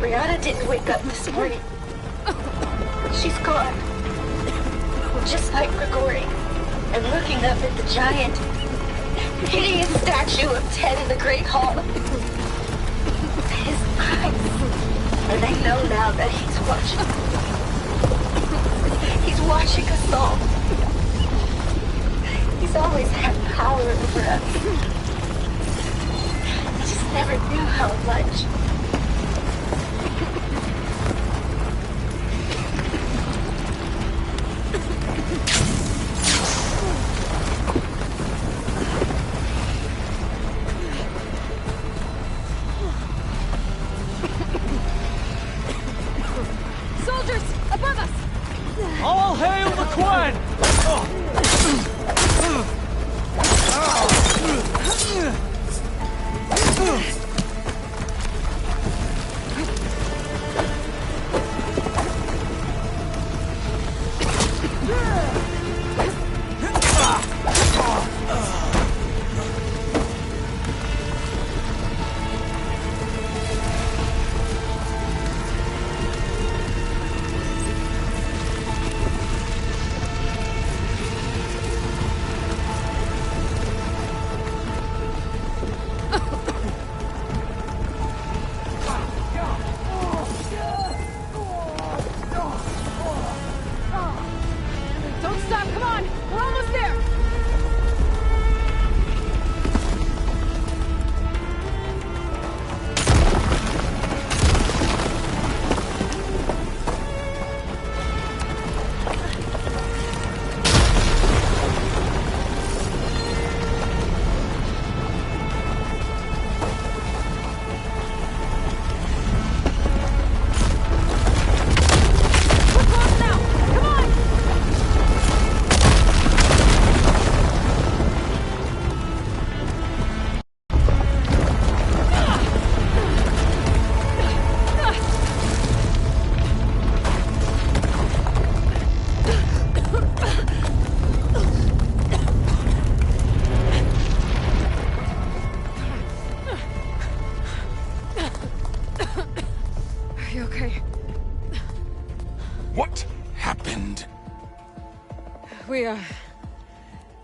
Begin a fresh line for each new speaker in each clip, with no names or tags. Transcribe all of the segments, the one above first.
Brianna didn't wake up this morning. She's gone. Just like Grigori. And looking up at the giant, hideous statue of Ted in the Great Hall. His eyes. And I know now that he's watching. He's watching us all. He's always had power over us. I just never knew how much.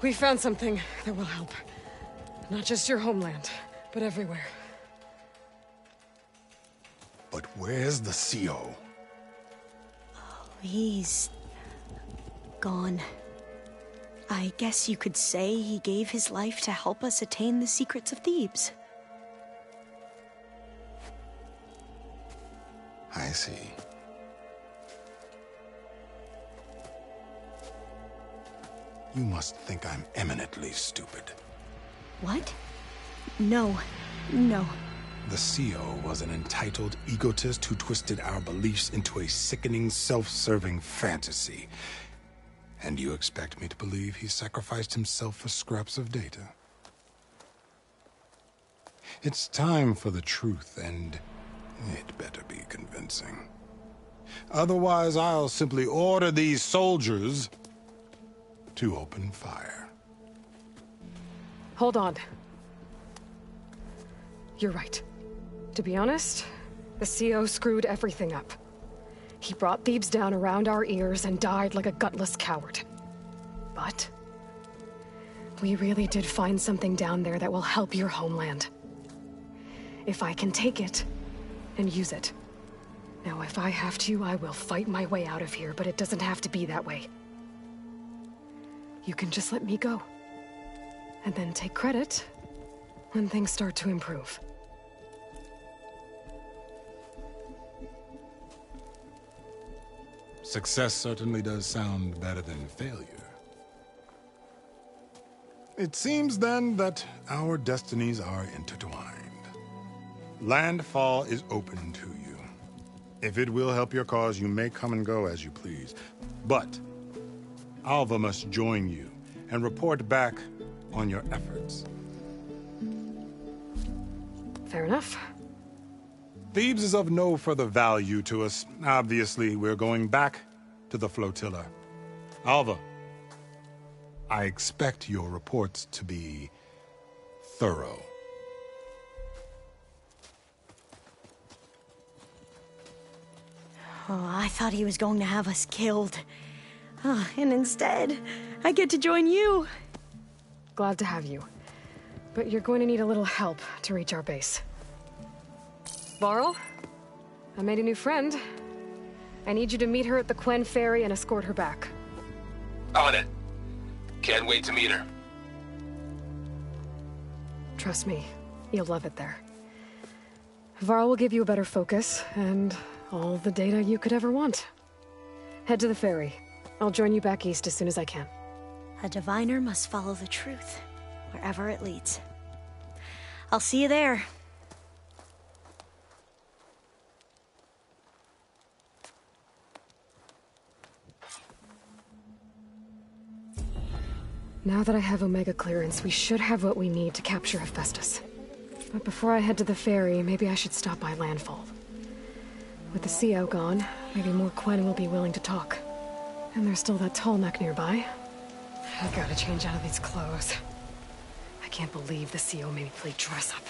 We found something that will help. Not just your homeland, but everywhere.
But where's the CO?
He's gone. I guess you could say he gave his life to help us attain the secrets of Thebes.
I see. You must think I'm eminently stupid.
What? No.
The CO was an entitled egotist who twisted our beliefs into a sickening, self-serving fantasy. And you expect me to believe he sacrificed himself for scraps of data? It's time for the truth, and it better be convincing. Otherwise, I'll simply order these soldiers to open fire.
Hold on. You're right. To be honest, the CO screwed everything up. He brought Thebes down around our ears and died like a gutless coward. But we really did find something down there that will help your homeland. If I can take it and use it. Now, if I have to, I will fight my way out of here, but it doesn't have to be that way. You can just let me go. And then take credit when things start to improve.
Success certainly does sound better than failure. It seems then that our destinies are intertwined. Landfall is open to you. If it will help your cause, you may come and go as you please. But Alva must join you and report back on your efforts.
Fair enough.
Thebes is of no further value to us. Obviously, we're going back to the flotilla. Alva, I expect your reports to be thorough.
Oh, I thought he was going to have us killed. And instead, I get to join you.
Glad to have you. But you're going to need a little help to reach our base. Varl, I made a new friend. I need you to meet her at the Quen Ferry and escort her back.
On it. Can't wait to meet her.
Trust me, you'll love it there. Varl will give you a better focus, and all the data you could ever want. Head to the ferry. I'll join you back east as soon as I can.
A diviner must follow the truth, wherever it leads. I'll see you there.
Now that I have Omega clearance, we should have what we need to capture Hephaestus. But before I head to the ferry, maybe I should stop by Landfall. With the CO gone, maybe more Quen will be willing to talk. And there's still that tall neck nearby. I gotta change out of these clothes. I can't believe the CO made me play dress up.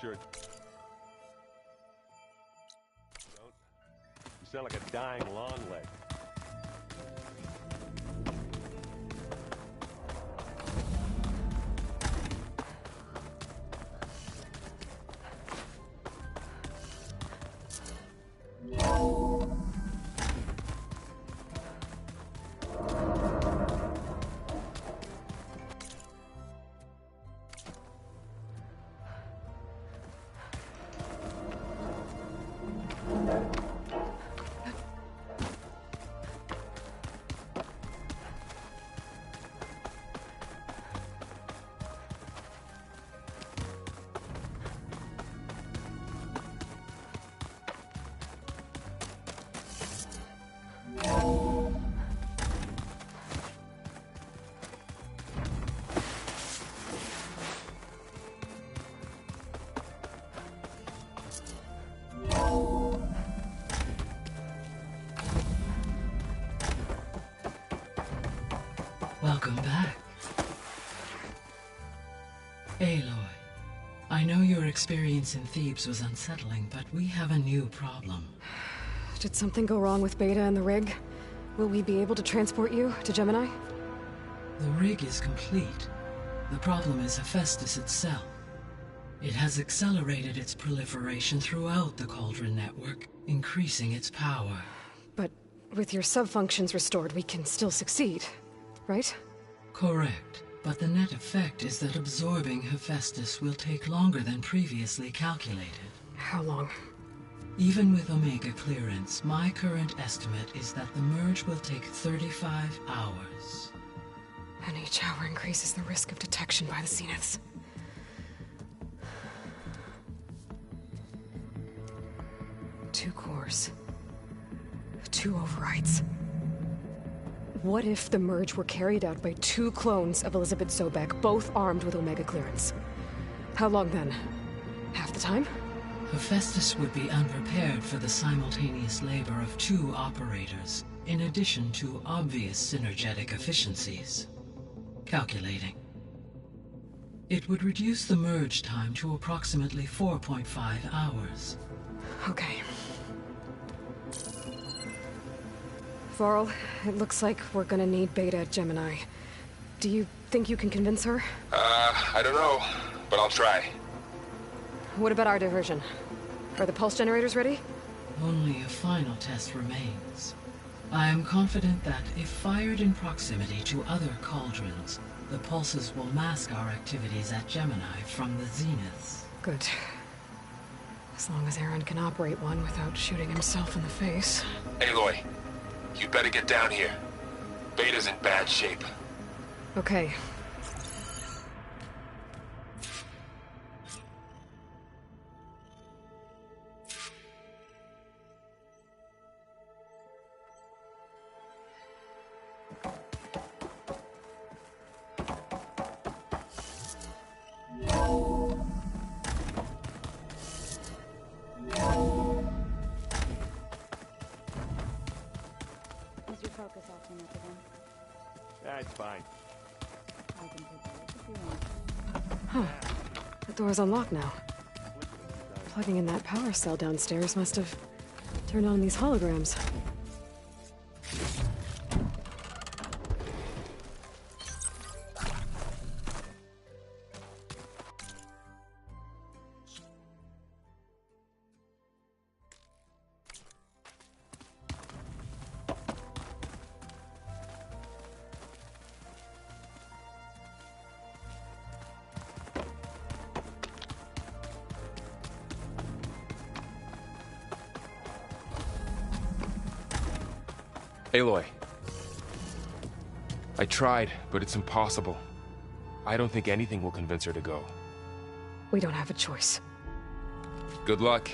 shirt. You sound like a dying long leg.
Welcome back. Aloy, I know your experience in Thebes was unsettling, but we have a new problem.
Did something go wrong with Beta and the rig? Will we be able to transport you to Gemini?
The rig is complete. The problem is Hephaestus itself. It has accelerated its proliferation throughout the Cauldron network, increasing its power.
But with your sub-functions restored, we can still succeed, right?
Correct. But the net effect is that absorbing Hephaestus will take longer than previously calculated.
How long?
Even with Omega clearance, my current estimate is that the merge will take 35 hours.
And each hour increases the risk of detection by the Zeniths. Two cores. Two overrides. What if the merge were carried out by two clones of Elizabeth Sobek, both armed with Omega clearance? How long then? Half the time?
Hephaestus would be unprepared for the simultaneous labor of two operators, in addition to obvious synergetic efficiencies. Calculating. It would reduce the merge time to approximately 4.5 hours.
Okay. Varl, it looks like we're gonna need Beta at Gemini. Do you think you can convince her?
I don't know, but I'll try.
What about our diversion? Are the pulse generators ready?
Only a final test remains. I am confident that if fired in proximity to other cauldrons, the pulses will mask our activities at Gemini from the Zeniths.
Good. As long as Aaron can operate one without shooting himself in the face.
Aloy, you better get down here. Beta's in bad shape.
Okay.
Is your focus acting up again?
That's fine.
I can take a look if you want.
Huh. The door's unlocked now. Plugging in that power cell downstairs must have turned on these holograms.
Aloy. I tried, but it's impossible. I don't think anything will convince her to go.
We don't have a choice.
Good luck.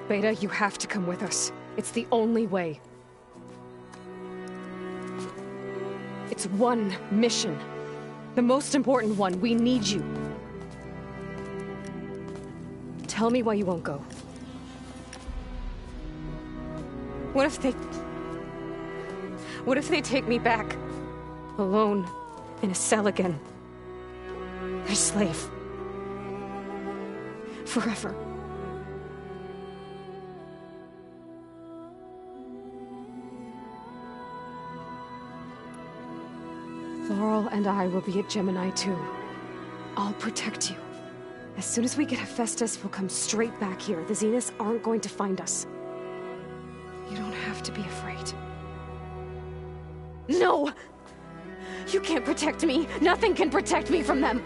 Beta, you have to come with us. It's the only way. It's one mission. The most important one. We need you. Tell me why you won't go. What if they take me back? alone, in a cell again. Their slave. Forever. Laurel and I will be at Gemini too. I'll protect you. As soon as we get Hephaestus, we'll come straight back here. The Zeniths aren't going to find us. You don't have to be afraid. No! You can't protect me. Nothing can protect me from them.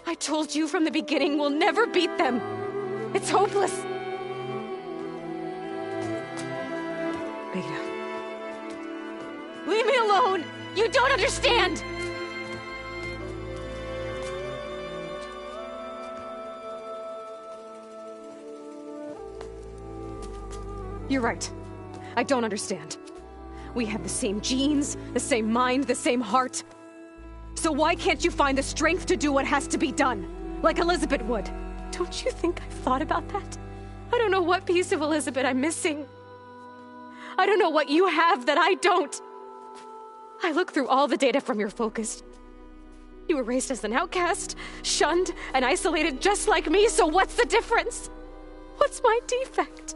I told you from the beginning we'll never beat them. It's hopeless. Beta. Leave me alone! You don't understand! You're right. I don't understand. We have the same genes, the same mind, the same heart. So why can't you find the strength to do what has to be done? Like Elizabeth would. Don't you think I've thought about that? I don't know what piece of Elizabeth I'm missing. I don't know what you have that I don't. I look through all the data from your focus. You were raised as an outcast, shunned, and isolated just like me, so what's the difference? What's my defect?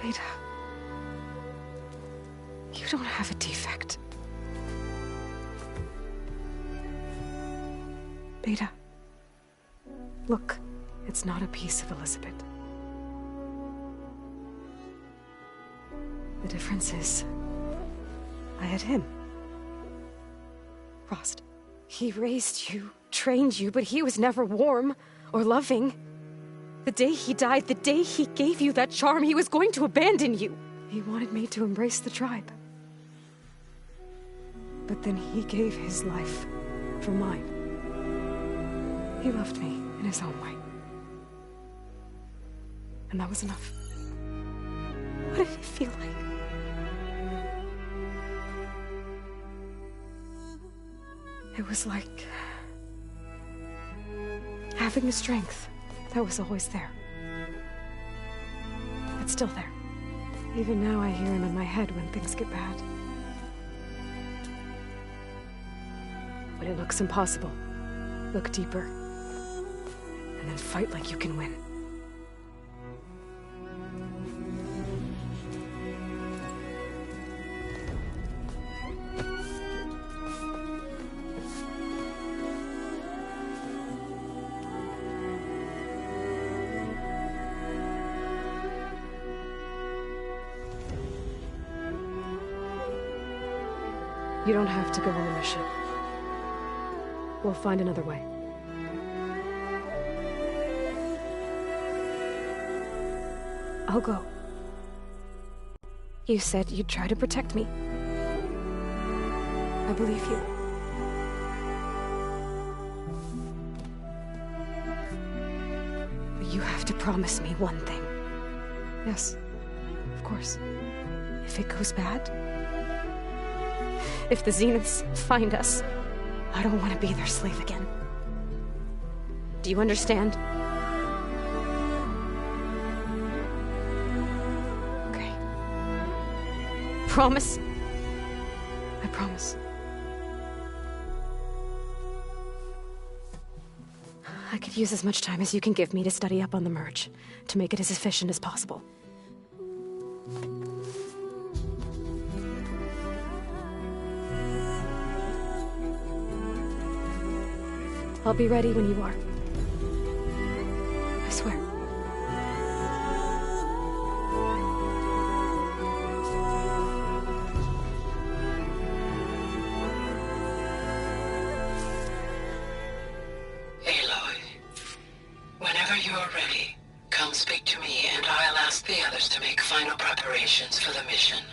Beta, you don't have a defect. Beta, look, it's not a piece of Elizabeth. The difference is, I had him. Frost. He raised you, trained you, but he was never warm or loving. The day he died, the day he gave you that charm, he was going to abandon you. He wanted me to embrace the tribe. But then he gave his life for mine. He loved me in his own way. And that was enough. What did it feel like? It was like having the strength that was always there. It's still there. Even now I hear him in my head when things get bad. When it looks impossible, look deeper. And then fight like you can win. You don't have to go on the mission. We'll find another way. I'll go. You said you'd try to protect me. I believe you. But you have to promise me one thing. Yes, of course. If it goes bad, if the Zeniths find us, I don't want to be their slave again. Do you understand? Okay. Promise? I promise. I could use as much time as you can give me to study up on the merge, to make it as efficient as possible. I'll be ready when you are. I swear.
Aloy, whenever you're ready, come speak to me and I'll ask the others to make final preparations for the mission.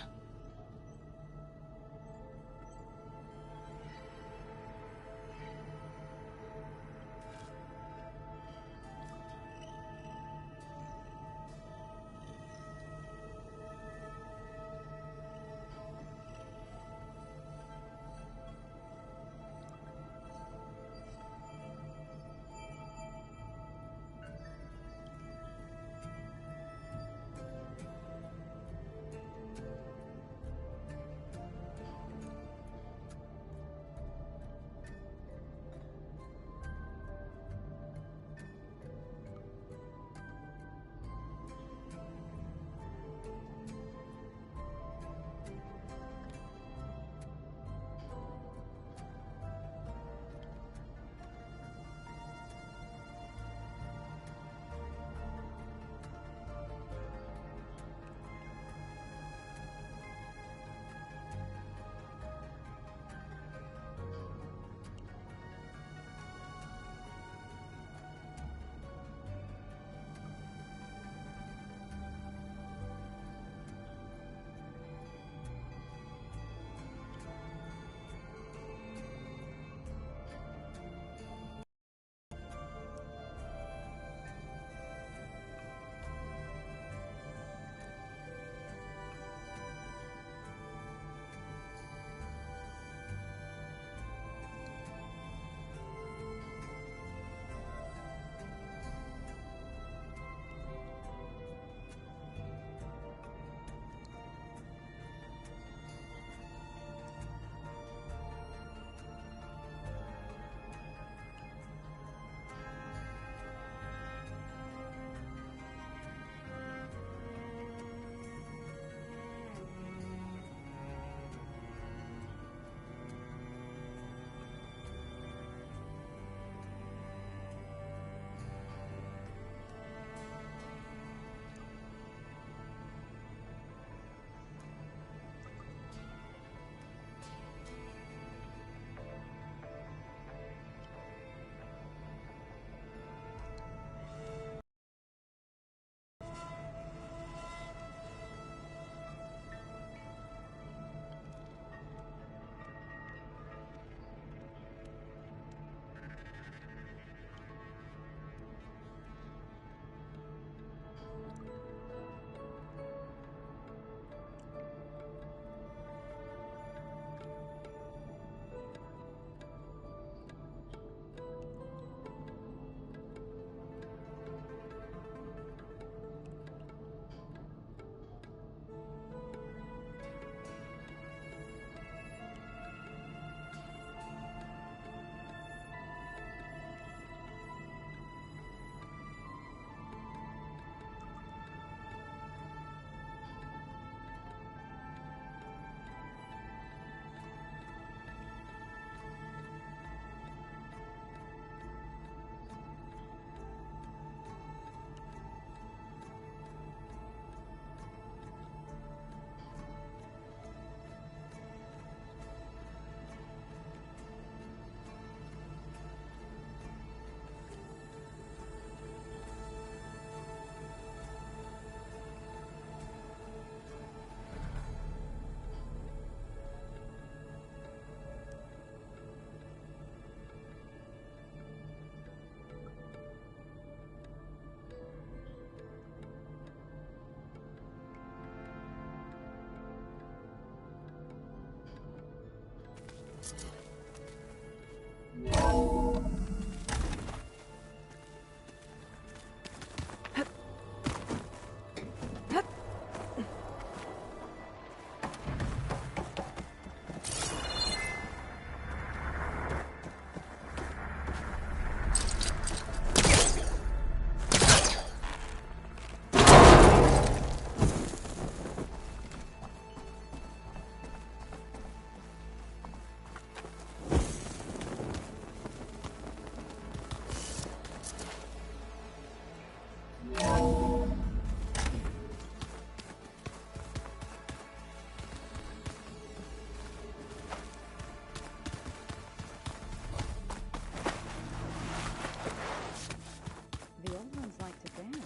The old ones like to dance.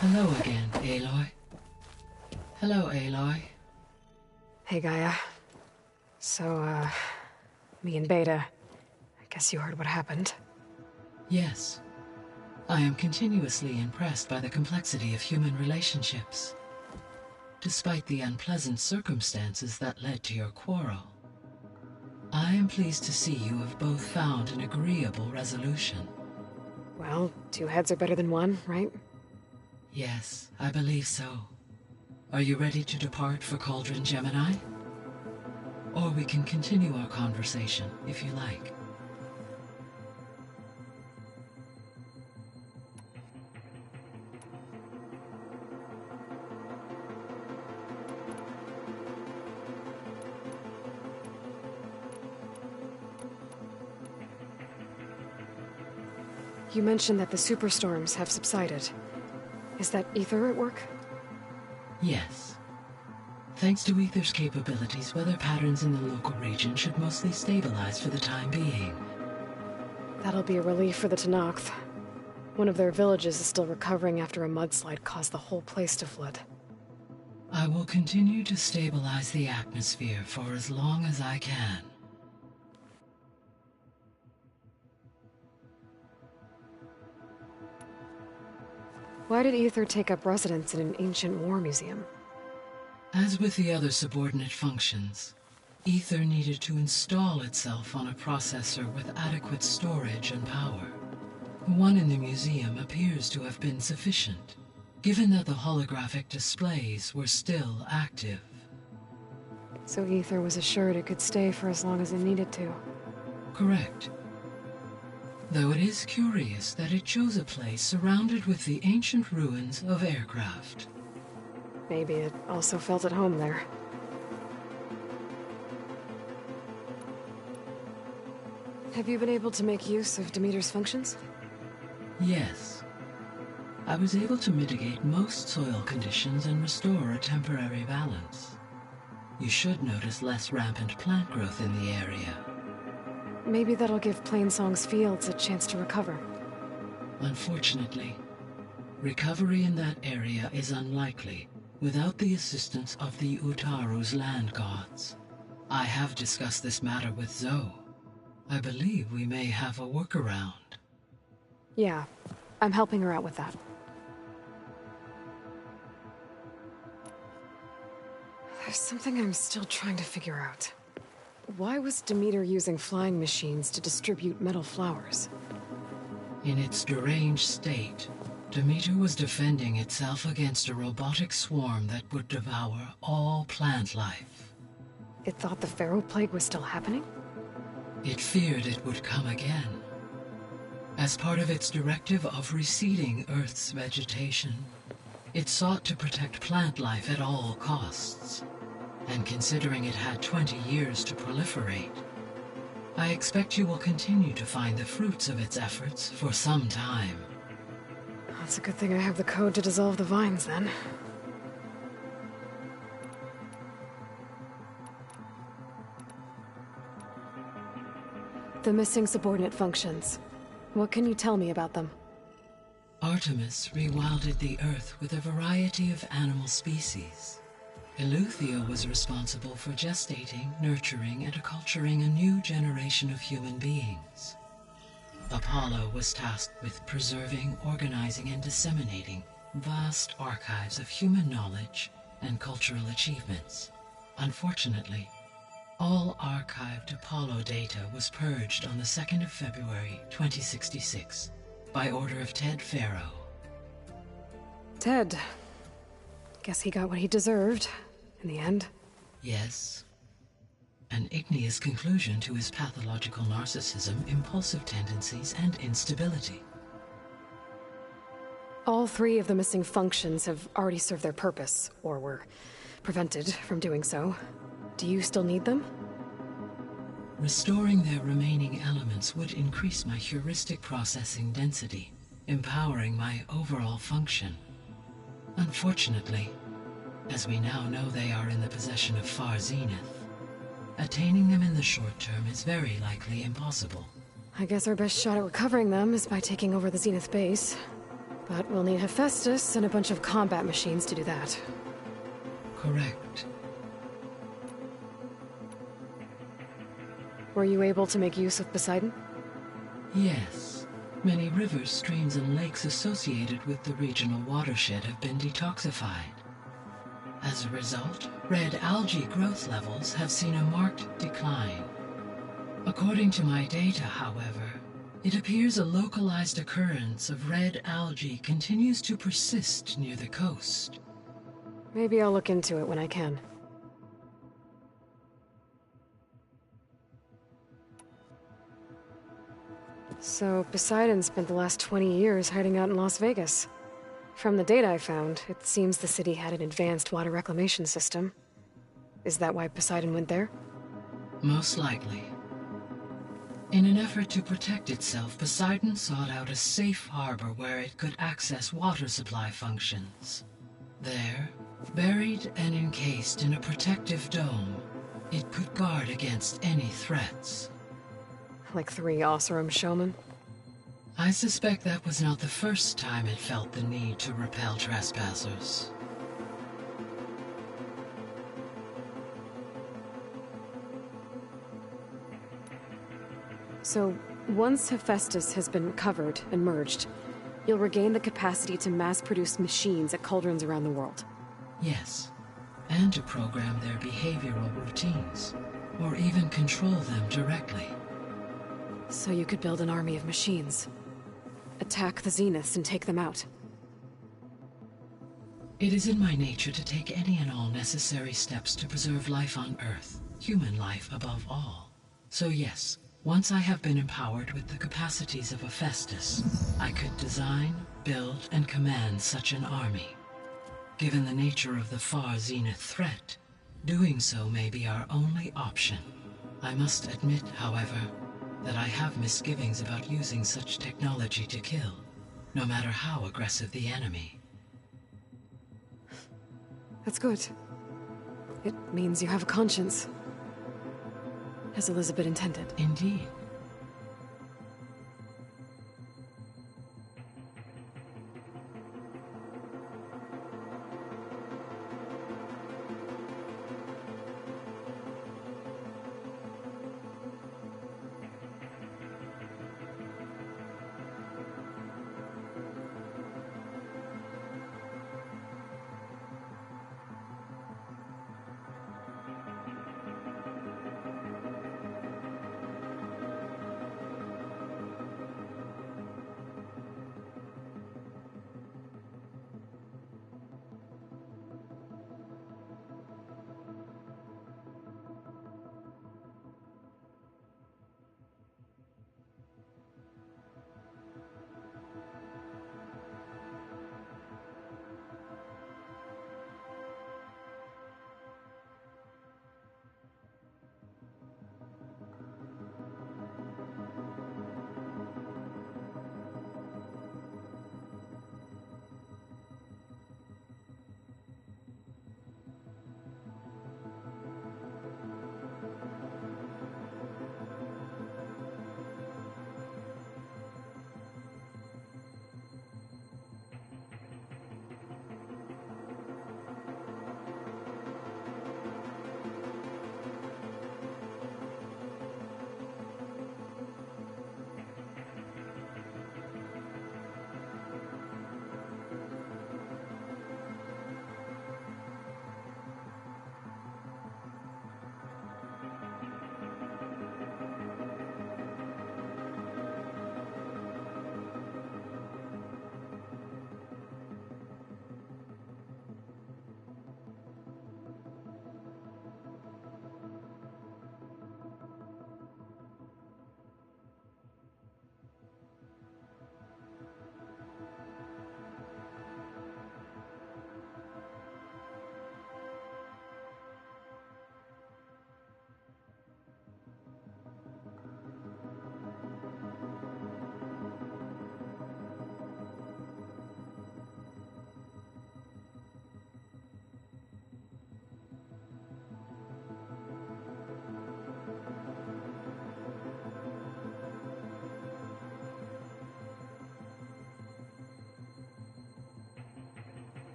Hello again, Aloy. Hello, Aloy.
Hey, Gaia. So, me and Beta, I guess you heard what happened.
Yes. I am continuously impressed by the complexity of human relationships. Despite the unpleasant circumstances that led to your quarrel, I am pleased to see you have both found an agreeable resolution.
Well, two heads are better than one, right?
Yes, I believe so. Are you ready to depart for Cauldron Gemini? Or we can continue our conversation, if you like.
You mentioned that the superstorms have subsided. Is that Ether at work?
Yes. Thanks to Ether's capabilities, weather patterns in the local region should mostly stabilize for the time being.
That'll be a relief for the Tenakth. One of their villages is still recovering after a mudslide caused the whole place to flood.
I will continue to stabilize the atmosphere for as long as I can.
Why did Ether take up residence in an ancient war museum?
As with the other subordinate functions, Ether needed to install itself on a processor with adequate storage and power. The one in the museum appears to have been sufficient, given that the holographic displays were still active.
So Ether was assured it could stay for as long as it needed to.
Correct. Though it is curious that it chose a place surrounded with the ancient ruins of aircraft.
Maybe it also felt at home there. Have you been able to make use of Demeter's functions?
Yes. I was able to mitigate most soil conditions and restore a temporary balance. You should notice less rampant plant growth in the area.
Maybe that'll give Plainsong's fields a chance to recover.
Unfortunately, recovery in that area is unlikely without the assistance of the Utaru's land gods. I have discussed this matter with Zoe. I believe we may have a workaround.
Yeah, I'm helping her out with that. There's something I'm still trying to figure out. Why was Demeter using flying machines to distribute metal flowers?
In its deranged state, Demeter was defending itself against a robotic swarm that would devour all plant life.
It thought the Pharaoh Plague was still happening?
It feared it would come again. As part of its directive of receding Earth's vegetation, it sought to protect plant life at all costs. And considering it had 20 years to proliferate, I expect you will continue to find the fruits of its efforts for some time.
That's a good thing I have the code to dissolve the vines, then. The missing subordinate functions. What can you tell me about them?
Artemis rewilded the Earth with a variety of animal species. Eleuthia was responsible for gestating, nurturing, and acculturating a new generation of human beings. Apollo was tasked with preserving, organizing, and disseminating vast archives of human knowledge and cultural achievements. Unfortunately, all archived Apollo data was purged on the 2nd of February, 2066, by order of Ted Farrow.
Ted. Guess he got what he deserved, in the end.
Yes. An igneous conclusion to his pathological narcissism, impulsive tendencies, and instability.
All 3 of the missing functions have already served their purpose, or were prevented from doing so. Do you still need them?
Restoring their remaining elements would increase my heuristic processing density, empowering my overall function. Unfortunately, as we now know they are in the possession of Far Zenith, attaining them in the short term is very likely impossible.
I guess our best shot at recovering them is by taking over the Zenith base. But we'll need Hephaestus and a bunch of combat machines to do that.
Correct.
Were you able to make use of Poseidon?
Yes. Many rivers, streams, and lakes associated with the regional watershed have been detoxified. As a result, red algae growth levels have seen a marked decline. According to my data, however, it appears a localized occurrence of red algae continues to persist near the coast.
Maybe I'll look into it when I can. So, Poseidon spent the last 20 years hiding out in Las Vegas. From the data I found, it seems the city had an advanced water reclamation system. Is that why Poseidon went there?
Most likely. In an effort to protect itself, Poseidon sought out a safe harbor where it could access water supply functions. There, buried and encased in a protective dome, it could guard against any threats.
Like 3 Oseram showmen?
I suspect that was not the first time it felt the need to repel trespassers.
So, once Hephaestus has been recovered and merged, you'll regain the capacity to mass-produce machines at cauldrons around the world.
Yes, and to program their behavioral routines, or even control them directly.
So you could build an army of machines. Attack the Zeniths and take them out.
It is in my nature to take any and all necessary steps to preserve life on Earth, human life above all. So yes, once I have been empowered with the capacities of Hephaestus, I could design, build, and command such an army. Given the nature of the Far Zenith threat, doing so may be our only option. I must admit, however, that I have misgivings about using such technology to kill, no matter how aggressive the enemy.
That's good. It means you have a conscience. As Elizabeth intended.
Indeed.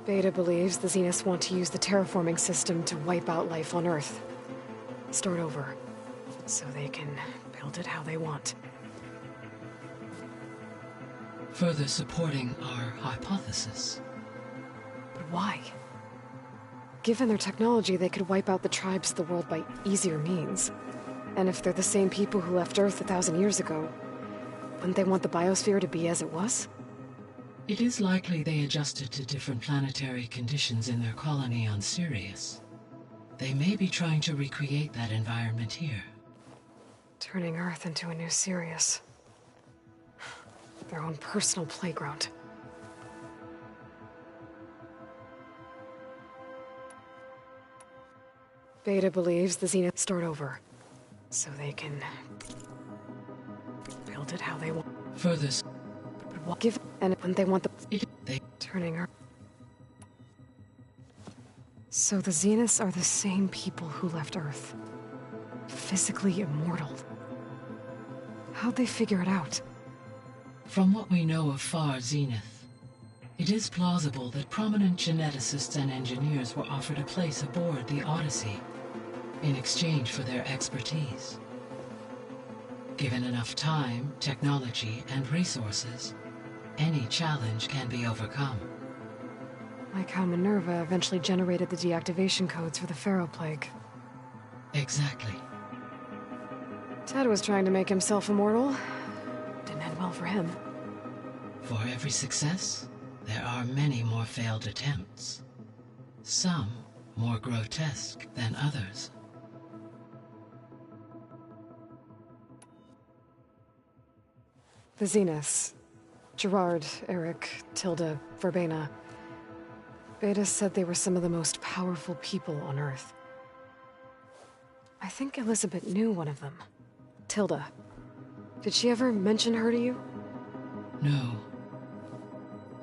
Beta believes the Zeniths want to use the terraforming system to wipe out life on Earth. Start over, so they can build it how they want.
Further supporting our hypothesis.
But why? Given their technology, they could wipe out the tribes of the world by easier means. And if they're the same people who left Earth 1,000 years ago, wouldn't they want the biosphere to be as it was?
It is likely they adjusted to different planetary conditions in their colony on Sirius. They may be trying to recreate that environment here.
Turning Earth into a new Sirius. Their own personal playground. Beta believes the Zenith start over, so they can build it how they want.
Further,
Give and when they want
they
turning Earth. So the Zeniths are the same people who left Earth. Physically immortal. How'd they figure it out?
From what we know of Far Zenith, it is plausible that prominent geneticists and engineers were offered a place aboard the Odyssey in exchange for their expertise. Given enough time, technology, and resources, any challenge can be overcome.
Like how Minerva eventually generated the deactivation codes for the Pharaoh Plague.
Exactly.
Ted was trying to make himself immortal. Didn't end well for him.
For every success, there are many more failed attempts. Some more grotesque than others.
The Zeniths. Gerard, Eric, Tilda, Verbena. Beta said they were some of the most powerful people on Earth. I think Elizabeth knew one of them. Tilda. Did she ever mention her to you?
No.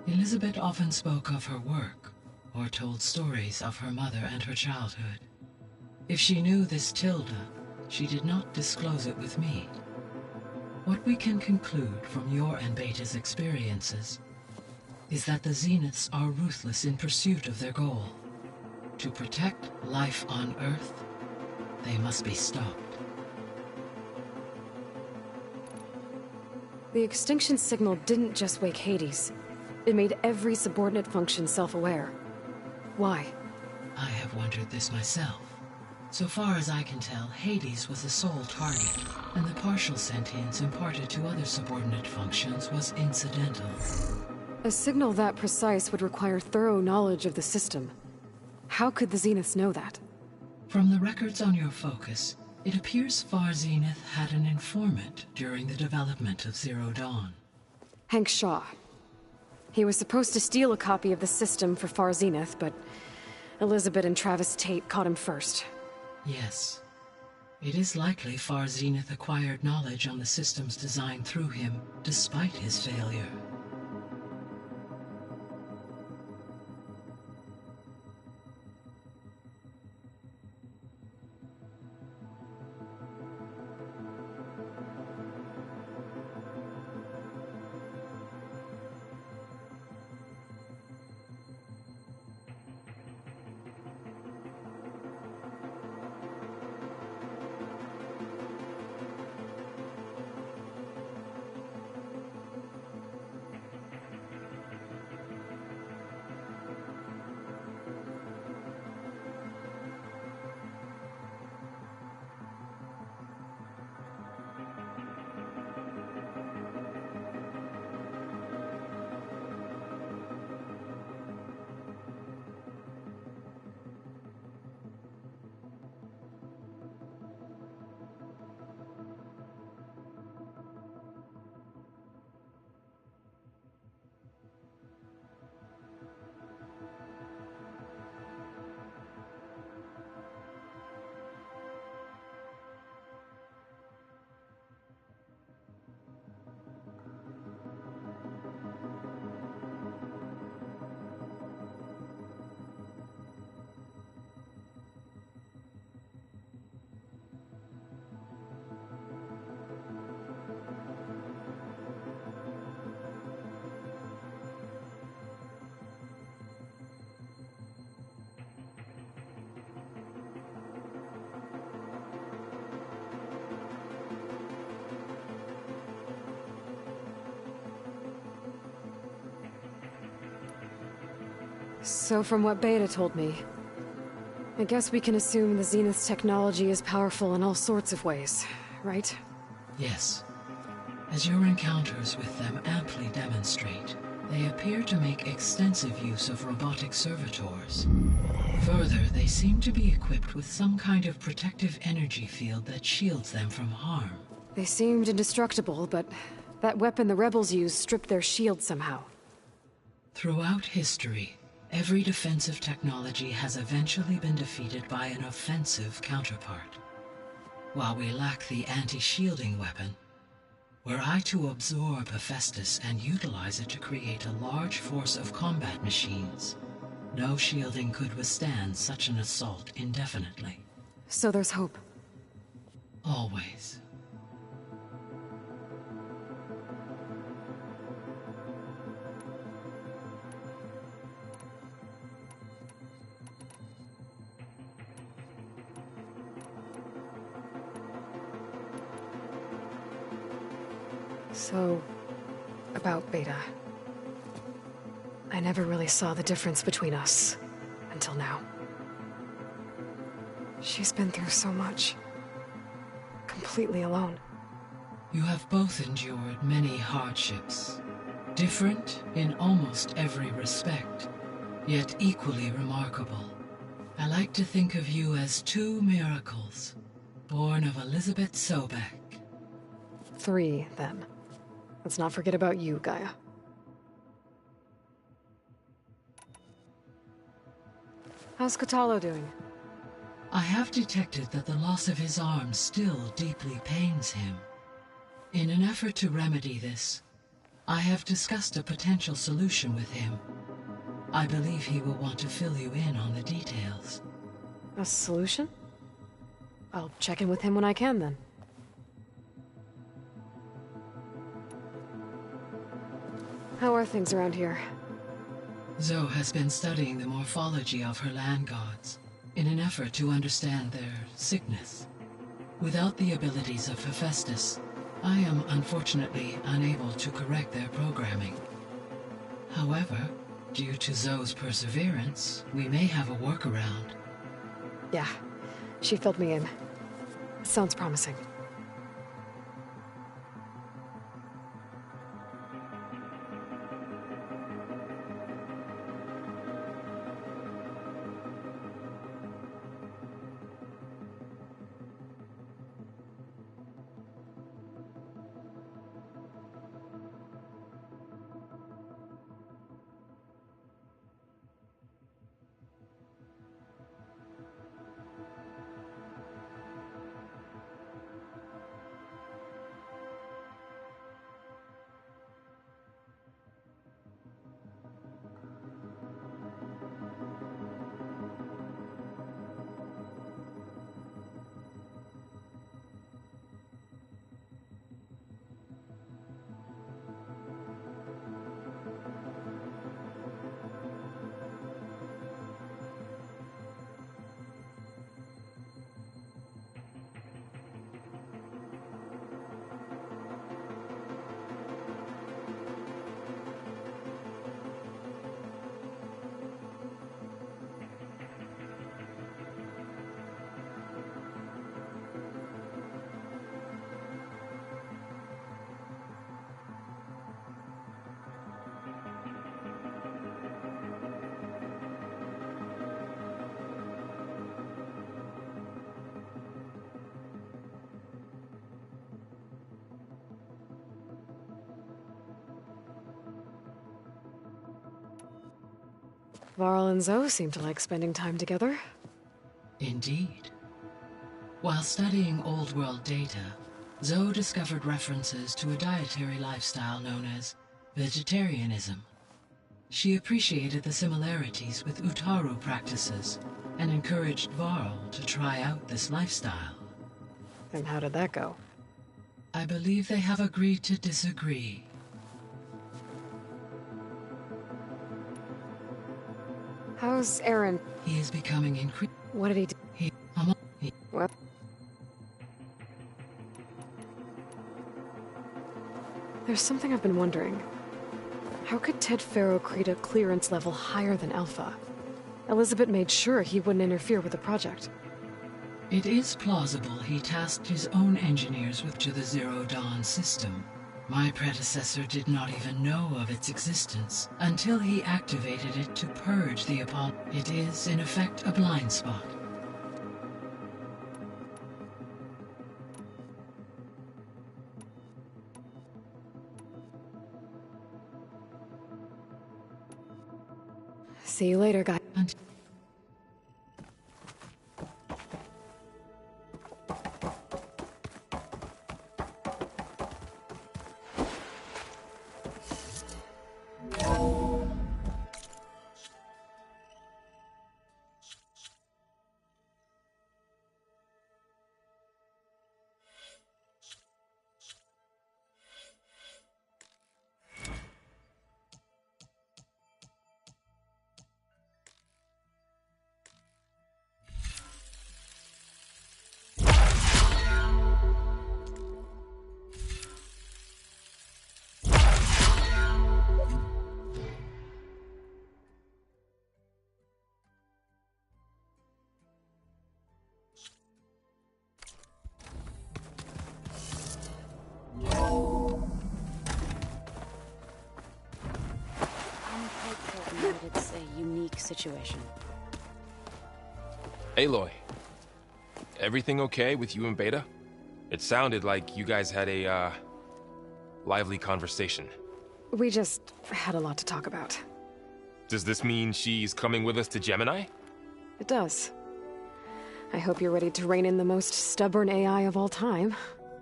Elizabeth often spoke of her work, or told stories of her mother and her childhood. If she knew this Tilda, she did not disclose it with me. What we can conclude from your and Beta's experiences is that the Zeniths are ruthless in pursuit of their goal. To protect life on Earth, they must be stopped.
The extinction signal didn't just wake Hades. It made every subordinate function self-aware. Why?
I have wondered this myself. So far as I can tell, Hades was the sole target, and the partial sentience imparted to other subordinate functions was incidental.
A signal that precise would require thorough knowledge of the system. How could the Zeniths know that?
From the records on your focus, it appears Far Zenith had an informant during the development of Zero Dawn.
Hank Shaw. He was supposed to steal a copy of the system for Far Zenith, but Elizabeth and Travis Tate caught him first.
Yes. It is likely Far Zenith acquired knowledge on the systems designed through him, despite his failure.
So from what Beta told me, I guess we can assume the Zenith's technology is powerful in all sorts of ways, right?
Yes. As your encounters with them amply demonstrate, they appear to make extensive use of robotic servitors. Further, they seem to be equipped with some kind of protective energy field that shields them from harm.
They seemed indestructible, but that weapon the rebels used stripped their shield somehow.
Throughout history, every defensive technology has eventually been defeated by an offensive counterpart. While we lack the anti-shielding weapon, were I to absorb Hephaestus and utilize it to create a large force of combat machines, no shielding could withstand such an assault indefinitely.
So there's hope.
Always.
So, about Beta. I never really saw the difference between us, until now. She's been through so much. Completely alone.
You have both endured many hardships. Different in almost every respect, yet equally remarkable. I like to think of you as two miracles, born of Elizabeth Sobek.
3, then. Let's not forget about you, Gaia. How's Kotallo doing?
I have detected that the loss of his arm still deeply pains him. In an effort to remedy this, I have discussed a potential solution with him. I believe he will want to fill you in on the details.
A solution? I'll check in with him when I can, then. How are things around here?
Zoe has been studying the morphology of her land gods in an effort to understand their sickness. Without the abilities of Hephaestus, I am unfortunately unable to correct their programming. However, due to Zoe's perseverance, we may have a workaround.
Yeah, she filled me in. Sounds promising. Varl and Zoe seem to like spending time together.
Indeed. While studying Old World data, Zoe discovered references to a dietary lifestyle known as vegetarianism. She appreciated the similarities with Utaru practices and encouraged Varl to try out this lifestyle.
And how did that go?
I believe they have agreed to disagree.
How's Aaron?
He is becoming increasingly...
What did he do? What? There's something I've been wondering. How could Ted Faro create a clearance level higher than Alpha? Elizabeth made sure he wouldn't interfere with the project.
It is plausible he tasked his own engineers with to the Zero Dawn system. My predecessor did not even know of its existence until he activated it to purge the Apollo. It is, in effect, a blind spot.
See you later, guys.
It's a unique situation.
Aloy, everything okay with you and Beta? It sounded like you guys had a, lively conversation.
We just had a lot to talk about.
Does this mean she's coming with us to Gemini?
It does. I hope you're ready to rein in the most stubborn AI of all time.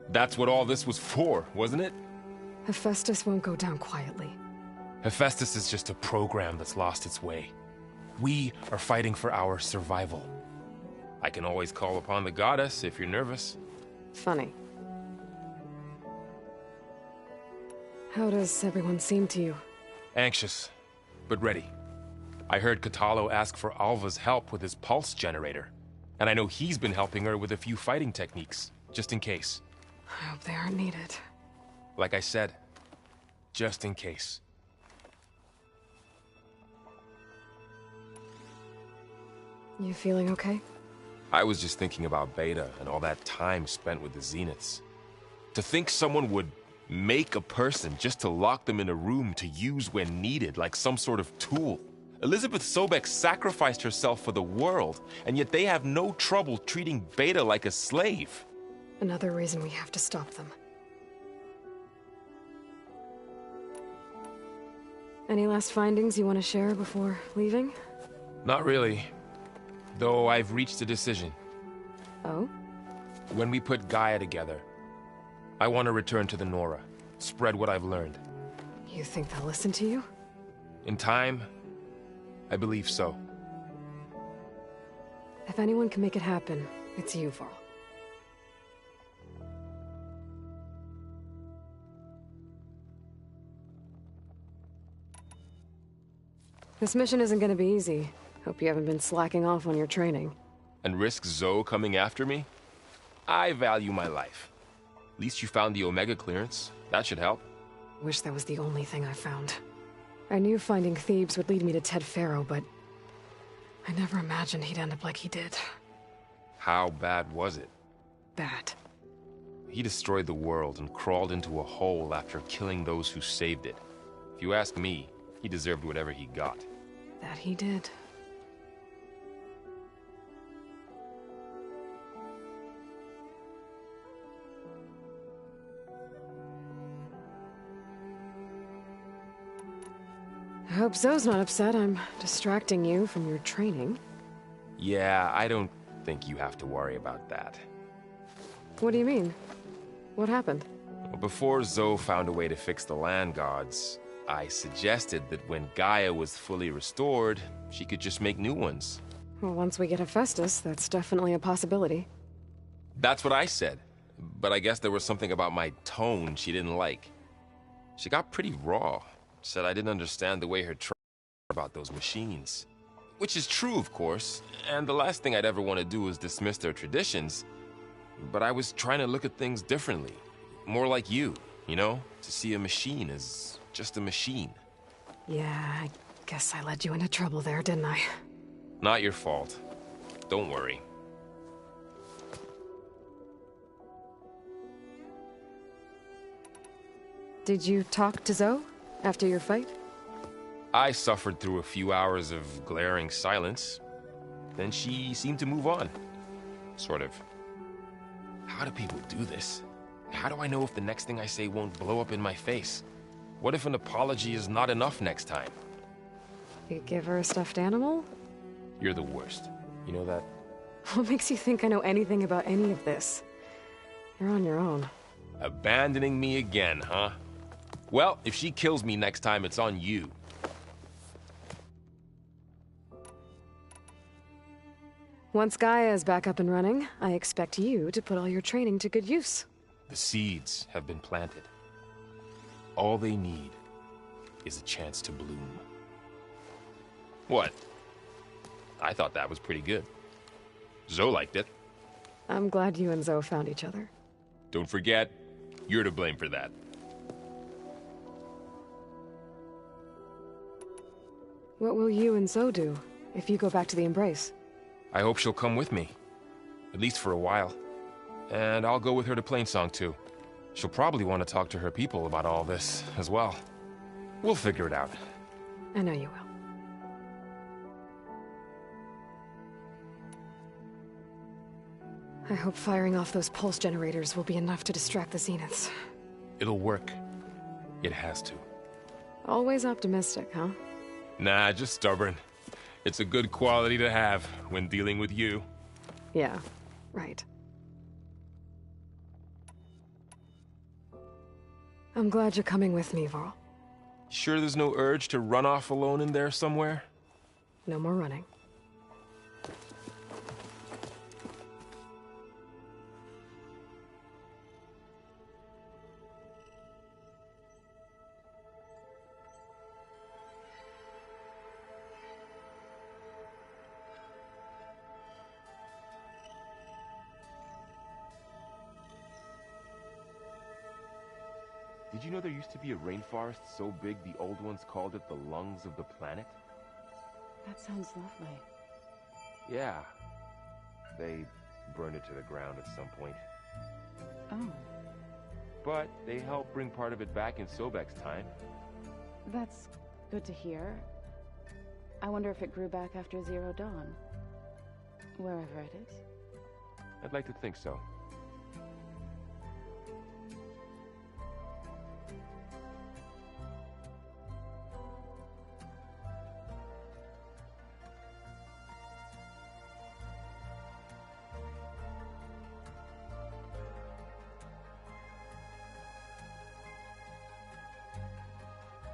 That's what all this was for, wasn't it?
Hephaestus won't go down quietly.
Hephaestus is just a program that's lost its way. We are fighting for our survival. I can always call upon the goddess if you're nervous.
Funny. How does everyone seem to you?
Anxious, but ready. I heard Katalo ask for Alva's help with his pulse generator. And I know he's been helping her with a few fighting techniques, just in case.
I hope they aren't needed.
Like I said, just in case.
You feeling okay?
I was just thinking about Beta and all that time spent with the Zeniths. To think someone would make a person just to lock them in a room to use when needed, like some sort of tool. Elizabeth Sobek sacrificed herself for the world, and yet they have no trouble treating Beta like a slave.
Another reason we have to stop them. Any last findings you want to share before leaving?
Not really. Though I've reached a decision.
Oh?
When we put Gaia together, I want to return to the Nora, spread what I've learned.
You think they'll listen to you?
In time, I believe so.
If anyone can make it happen, it's you, Varl. This mission isn't gonna be easy. Hope you haven't been slacking off on your training.
And risk Zoe coming after me? I value my life. At least you found the Omega clearance. That should help.
Wish that was the only thing I found. I knew finding Thebes would lead me to Ted Faro, but I never imagined he'd end up like he did.
How bad was it?
Bad.
He destroyed the world and crawled into a hole after killing those who saved it. If you ask me, he deserved whatever he got.
That he did. I hope Zoe's not upset I'm distracting you from your training.
Yeah, I don't think you have to worry about that.
What do you mean? What happened?
Before Zoe found a way to fix the land gods, I suggested that when Gaia was fully restored, she could just make new ones.
Well, once we get Hephaestus, that's definitely a possibility.
That's what I said, but I guess there was something about my tone she didn't like. She got pretty raw, said I didn't understand the way her about those machines. Which is true, of course, and the last thing I'd ever want to do is dismiss their traditions. But I was trying to look at things differently. More like you know? To see a machine as just a machine.
Yeah, I guess I led you into trouble there, didn't I?
Not your fault. Don't worry.
Did you talk to Zoe after your fight?
I suffered through a few hours of glaring silence. Then she seemed to move on. Sort of. How do people do this? How do I know if the next thing I say won't blow up in my face? What if an apology is not enough next time?
You give her a stuffed animal?
You're the worst. You know that?
What makes you think I know anything about any of this? You're on your own.
Abandoning me again, huh? Well, if she kills me next time, it's on you.
Once Gaia is back up and running, I expect you to put all your training to good use.
The seeds have been planted. All they need is a chance to bloom. What? I thought that was pretty good. Zoe liked it.
I'm glad you and Zoe found each other.
Don't forget, you're to blame for that.
What will you and Zoe do if you go back to the Embrace?
I hope she'll come with me. At least for a while. And I'll go with her to Plainsong too. She'll probably want to talk to her people about all this as well. We'll figure it out.
I know you will. I hope firing off those pulse generators will be enough to distract the Zeniths.
It'll work. It has to.
Always optimistic, huh?
Nah, just stubborn. It's a good quality to have when dealing with you.
Yeah, right. I'm glad you're coming with me, Varl.
Sure there's no urge to run off alone in there somewhere?
No more running.
Did you know there used to be a rainforest so big the old ones called it the lungs of the planet?
That sounds lovely.
Yeah. They burned it to the ground at some point.
Oh,
But they helped bring part of it back in Sobek's time.
that's good to hear. I wonder if it grew back after Zero Dawn. Wherever it is.
I'd like to think so.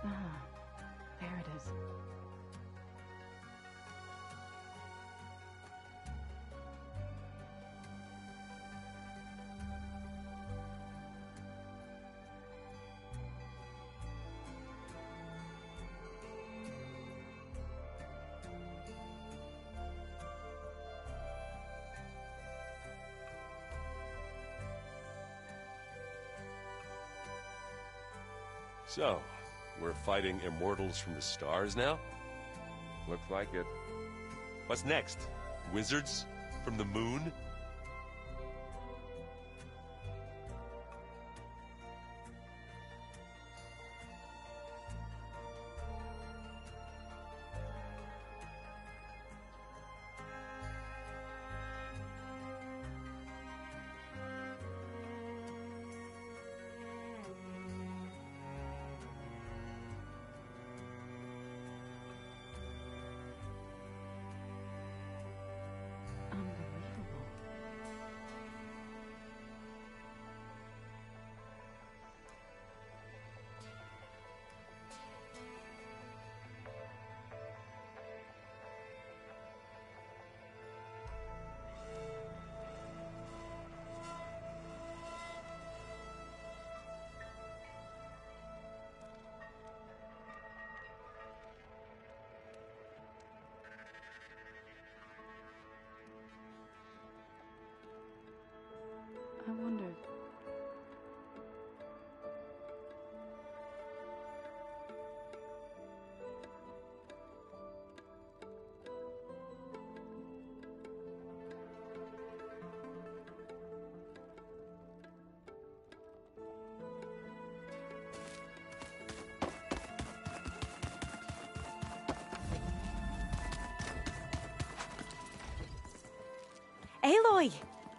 Ah, there it is.
So, we're fighting immortals from the stars now?
Looks like it.
What's next? Wizards from the moon?
Unbelievable.
boy!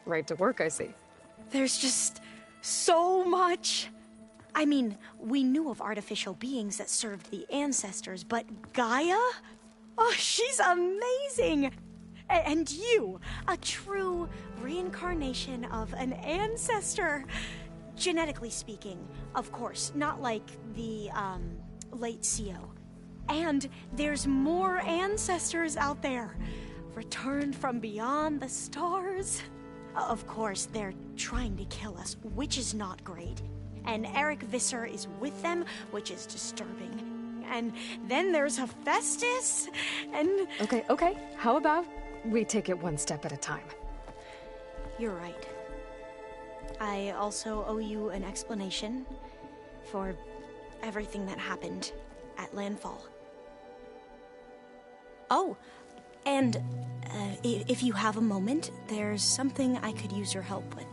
Right to work, I see.
There's just so much. I mean, we knew of artificial beings that served the ancestors, but Gaia? Oh, she's amazing! And you, a true reincarnation of an ancestor. Genetically speaking, of course, not like the, late CO. And there's more ancestors out there, returned from beyond the stars. Of course, they're trying to kill us, which is not great. And Eric Visser is with them, which is disturbing. And then there's Hephaestus, and...
Okay. How about we take it one step at a time?
You're right. I also owe you an explanation for everything that happened at Landfall. Oh, and if you have a moment, there's something I could use your help with.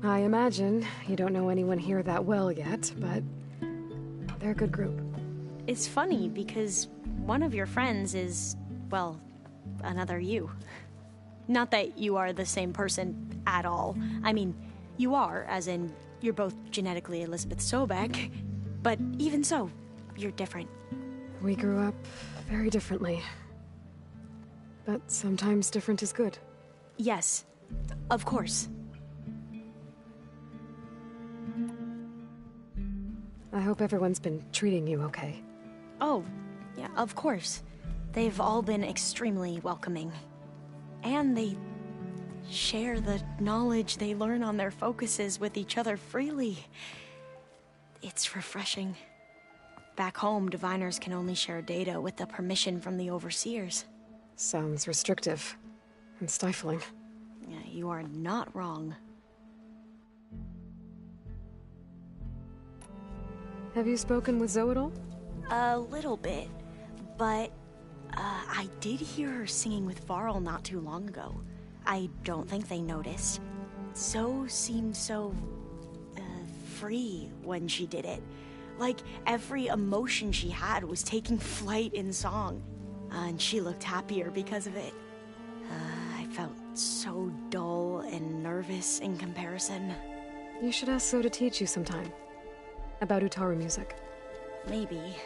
I imagine you don't know anyone here that well yet, but they're a good group.
It's funny because one of your friends is, well, another you. Not that you are the same person at all. I mean, you are, as in, you're both genetically Elizabeth Sobek, but even so, you're different.
We grew up very differently. But sometimes different is good.
Yes, of course.
I hope everyone's been treating you okay.
Oh, yeah, of course. They've all been extremely welcoming. And they share the knowledge they learn on their focuses with each other freely. It's refreshing. Back home, diviners can only share data with the permission from the overseers.
Sounds restrictive and stifling.
Yeah, you are not wrong.
Have you spoken with Zoe at all?
A little bit, but I did hear her singing with Varl not too long ago. I don't think they noticed. Zoe seemed so free when she did it. Like every emotion she had was taking flight in song. And she looked happier because of it. I felt so dull and nervous in comparison.
You should ask Zoe to teach you sometime. About Utaru music.
Maybe.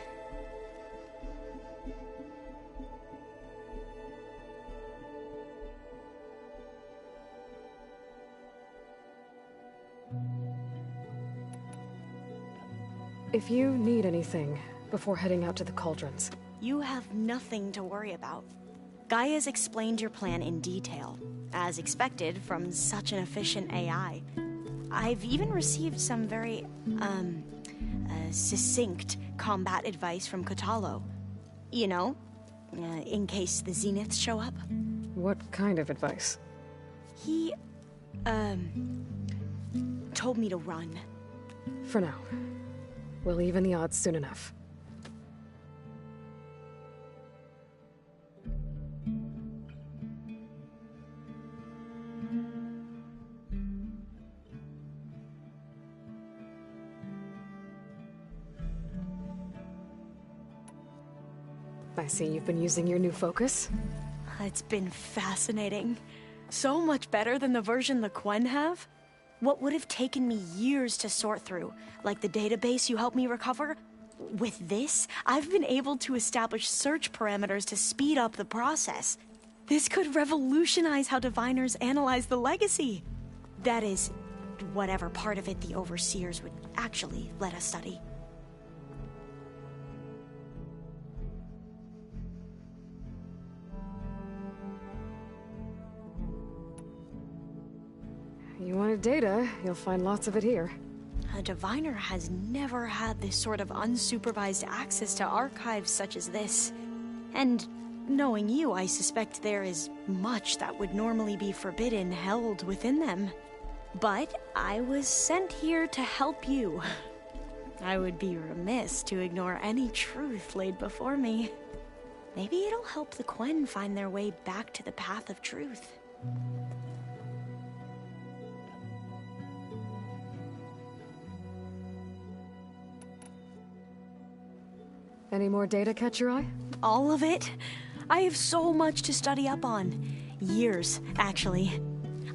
If you need anything before heading out to the cauldrons...
You have nothing to worry about. Gaia's explained your plan in detail, as expected from such an efficient AI. I've even received some very, succinct combat advice from Kotalo. You know, in case the Zeniths show up.
What kind of advice?
He, told me to run.
For now. We'll even the odds soon enough. I see you've been using your new focus.
It's been fascinating. So much better than the version the Quen have. What would have taken me years to sort through, like the database you helped me recover, with this, I've been able to establish search parameters to speed up the process. This could revolutionize how diviners analyze the legacy. That is, whatever part of it the overseers would actually let us study.
You wanted data, you'll find lots of it here.
A diviner has never had this sort of unsupervised access to archives such as this. And knowing you, I suspect there is much that would normally be forbidden held within them. But I was sent here to help you. I would be remiss to ignore any truth laid before me. Maybe it'll help the Quen find their way back to the path of truth.
Any more data catch your eye?
All of it? I have so much to study up on. Years, actually.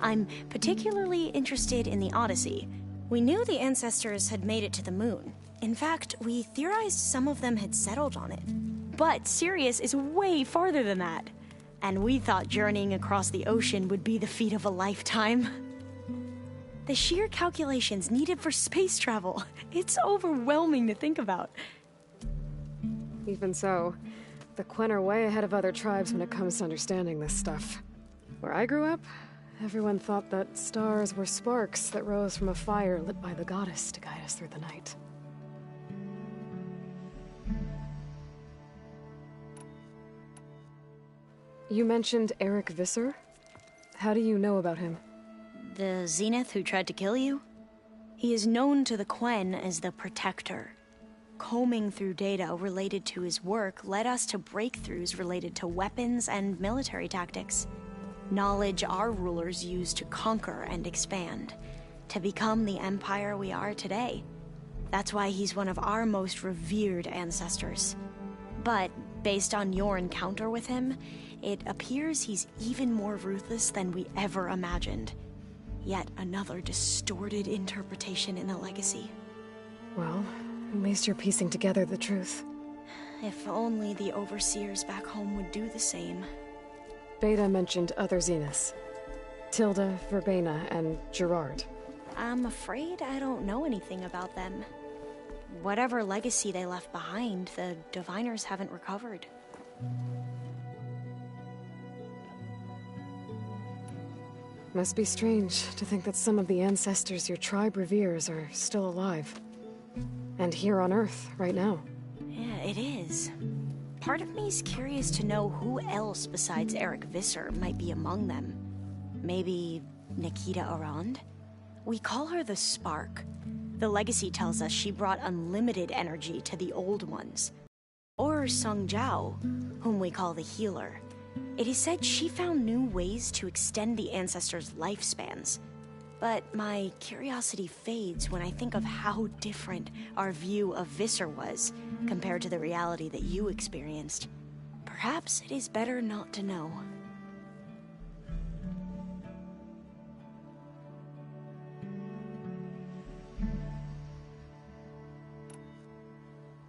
I'm particularly interested in the Odyssey. We knew the ancestors had made it to the moon. In fact, we theorized some of them had settled on it. But Sirius is way farther than that. And we thought journeying across the ocean would be the feat of a lifetime. The sheer calculations needed for space travel, it's overwhelming to think about.
Even so, the Quen are way ahead of other tribes when it comes to understanding this stuff. Where I grew up, everyone thought that stars were sparks that rose from a fire lit by the goddess to guide us through the night. You mentioned Eric Visser? How do you know about him?
The Zenith who tried to kill you? He is known to the Quen as the Protector. Combing through data related to his work led us to breakthroughs related to weapons and military tactics. Knowledge our rulers used to conquer and expand, to become the empire we are today. That's why he's one of our most revered ancestors. But based on your encounter with him, it appears he's even more ruthless than we ever imagined. Yet another distorted interpretation in the legacy.
Well, at least you're piecing together the truth.
If only the overseers back home would do the same.
Beta mentioned other Zeniths. Tilda, Verbena, and Gerard.
I'm afraid I don't know anything about them. Whatever legacy they left behind, the Diviners haven't recovered.
Must be strange to think that some of the ancestors your tribe reveres are still alive. And here on Earth, right now.
Yeah, it is. Part of me's curious to know who else besides Eric Visser might be among them. Maybe Nikita Arand? We call her the Spark. The legacy tells us she brought unlimited energy to the old ones. Or Sung Jiao, whom we call the Healer. It is said she found new ways to extend the ancestors' lifespans. But my curiosity fades when I think of how different our view of Visser was compared to the reality that you experienced. Perhaps it is better not to know.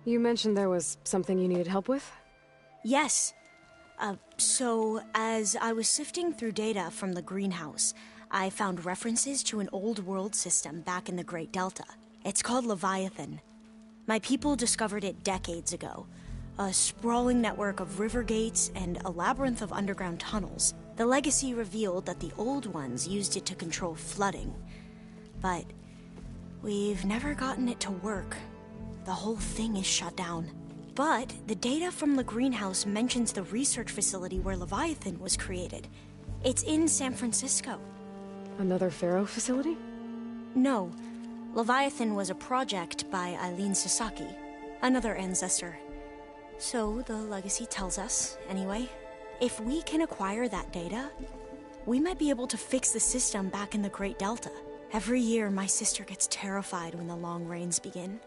You mentioned there was something you needed help with?
Yes. So, as I was sifting through data from the greenhouse, I found references to an old world system back in the Great Delta. It's called Leviathan. My people discovered it decades ago. A sprawling network of river gates and a labyrinth of underground tunnels. The legacy revealed that the old ones used it to control flooding. But we've never gotten it to work. The whole thing is shut down. But the data from the greenhouse mentions the research facility where Leviathan was created. It's in San Francisco.
Another Pharaoh facility?
No. Leviathan was a project by Eileen Sasaki, another ancestor. So the legacy tells us, anyway, if we can acquire that data, we might be able to fix the system back in the Great Delta. Every year, my sister gets terrified when the long rains begin.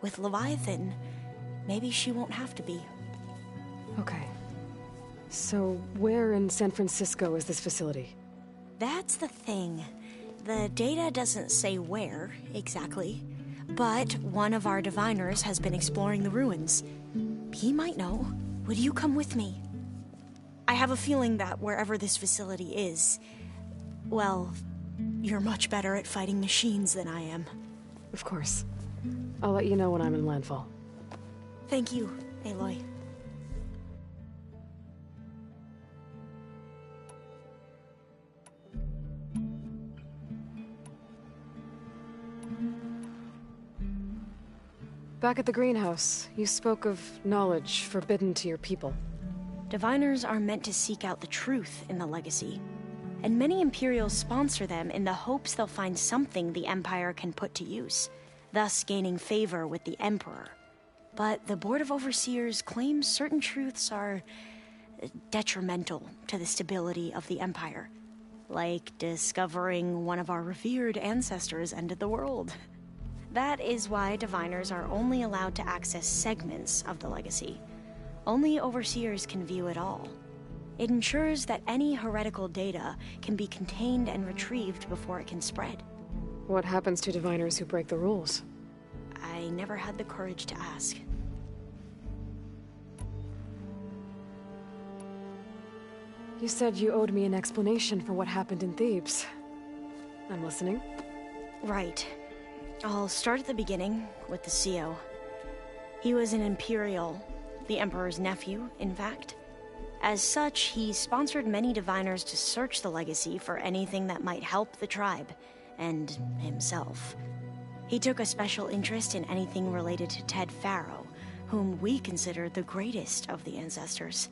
With Leviathan, maybe she won't have to be.
Okay. So, where in San Francisco is this facility?
That's the thing. The data doesn't say where, exactly. But one of our diviners has been exploring the ruins. He might know. Would you come with me? I have a feeling that wherever this facility is, well, you're much better at fighting machines than I am.
Of course. I'll let you know when I'm in landfall.
Thank you, Aloy.
Back at the greenhouse, you spoke of knowledge forbidden to your people.
Diviners are meant to seek out the truth in the legacy, and many Imperials sponsor them in the hopes they'll find something the Empire can put to use, thus gaining favor with the Emperor. But the Board of Overseers claims certain truths are detrimental to the stability of the Empire, like discovering one of our revered ancestors ended the world. That is why diviners are only allowed to access segments of the legacy. Only overseers can view it all. It ensures that any heretical data can be contained and retrieved before it can spread.
What happens to diviners who break the rules?
I never had the courage to ask.
You said you owed me an explanation for what happened in Thebes. I'm listening.
Right. I'll start at the beginning, with the CO. He was an Imperial, the Emperor's nephew, in fact. As such, he sponsored many diviners to search the legacy for anything that might help the tribe, and himself. He took a special interest in anything related to Ted Faro, whom we consider the greatest of the ancestors.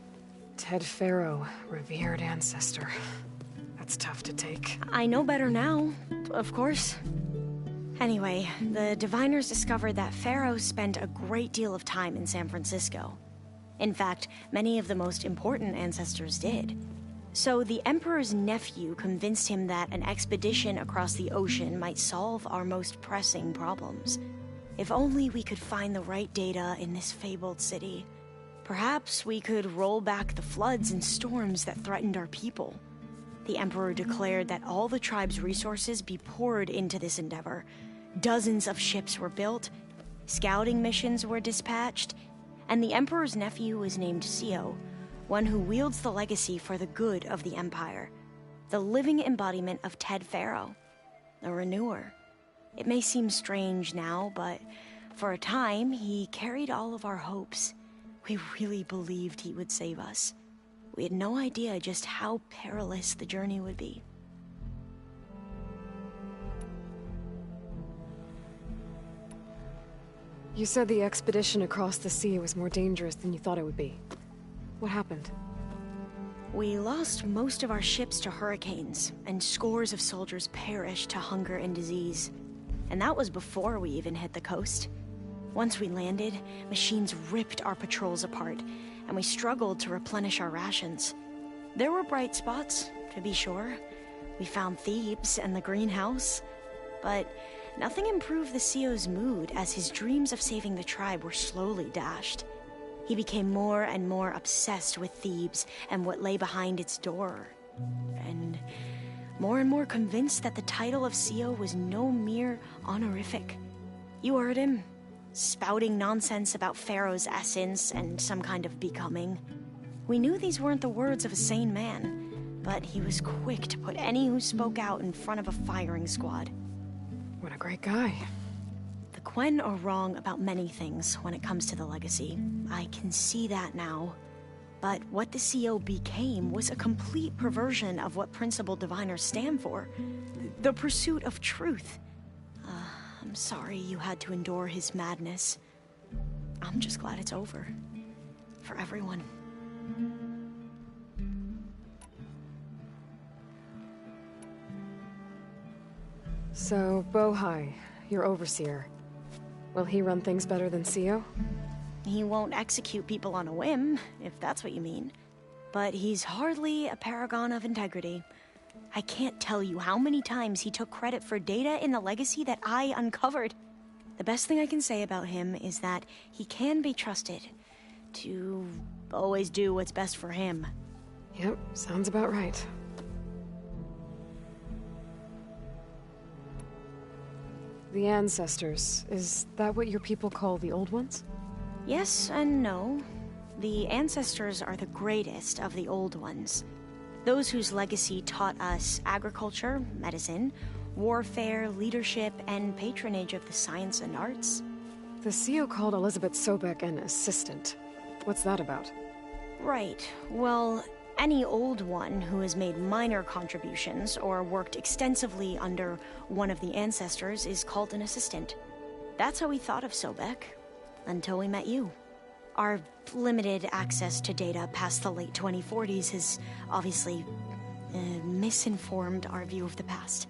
Ted Faro, revered ancestor. That's tough to take.
I know better now, of course. Anyway, the diviners discovered that Faro spent a great deal of time in San Francisco. In fact, many of the most important ancestors did. So the Emperor's nephew convinced him that an expedition across the ocean might solve our most pressing problems. If only we could find the right data in this fabled city. Perhaps we could roll back the floods and storms that threatened our people. The Emperor declared that all the tribe's resources be poured into this endeavor. Dozens of ships were built, scouting missions were dispatched, and the Emperor's nephew was named CO, one who wields the legacy for the good of the Empire. The living embodiment of Ted Faro, a renewer. It may seem strange now, but for a time, he carried all of our hopes. We really believed he would save us. We had no idea just how perilous the journey would be.
You said the expedition across the sea was more dangerous than you thought it would be. What happened?
We lost most of our ships to hurricanes, and scores of soldiers perished to hunger and disease. And that was before we even hit the coast. Once we landed, machines ripped our patrols apart, and we struggled to replenish our rations. There were bright spots, to be sure. We found Thebes and the greenhouse, but nothing improved the CO's mood as his dreams of saving the tribe were slowly dashed. He became more and more obsessed with Thebes and what lay behind its door, and more convinced that the title of CO was no mere honorific. You heard him, spouting nonsense about Pharaoh's essence and some kind of becoming. We knew these weren't the words of a sane man, but he was quick to put any who spoke out in front of a firing squad.
What a great guy.
The Quen are wrong about many things when it comes to the legacy. I can see that now. But what the CO became was a complete perversion of what principled diviners stand for. The pursuit of truth. I'm sorry you had to endure his madness. I'm just glad it's over. For everyone.
So, Bohai, your overseer. Will he run things better than CO?
He won't execute people on a whim, if that's what you mean. But he's hardly a paragon of integrity. I can't tell you how many times he took credit for data in the legacy that I uncovered. The best thing I can say about him is that he can be trusted to always do what's best for him.
Yep, sounds about right. The ancestors, is that what your people call the old ones?
Yes and no. The ancestors are the greatest of the old ones. Those whose legacy taught us agriculture, medicine, warfare, leadership, and patronage of the science and arts.
The CO called Elizabeth Sobek an assistant. What's that about?
Right. Well, any old one who has made minor contributions or worked extensively under one of the ancestors is called an assistant. That's how we thought of Sobek, until we met you. Our limited access to data past the late 2040s has obviously misinformed our view of the past.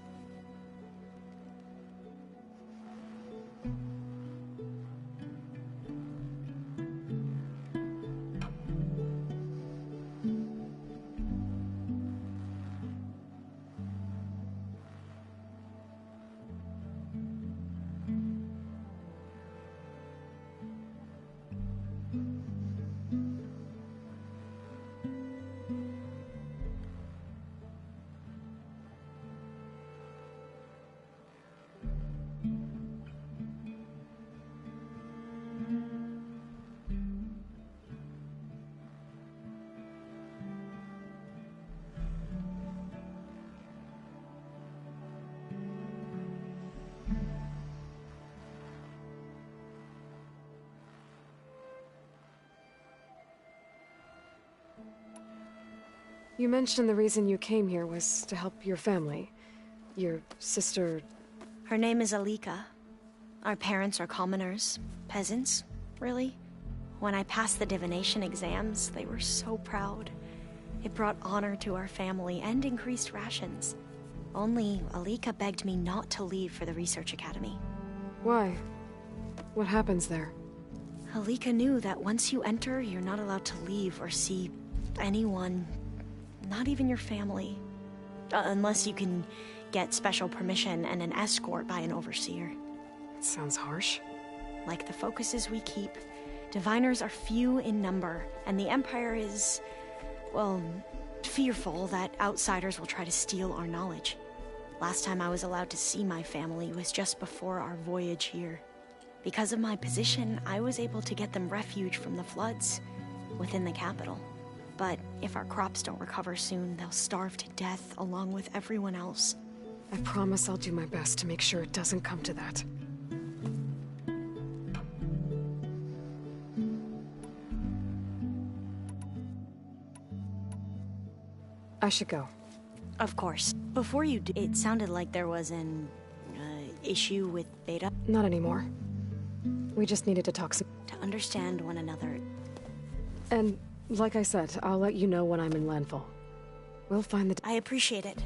You mentioned the reason you came here was to help your family. Your sister...
Her name is Alika. Our parents are commoners. Peasants, really. When I passed the divination exams, they were so proud. It brought honor to our family and increased rations. Only Alika begged me not to leave for the research academy.
Why? What happens there?
Alika knew that once you enter, you're not allowed to leave or see anyone, not even your family. Unless you can get special permission and an escort by an overseer.
It sounds harsh.
Like the focuses we keep, diviners are few in number, and the Empire is, well, fearful that outsiders will try to steal our knowledge. Last time I was allowed to see my family was just before our voyage here. Because of my position, I was able to get them refuge from the floods within the capital. But if our crops don't recover soon, they'll starve to death along with everyone else.
I promise I'll do my best to make sure it doesn't come to that. I should go.
Of course. Before you do, it sounded like there was an issue with Beta.
Not anymore. We just needed to talk some...
To understand one another.
And, like I said, I'll let you know when I'm in landfall. We'll find the...
I appreciate it.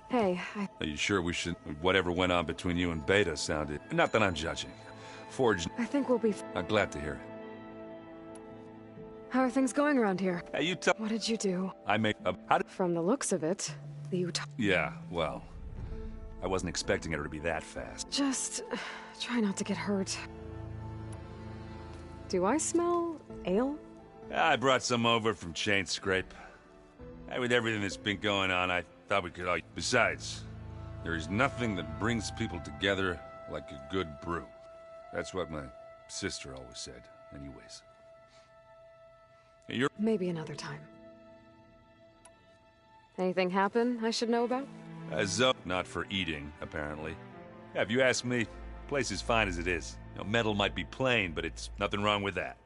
Hey,
Are you sure we should... Whatever went on between you and Beta sounded... Not that I'm judging. Forge...
I think we'll be...
I'm glad to hear it.
How are things going around here?
Hey, you tell...
What did you do?
I make... How did...
From the looks of it, the Utah...
Yeah, well... I wasn't expecting her to be that fast.
Just... try not to get hurt. Do I smell ale?
I brought some over from Chain Scrape. Hey, with everything that's been going on, I thought we could all... Besides, there is nothing that brings people together like a good brew. That's what my sister always said, anyways. Hey, you're...
Maybe another time. Anything happen I should know about?
Not for eating, apparently. Yeah, if you ask me, the place is fine as it is. You know, metal might be plain, but it's nothing wrong with that.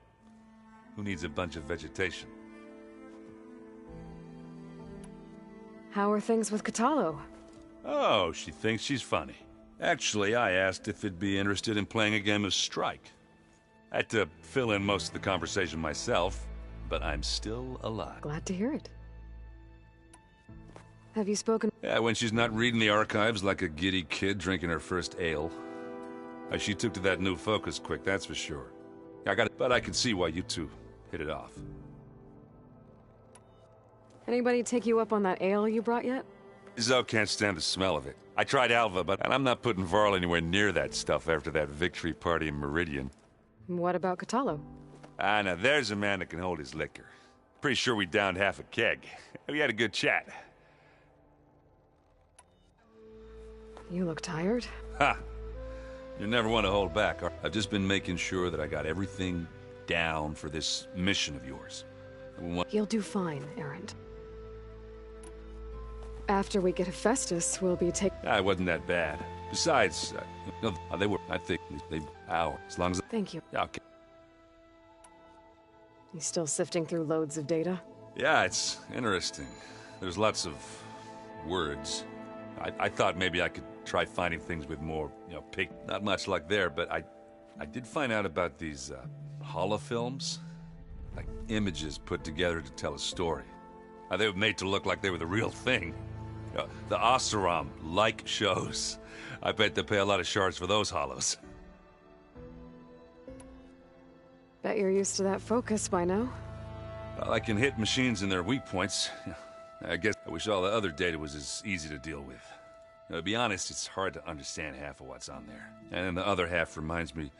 Who needs a bunch of vegetation?
How are things with Katalo?
Oh, she thinks she's funny. Actually, I asked if it'd be interested in playing a game of Strike. I had to fill in most of the conversation myself, but I'm still alive.
Glad to hear it. Have you spoken?
Yeah, when she's not reading the archives like a giddy kid drinking her first ale. She took to that new focus quick, that's for sure. But I can see why you two hit it off.
Anybody take you up on that ale you brought yet?
Zo can't stand the smell of it. I tried Alva, but I'm not putting Varl anywhere near that stuff after that victory party in Meridian.
What about Katalo?
Ah, now there's a man that can hold his liquor. Pretty sure we downed half a keg. We had a good chat.
You look tired.
Ha! You never want to hold back. I've just been making sure that I got everything down for this mission of yours.
You'll do fine, Erend. After we get Hephaestus, we'll be taking...
It wasn't that bad. Besides, no, they were, I think, as long as...
Thank you.
Yeah, okay.
You still sifting through loads of data?
Yeah, it's interesting. There's lots of words. I thought maybe I could try finding things with more, not much luck there, but I did find out about these, holofilms. Like images put together to tell a story. They were made to look like they were the real thing. The Oseram-like shows. I bet they pay a lot of shards for those hollows.
Bet you're used to that focus by now.
Well, I can hit machines in their weak points. I guess I wish all the other data was as easy to deal with. To be honest, it's hard to understand half of what's on there. And then the other half reminds me,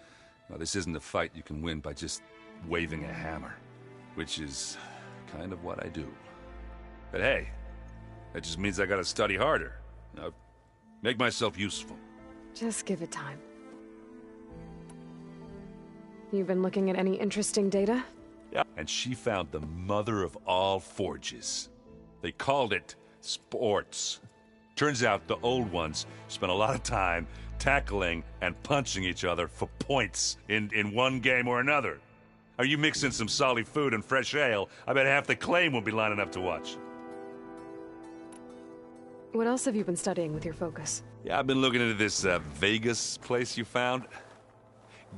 this isn't a fight you can win by just waving a hammer. Which is kind of what I do. But hey, that just means I gotta study harder. Make myself useful.
Just give it time. You've been looking at any interesting data?
Yeah. And she found the mother of all forges. They called it sports. Turns out the old ones spent a lot of time tackling and punching each other for points in one game or another. Are you mixing some solid food and fresh ale? I bet half the claim will be lining up to watch.
What else have you been studying with your focus?
Yeah, I've been looking into this Vegas place you found.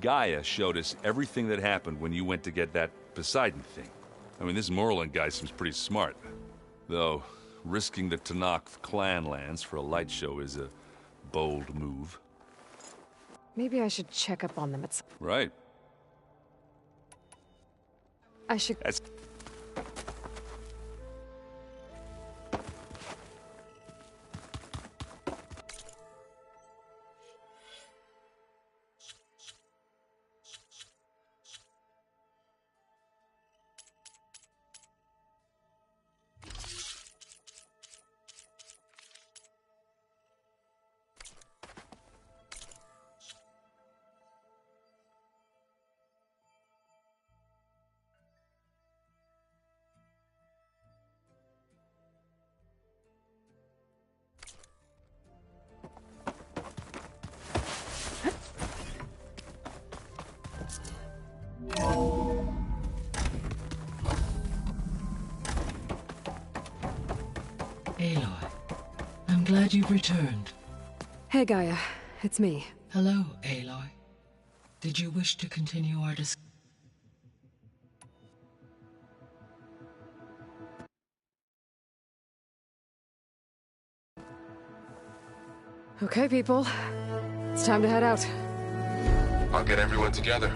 Gaia showed us everything that happened when you went to get that Poseidon thing. I mean, this Moreland guy seems pretty smart. Though, risking the Tanakh clan lands for a light show is a bold move.
Maybe I should check up on them at some...
Right.
I should...
Aloy, I'm glad you've returned.
Hey, Gaia. It's me.
Hello, Aloy. Did you wish to continue our discussion?
Okay, people. It's time to head out.
I'll get everyone together.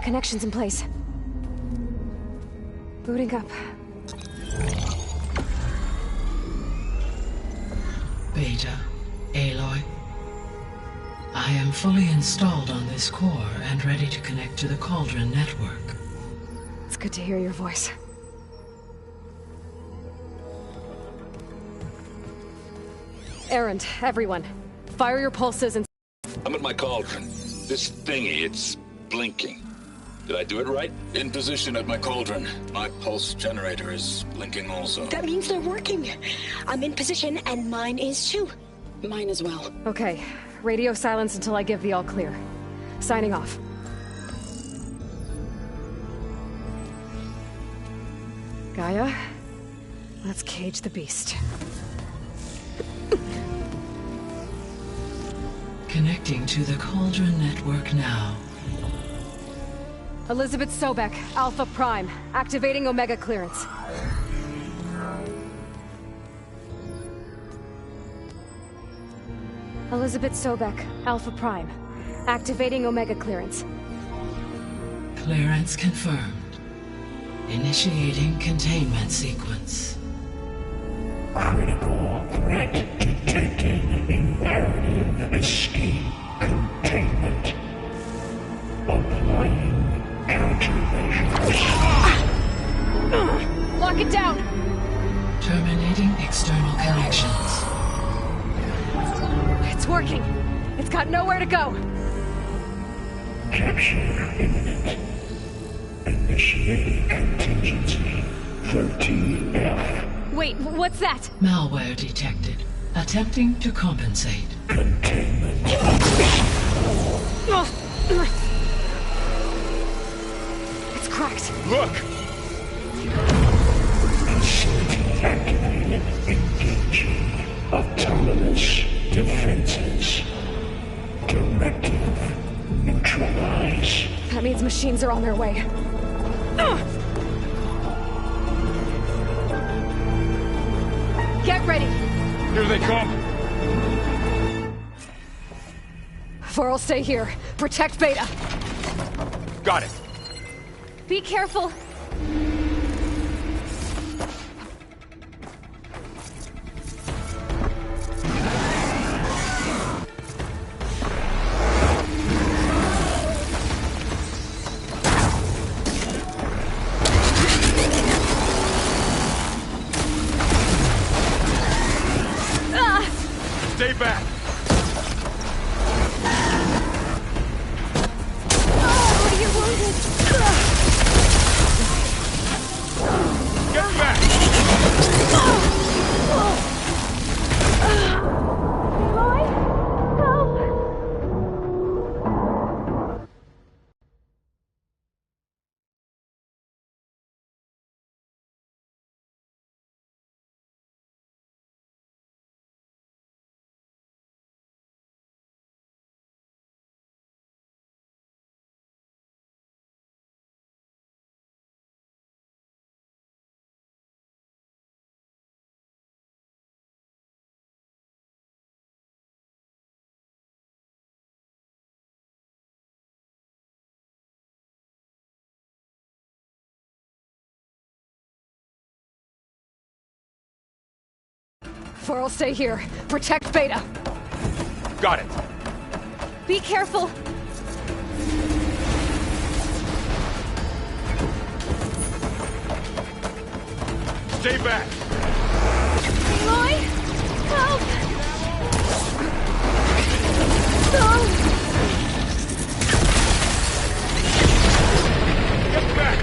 Connections in place. Booting up.
Beta, Aloy. I am fully installed on this core and ready to connect to the Cauldron network.
It's good to hear your voice. Errand, everyone. Fire your pulses and...
I'm at my cauldron. This thingy, it's blinking. Did I do it right? In position at my cauldron. My pulse generator is blinking also.
That means they're working. I'm in position, and mine is too.
Mine as well.
Okay. Radio silence until I give the all clear. Signing off. Gaia, let's cage the beast.
Connecting to the Cauldron network now.
Elizabeth Sobek, Alpha Prime, activating Omega clearance. Elizabeth Sobek, Alpha Prime, activating Omega clearance.
Clearance confirmed. Initiating containment sequence.
Critical threat detected. Imperative escape containment. Applying countermeasures.
Lock it down!
Terminating external connections.
It's working. It's got nowhere to go.
Capture imminent. Initiating contingency 13F.
Wait, what's that?
Malware detected. Attempting to compensate.
It's cracked.
Look!
Facility activated. Engaging autonomous defenses. Directive. Neutralize.
That means machines are on their way. Get ready!
Here they come!
Varl, stay here. Protect Beta.
Got it.
Be careful.
Stay back!
Oh, you're wounded.
Get back!
Aloy? Help! Varl, stay here. Protect Beta.
Got it.
Be careful.
Stay back!
Aloy? Help! Oh.
Get back!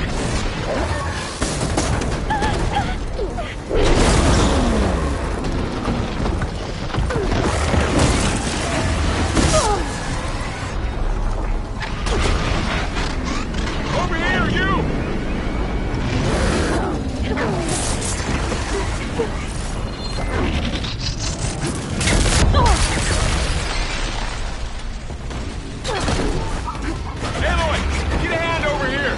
Over here, you! Aloy, get a hand over here!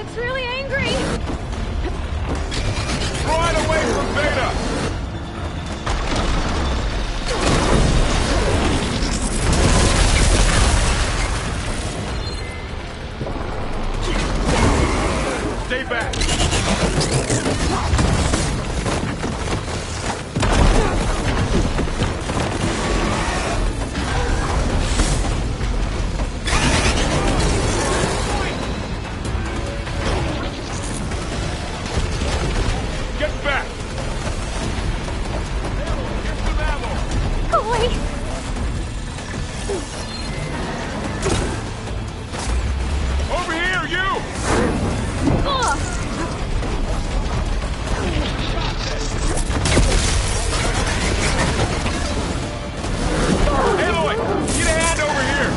It's really angry.
Right away from Beta! Stay back! Get back! Get some ammo!
Aloy!
Over here, you! Aloy, get a hand over here!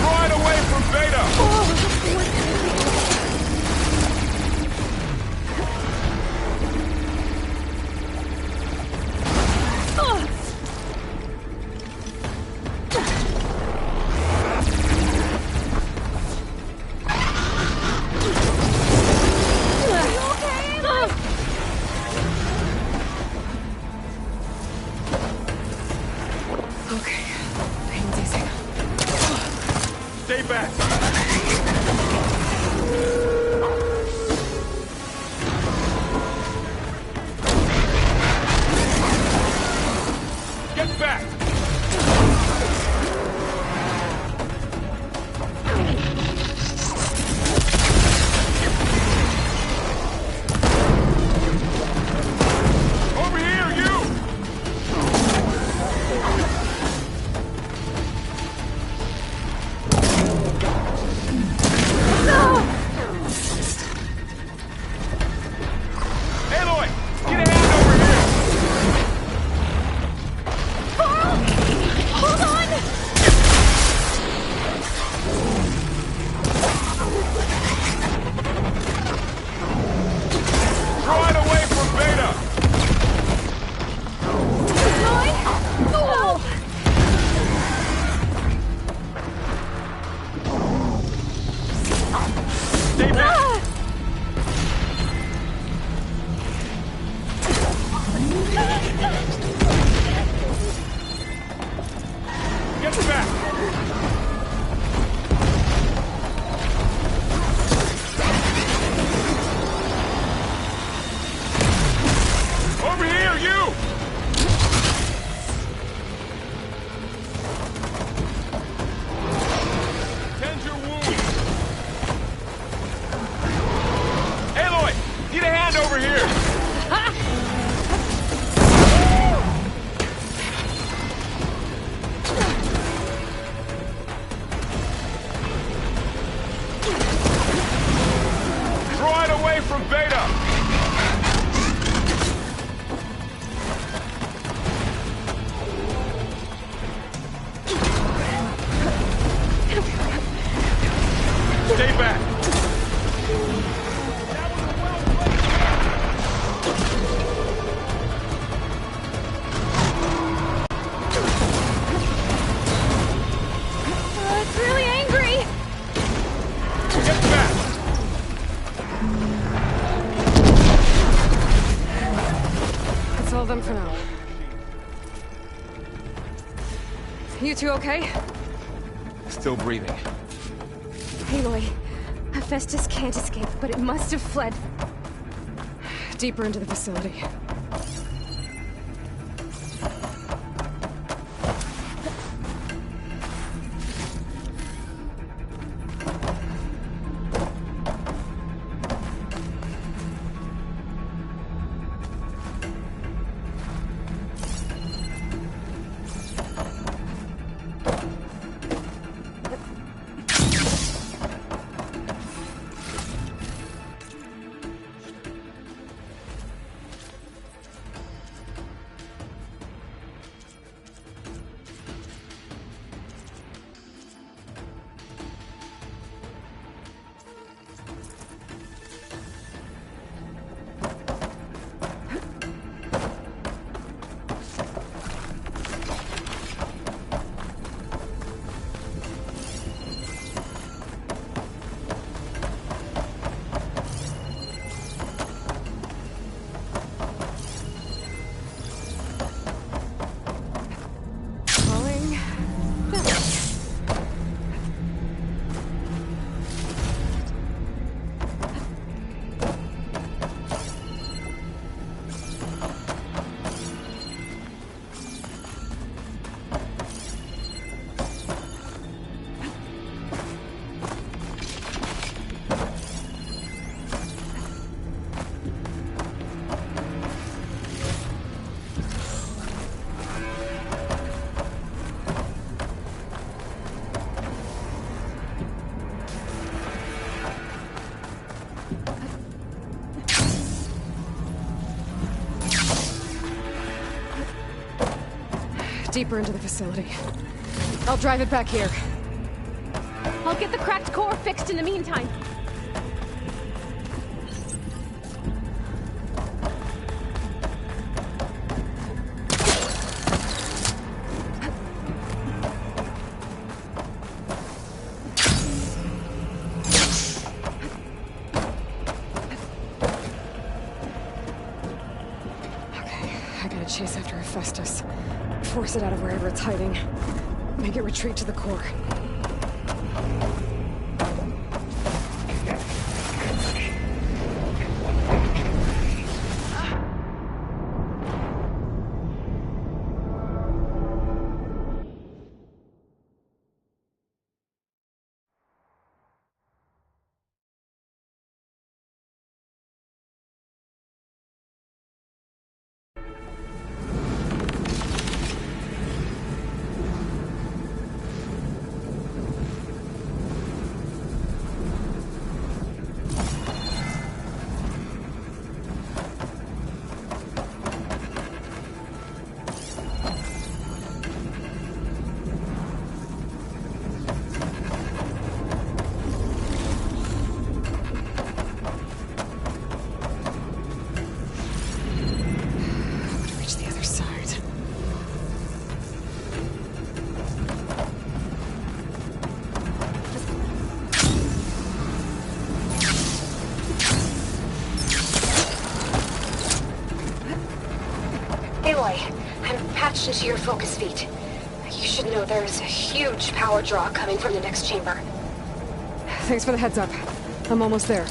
Right away from Beta!
Okay. Pain's easing.
Stay back! Get back! Over Get back! Over here, you! Tend your wound. Aloy, need a hand over here. Draw it away from Beta. Stay back!
It's really angry!
Get back!
That's all of them for now. You two okay?
Still breathing.
Aloy, Hephaestus can't escape, but it must have fled. Deeper into the facility. Deeper into the facility. I'll drive it back here.
I'll get the cracked core fixed in the meantime.
Okay, I gotta chase after Hephaestus. Force it out of wherever it's hiding. Make it retreat to the core.
Aloy, I'm patched into your focus feed. You should know there's a huge power draw coming from the next chamber.
Thanks for the heads up. I'm almost there.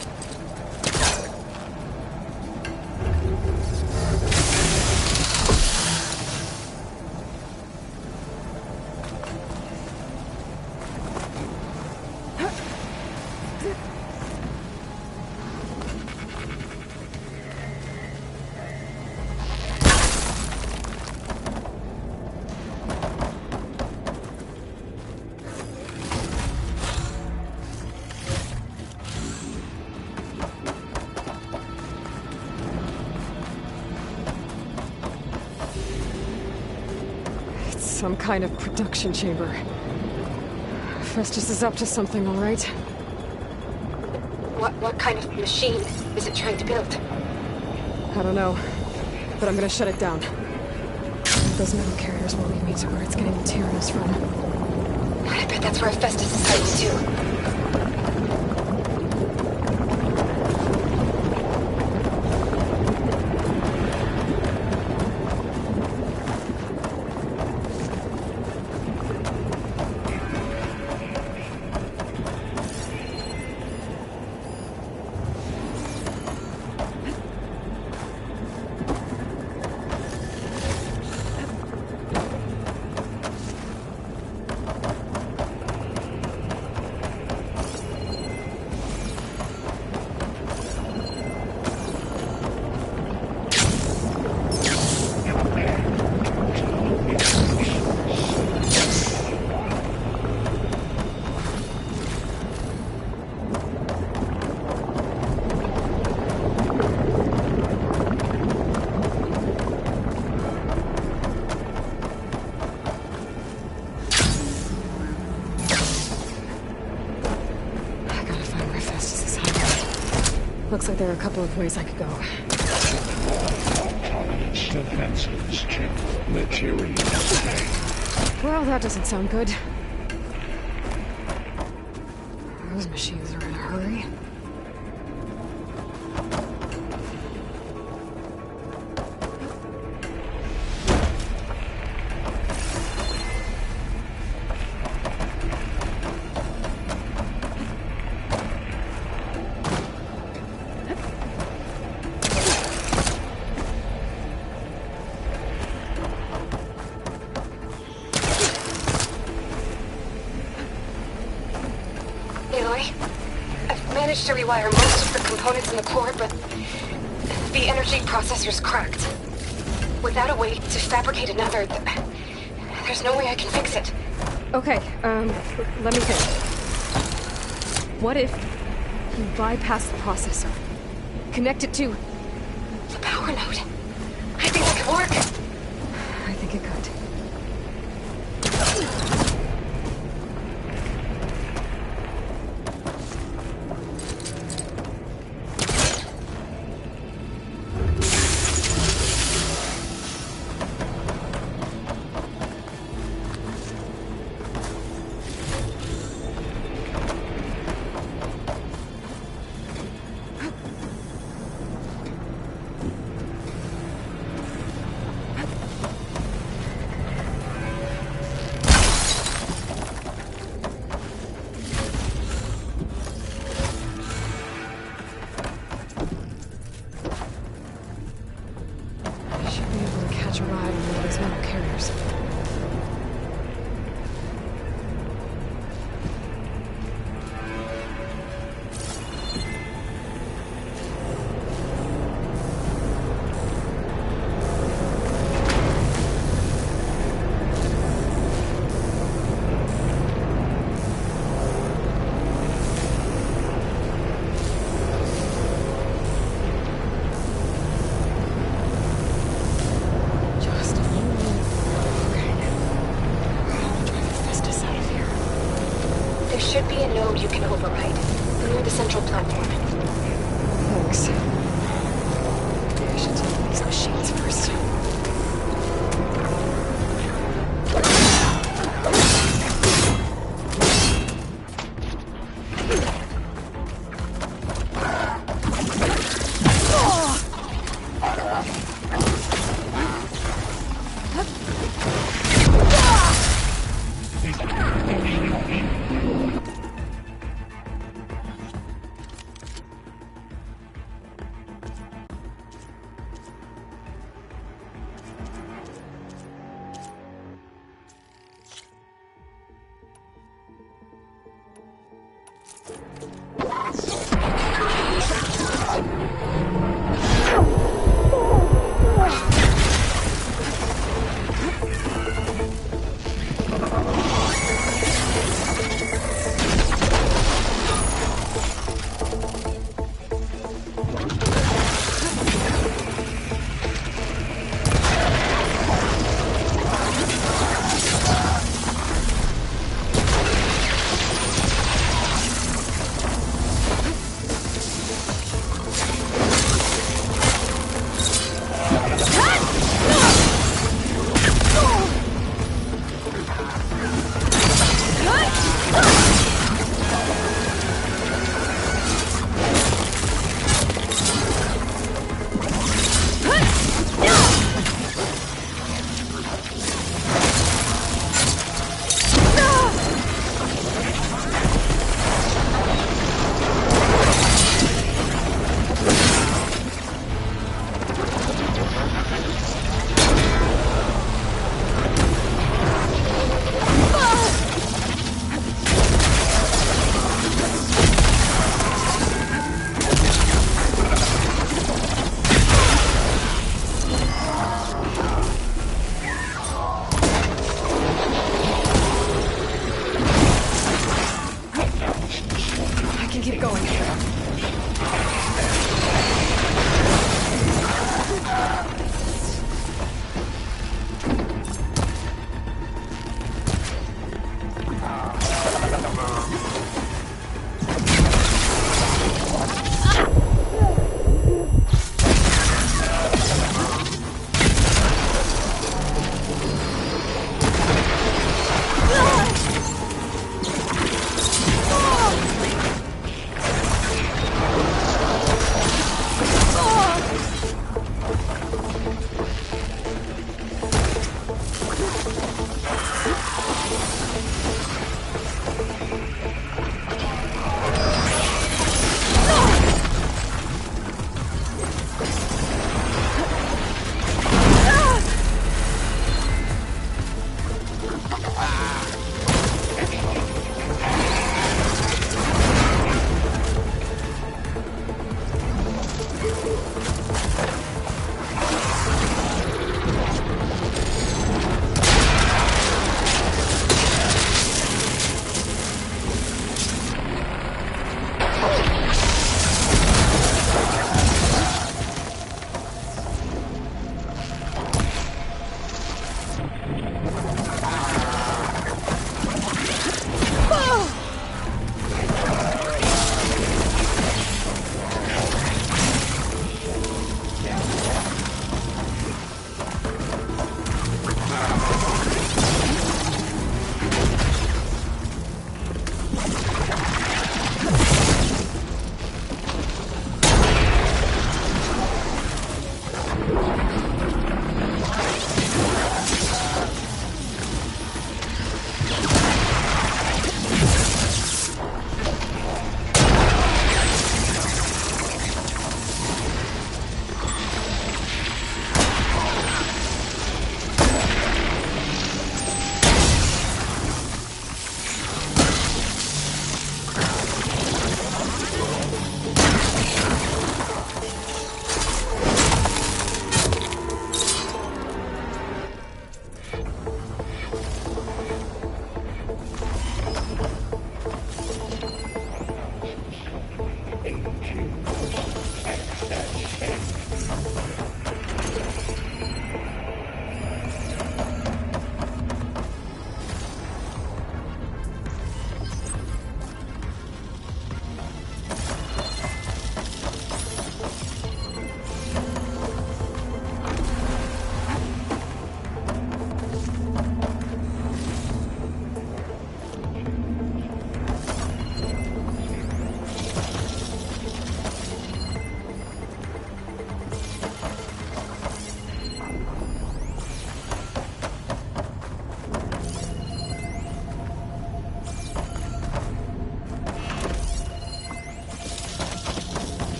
Some kind of production chamber. Festus is up to something, all right?
What kind of machine is it trying to build?
I don't know, but I'm gonna shut it down. Those metal carriers will lead me to where it's getting materials from.
I bet that's where Festus is heading to.
Looks like there are a couple of ways I could go.
Defenses check material.
Well, that doesn't sound good. Those machines are in a hurry.
To rewire most of the components in the core, but the energy processor's cracked. Without a way to fabricate another, there's no way I can fix it.
Okay, let me think. What if you bypass the processor? Connect it to
the power node. I think that could work.
I think it could.
Should be a node you can override near the central platform.
Thanks. I should take these machines first.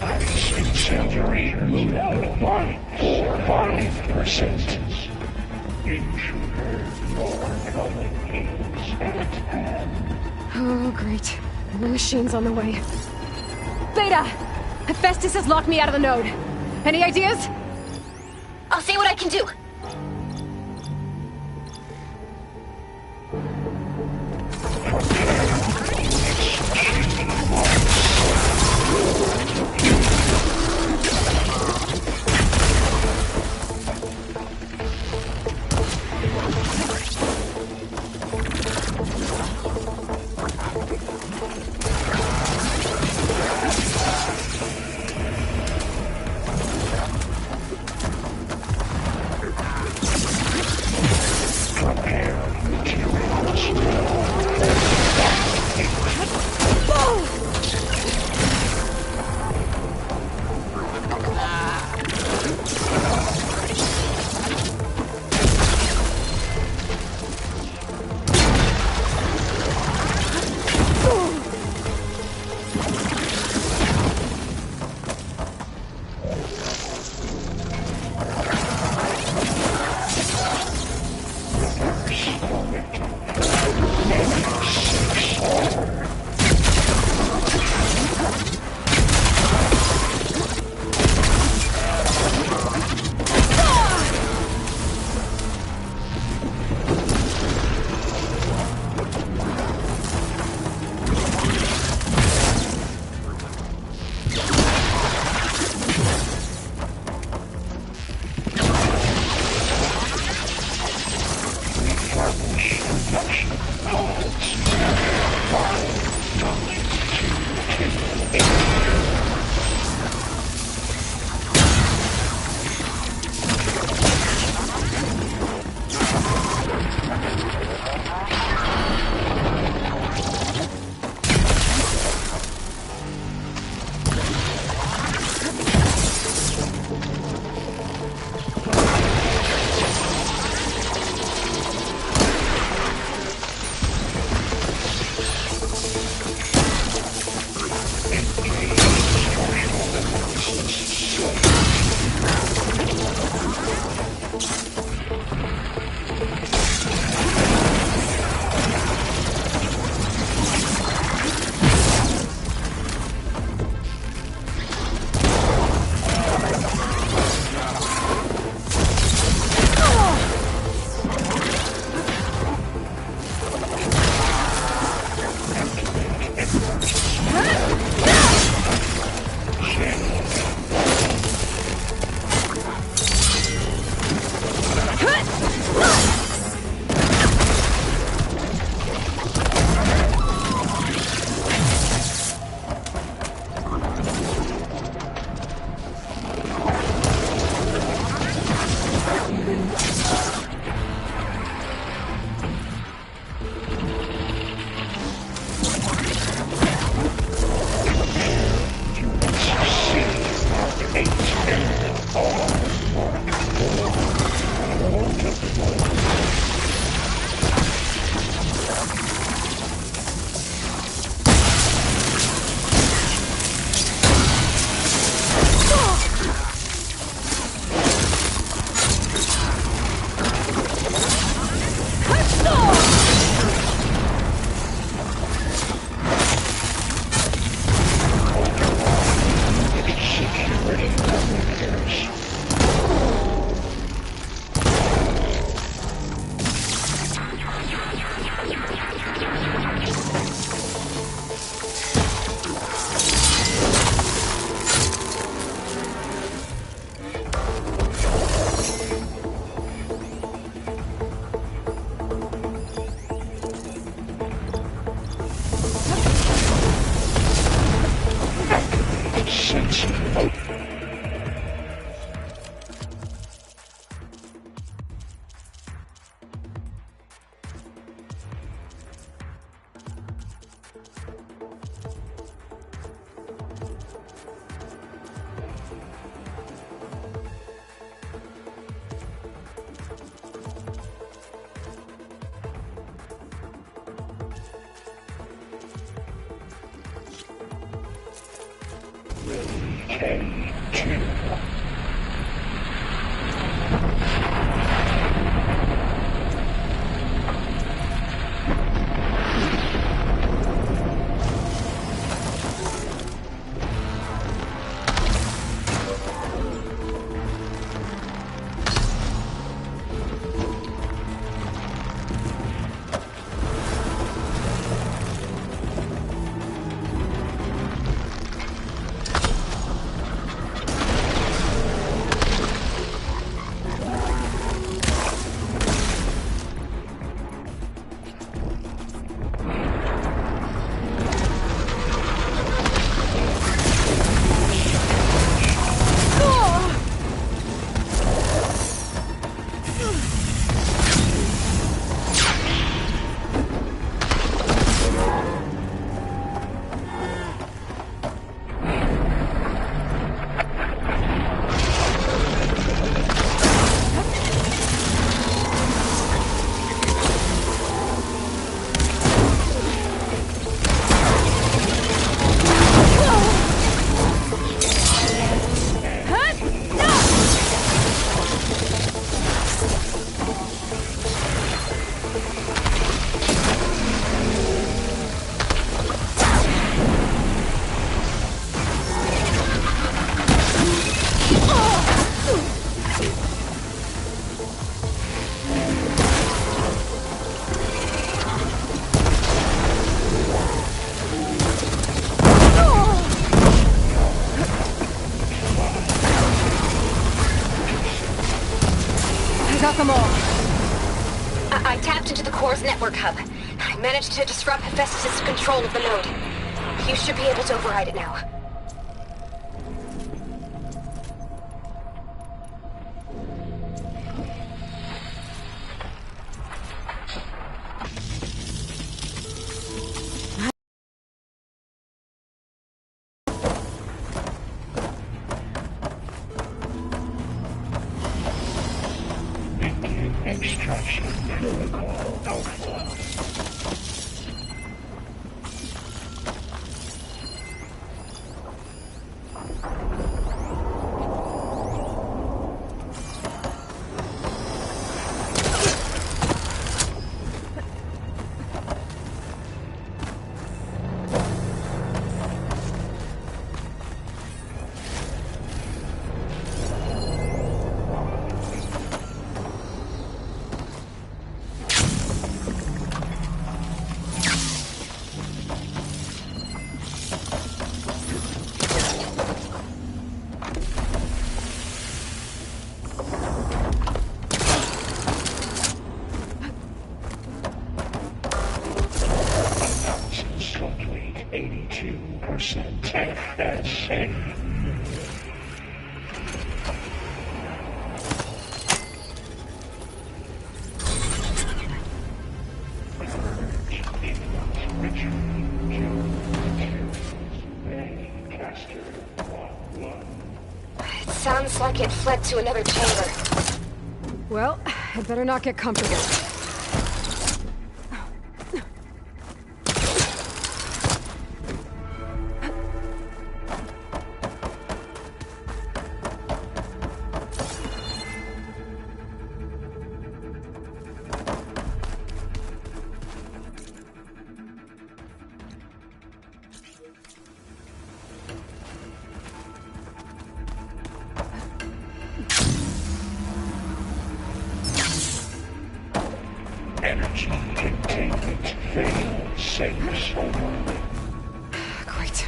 Ice incendiary moon 145%. Intruder, your coming is at hand.
Oh, great. The machine's on the way. Beta! Hephaestus has locked me out of the node. Any ideas?
I'll see what I can do.
Ready. K2.
Got them all.
I tapped into the core's network hub. I managed to disrupt Hephaestus' control of the node. You should be able to override it now.
Extraction protocol alpha.
Sounds like it fled to another chamber.
Well, I'd better not get comfortable.
Energy containment failed. Saves over.
Great.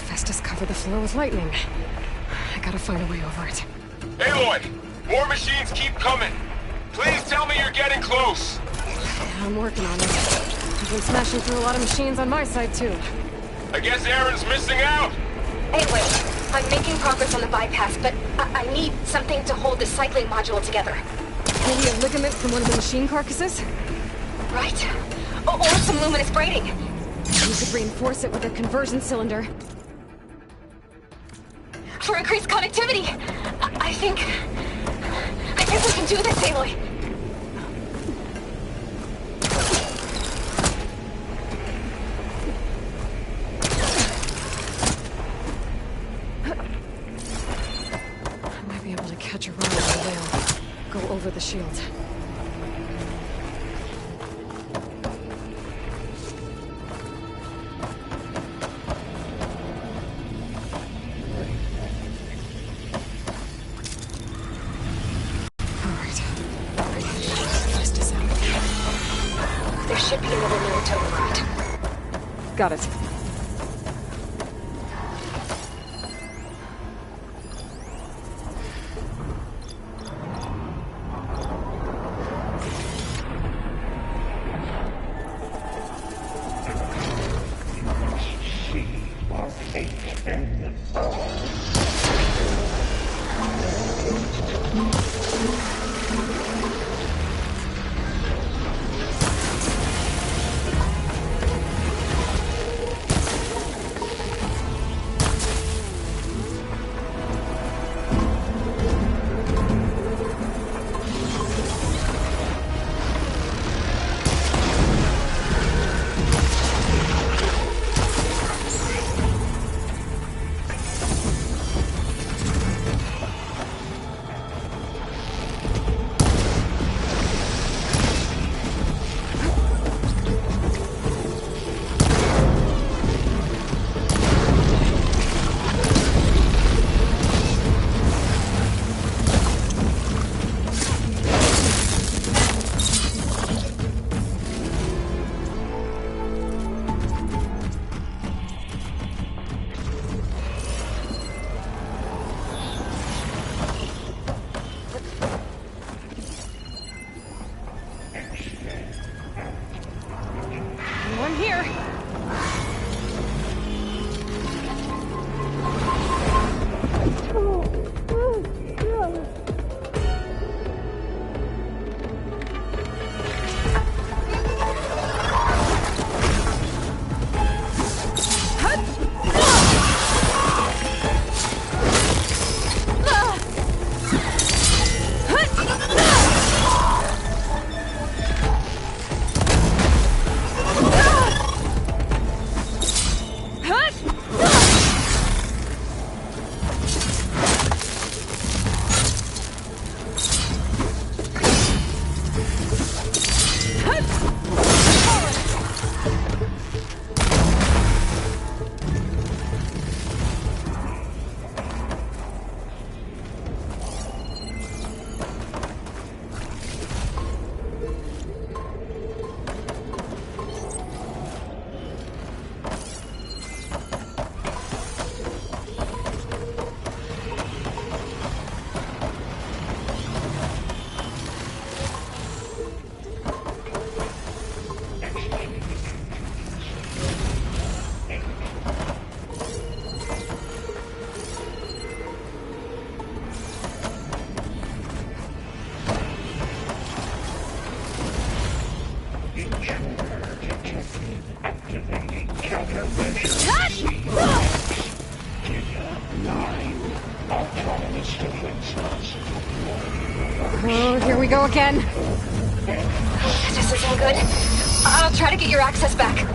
Festus covered the floor with lightning. I gotta find a way over it.
Aloy! More machines keep coming! Please tell me you're getting close!
I'm working on it. I've been smashing through a lot of machines on my side, too.
I guess Aaron's missing out!
Anyway, I'm making progress on the bypass, but I need something to hold this cycling module together.
Maybe a ligament from one of the machine carcasses?
Right. Or some luminous braiding.
You could reinforce it with a conversion cylinder.
For increased connectivity! I think we can do this, Aloy!
the shield.
There should be another note to the right.
Got it. I'm here. Oh, here we go again.
This isn't good. I'll try to get your access back.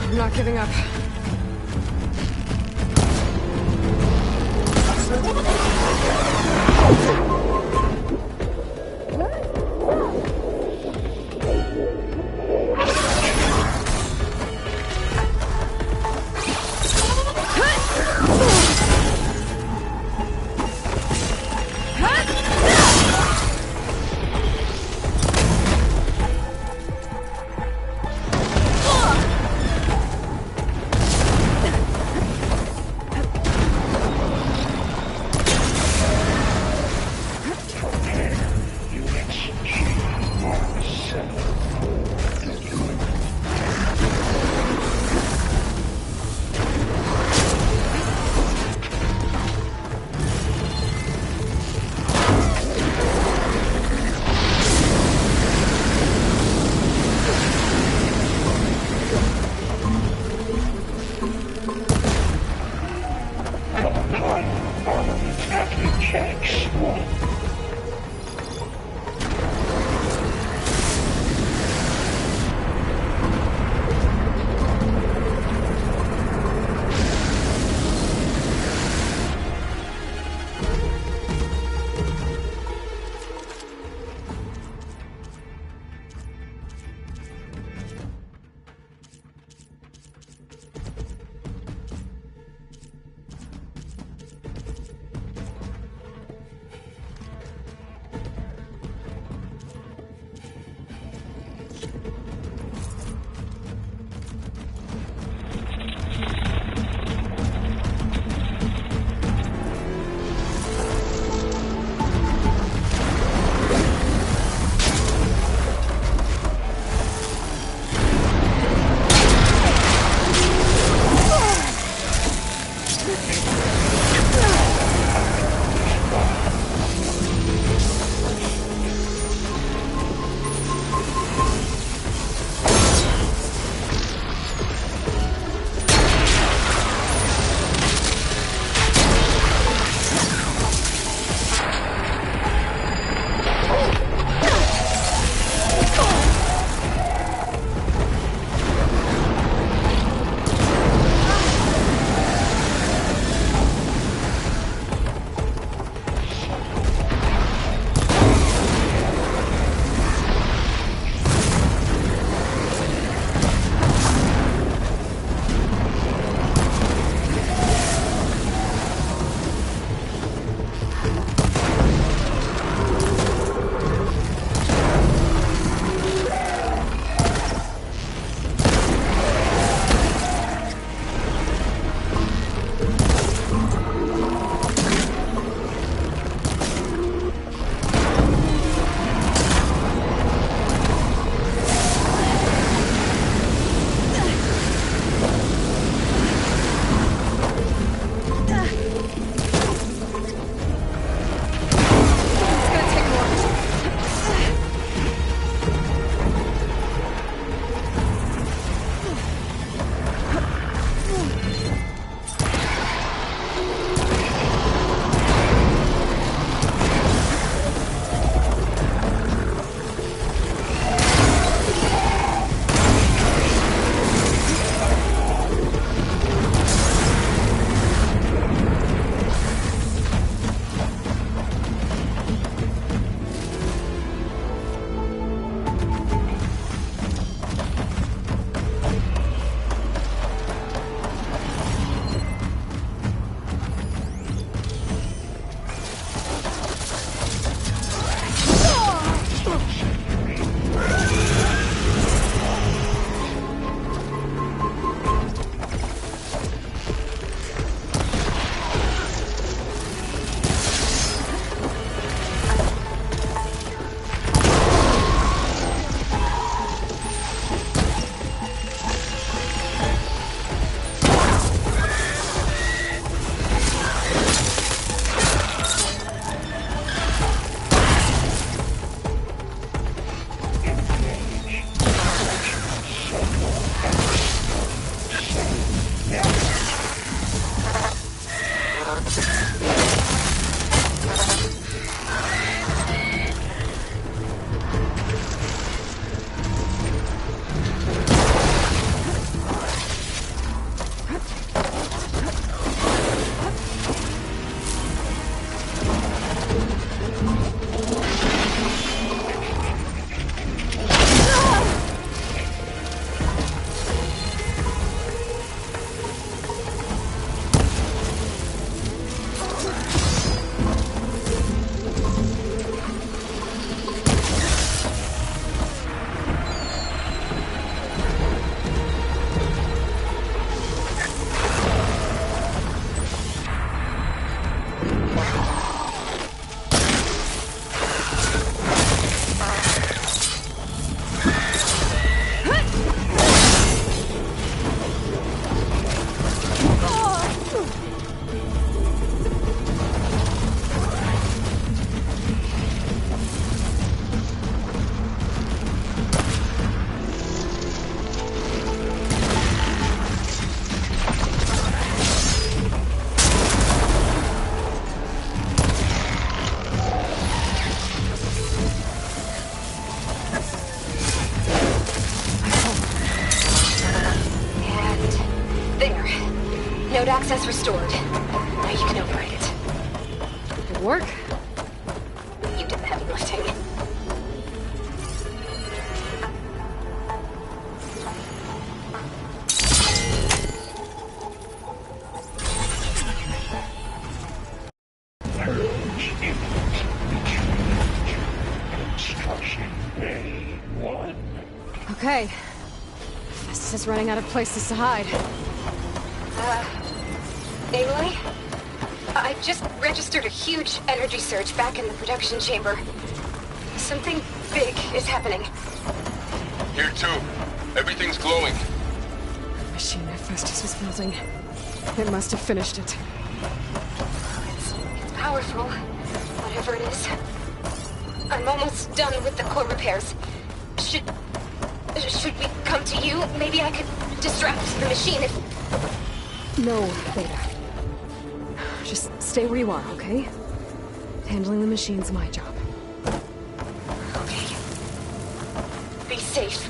I'm not giving up.
Node access restored. Now you can override it.
Good work.
You did the heavy lifting.
Purge imminent. Retreat. Construction Bay 1.
Okay. This is running out of places to hide.
Aloy? I just registered a huge energy surge back in the production chamber. Something big is happening.
Here too. Everything's glowing.
The machine Hephaestus was building. It must have finished it.
It's powerful, whatever it is. I'm almost done with the core repairs. Should we come to you? Maybe I could distract the machine if...
No, Beta. Just stay where you are, okay? Handling the machine's my job.
Okay. Be safe.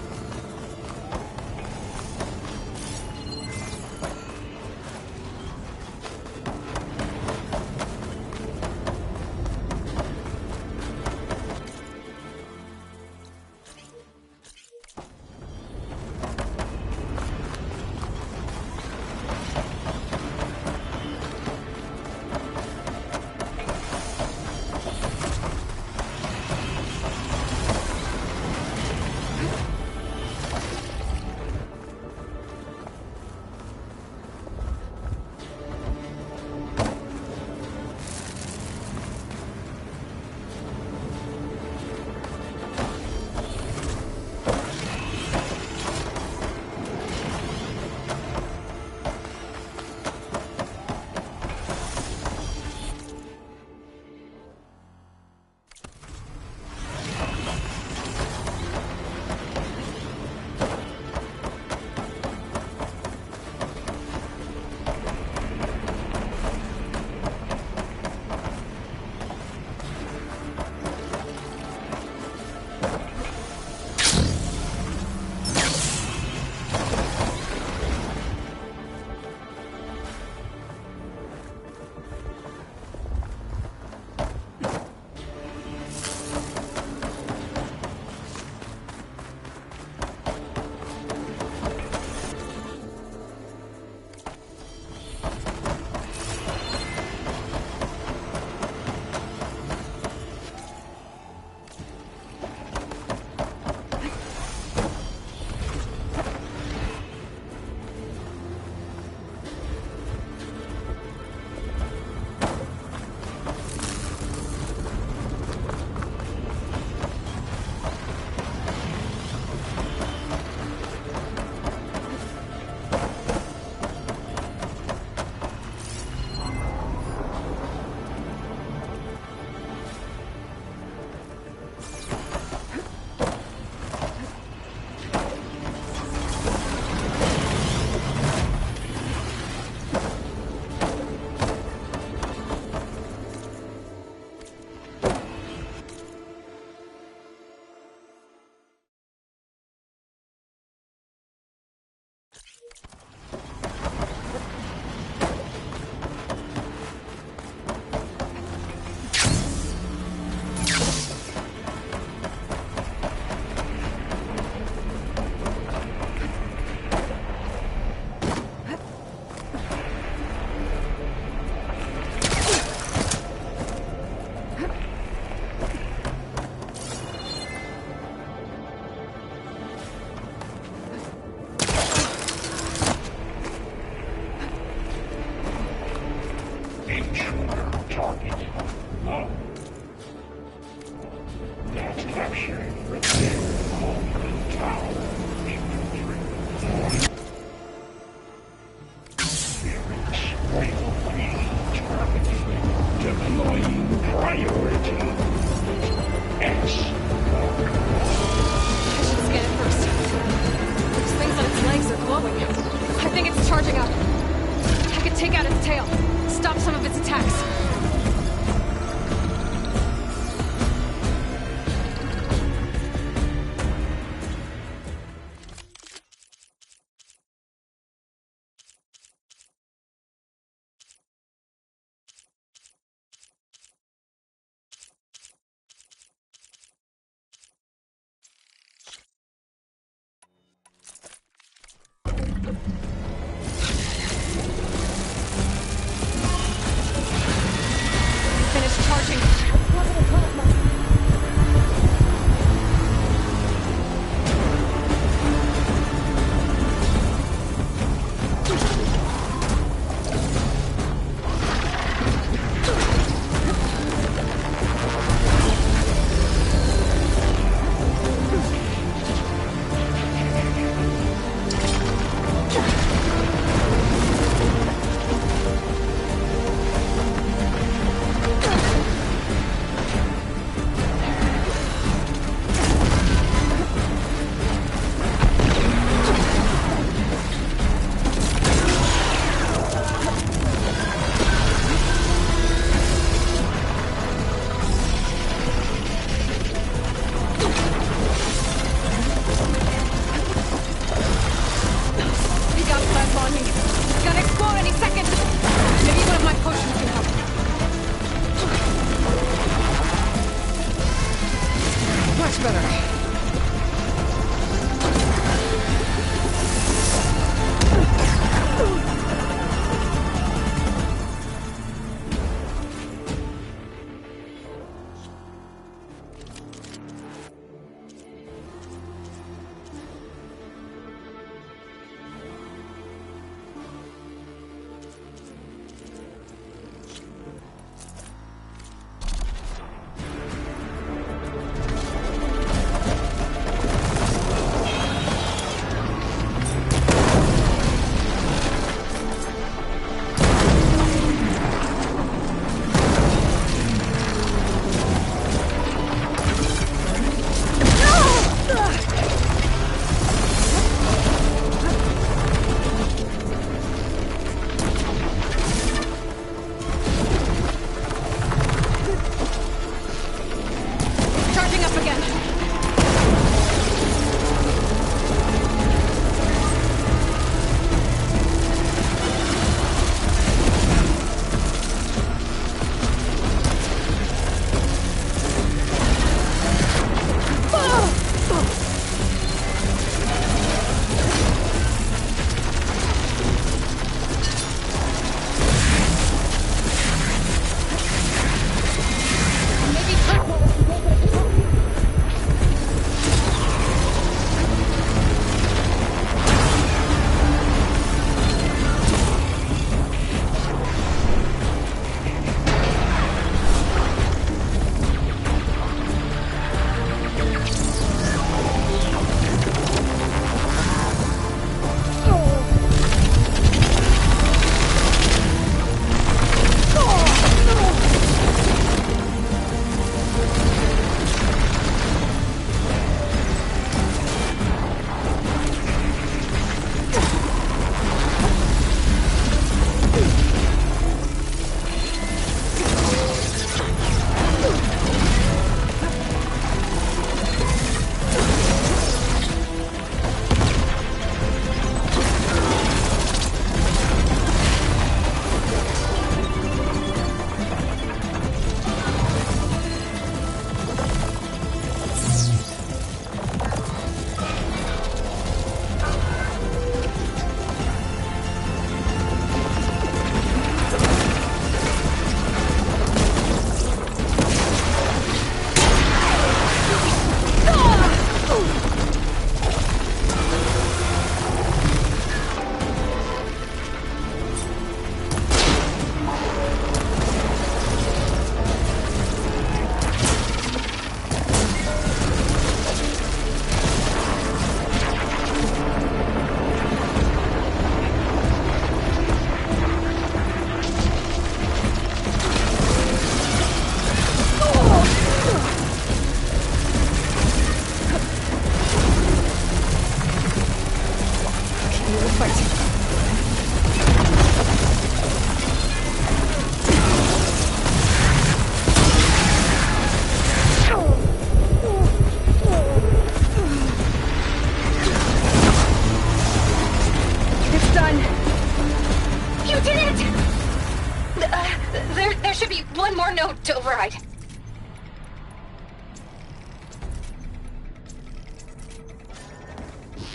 There should be one more node to override.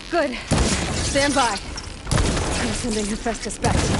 Good. Stand by. I'm sending Hephaestus back to you.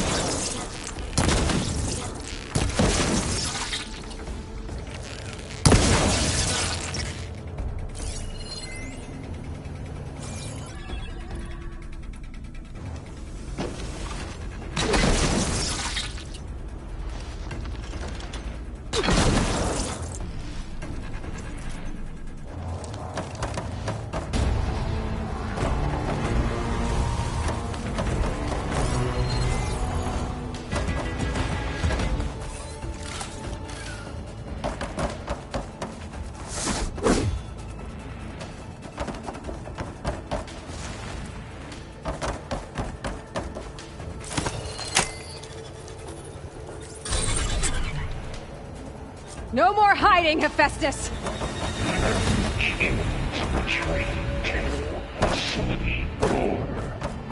No more hiding, Hephaestus!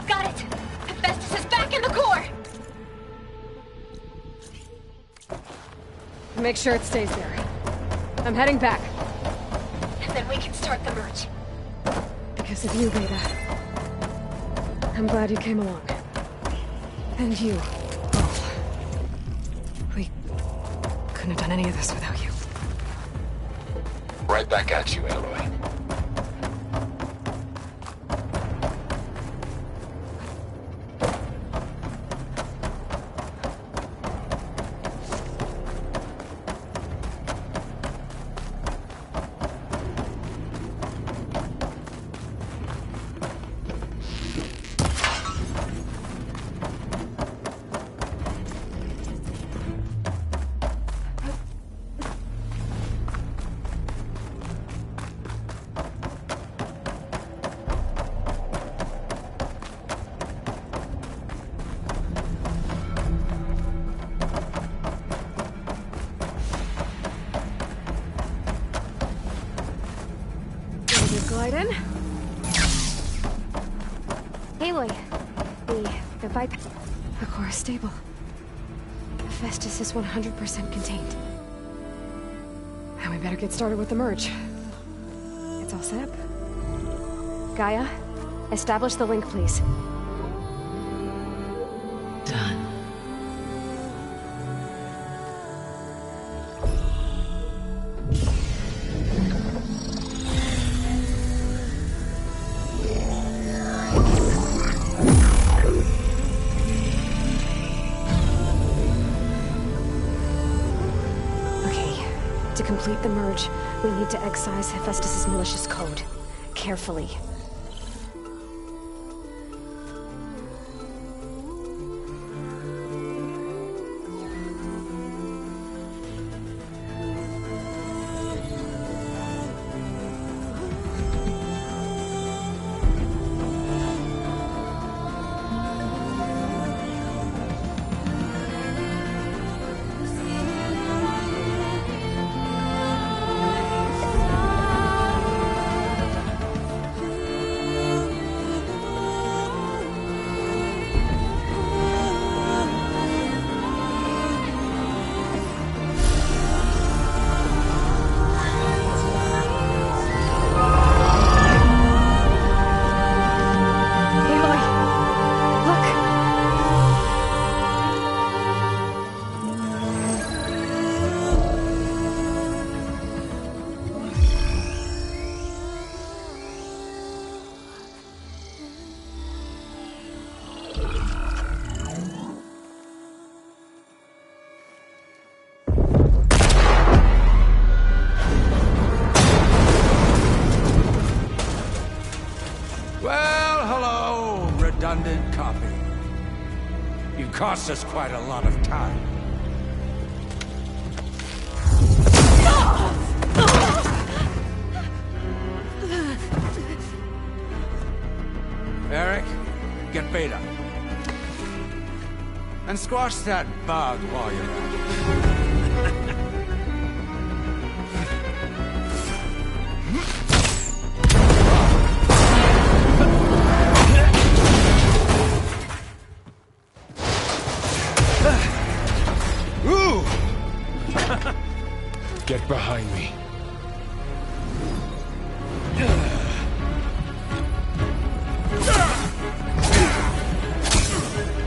Got it! Hephaestus is back in the core!
Make sure it stays there. I'm heading back.
And then we can start the merge.
Because of you, Beta. I'm glad you came along. And you, Paul. We couldn't have done any of this without you.
Right back at you, Aloy.
Glide in.
Aloy, the pipe.
The core is stable. Hephaestus is 100% contained. And we better get started with the merge. It's all set up. Gaia, establish the link, please.
Done.
To complete the merge, we need to excise Hephaestus' malicious code. Carefully.
Redundant copy. You cost us quite a lot of time. Eric, get Beta. And squash that bug while you're at it.
Get behind me.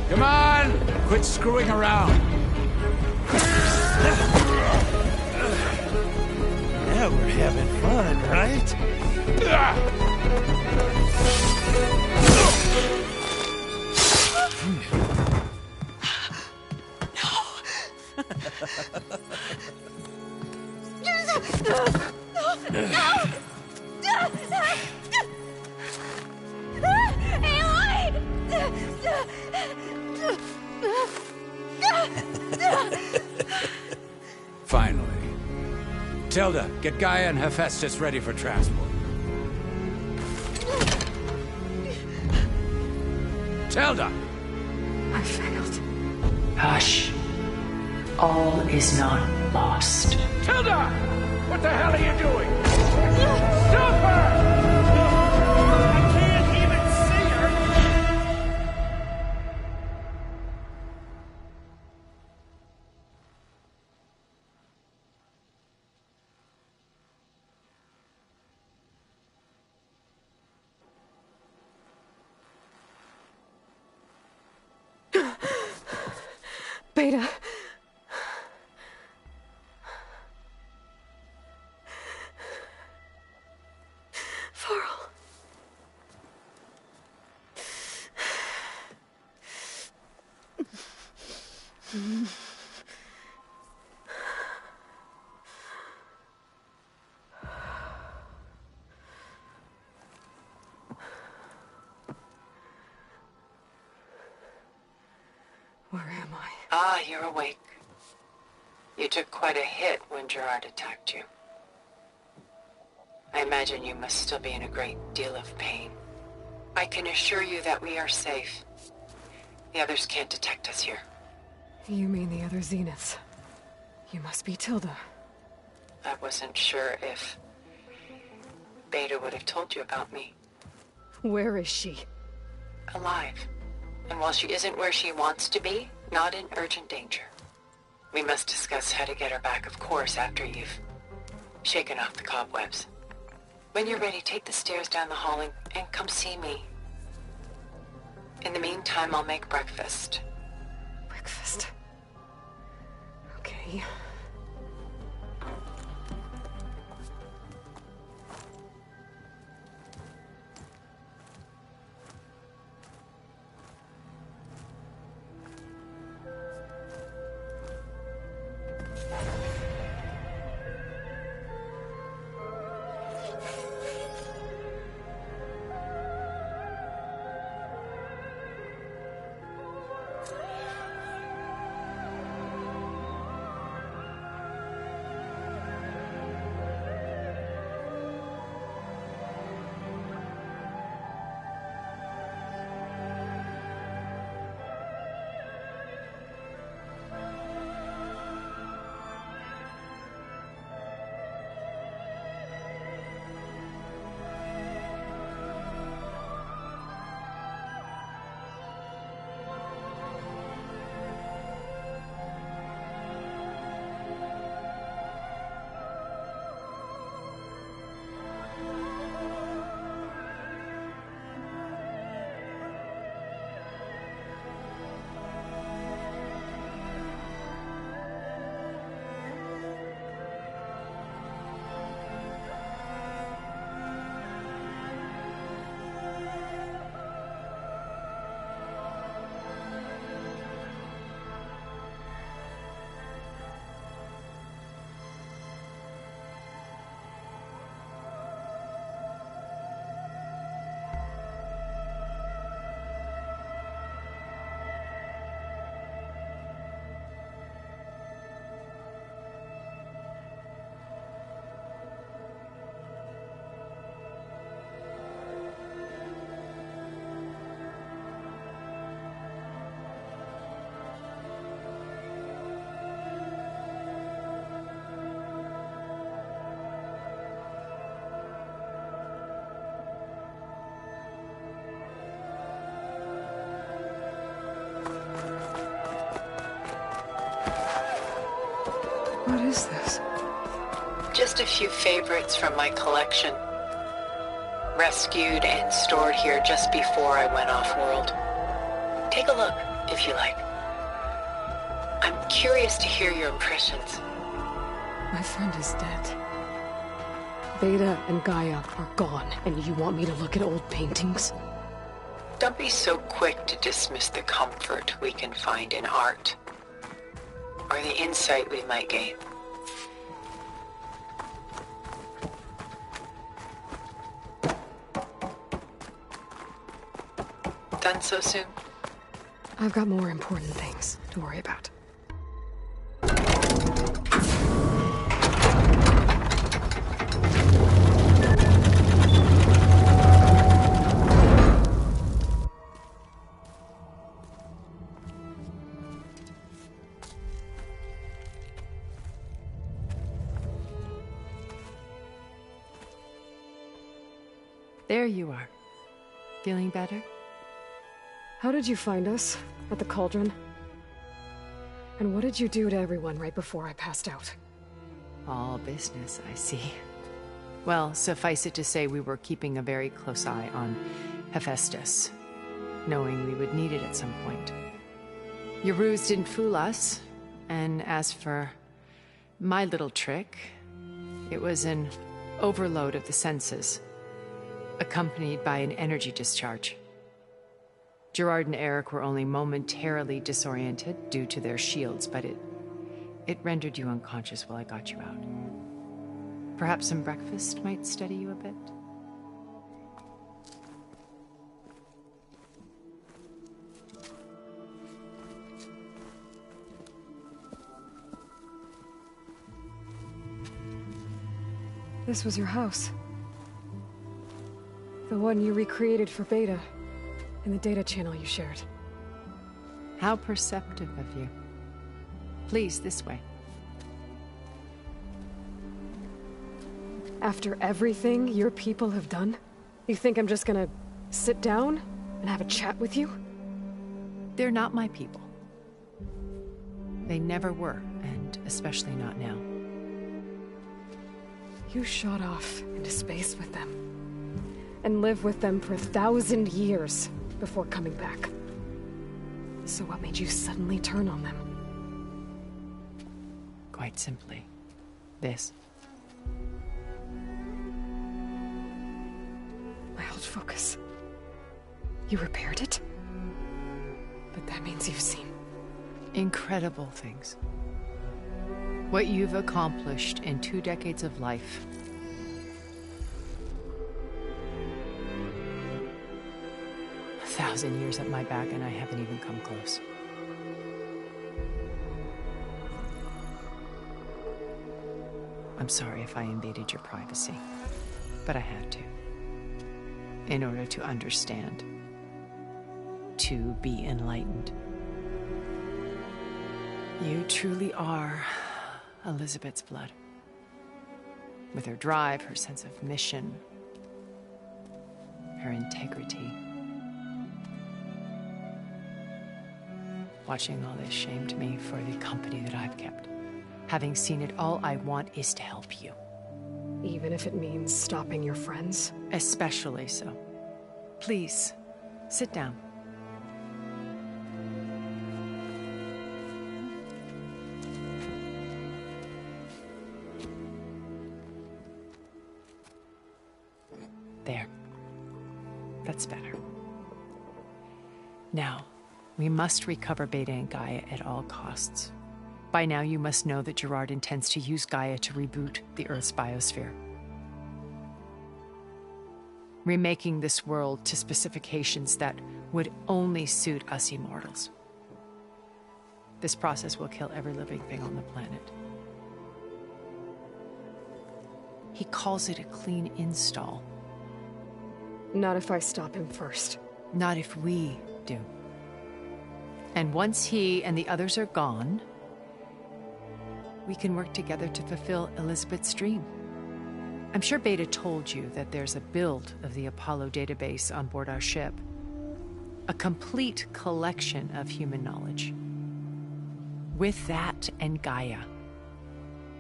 Come on! Quit screwing around.
Now we're having fun, right?
Finally. Tilda, get Gaia and Hephaestus ready for transport. Tilda!
I failed.
Hush. All is not lost.
Tilda! What the hell are you doing? Stop her! I can't even see her!
Beta. Varl. Where am I?
Ah, you're awake. You took quite a hit when Gerard attacked you. I imagine you must still be in a great deal of pain. I can assure you that we are safe. The others can't detect us here.
You mean the other Zeniths? You must be Tilda.
I wasn't sure if Beta would have told you about me.
Where is she?
Alive. And while she isn't where she wants to be, not in urgent danger. We must discuss how to get her back, of course, after you've shaken off the cobwebs. When you're ready, take the stairs down the hall and come see me. In the meantime, I'll make breakfast.
Breakfast. Okay. What is this?
Just a few favorites from my collection. Rescued and stored here just before I went off-world. Take a look, if you like. I'm curious to hear your impressions.
My friend is dead. Beta and Gaia are gone, and you want me to look at old paintings?
Don't be so quick to dismiss the comfort we can find in art, or the insight we might gain. Done so soon?
I've got more important things to worry about.
There you are. Feeling better?
How did you find us? At the cauldron? And what did you do to everyone right before I passed out?
All business, I see. Well, suffice it to say we were keeping a very close eye on Hephaestus, knowing we would need it at some point. Your ruse didn't fool us, and as for my little trick, it was an overload of the senses, accompanied by an energy discharge. Gerard and Eric were only momentarily disoriented due to their shields, but it rendered you unconscious while I got you out. Perhaps some breakfast might steady you a bit?
This was your house. The one you recreated for Beta, in the data channel you shared.
How perceptive of you. Please, this way.
After everything your people have done, you think I'm just gonna sit down and have a chat with you?
They're not my people. They never were, and especially not now.
You shot off into space with them, and lived with them for 1,000 years before coming back. So what made you suddenly turn on them?
Quite simply, this.
My old focus. You repaired it? But that means you've seen...
incredible things. What you've accomplished in 2 decades of life. A 1,000 years at my back and I haven't even come close. I'm sorry if I invaded your privacy, but I had to. In order to understand. To be enlightened. You truly are Elizabeth's blood. With her drive, her sense of mission, her integrity. Watching all this shamed me for the company that I've kept. Having seen it, all I want is to help you.
Even if it means stopping your friends?
Especially so. Please, sit down. There. That's better. Now, we must recover Beta and Gaia at all costs. By now, you must know that Gerard intends to use Gaia to reboot the Earth's biosphere. Remaking this world to specifications that would only suit us immortals. This process will kill every living thing on the planet. He calls it a clean install.
Not if I stop him first.
Not if we do. And once he and the others are gone, we can work together to fulfill Elizabeth's dream. I'm sure Beta told you that there's a build of the Apollo database on board our ship. A complete collection of human knowledge. With that and Gaia,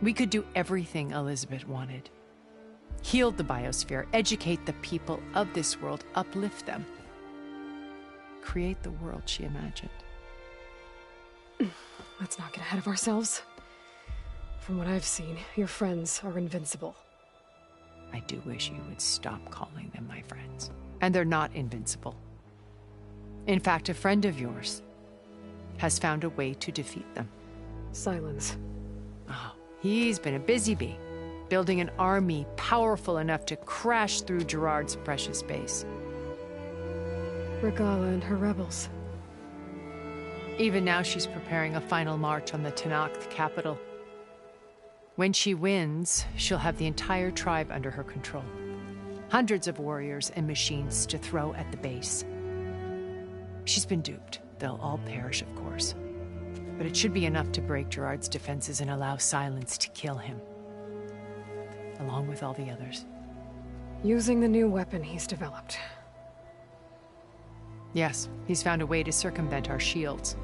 We could do everything Elizabeth wanted. Heal the biosphere, educate the people of this world, uplift them. Create the world she imagined.
Let's not get ahead of ourselves. From what I've seen, your friends are invincible.
I do wish you would stop calling them my friends. And they're not invincible. In fact, a friend of yours has found a way to defeat them.
Silence.
Oh, he's been a busy bee, building an army powerful enough to crash through Gerard's precious base.
Regala and her rebels.
Even now she's preparing a final march on the Tenakth capital. When she wins, she'll have the entire tribe under her control. Hundreds of warriors and machines to throw at the base. She's been duped. They'll all perish, of course. But it should be enough to break Gerard's defenses and allow Silence to kill him. Along with all the others.
Using the new weapon he's developed.
Yes, he's found a way to circumvent our shields.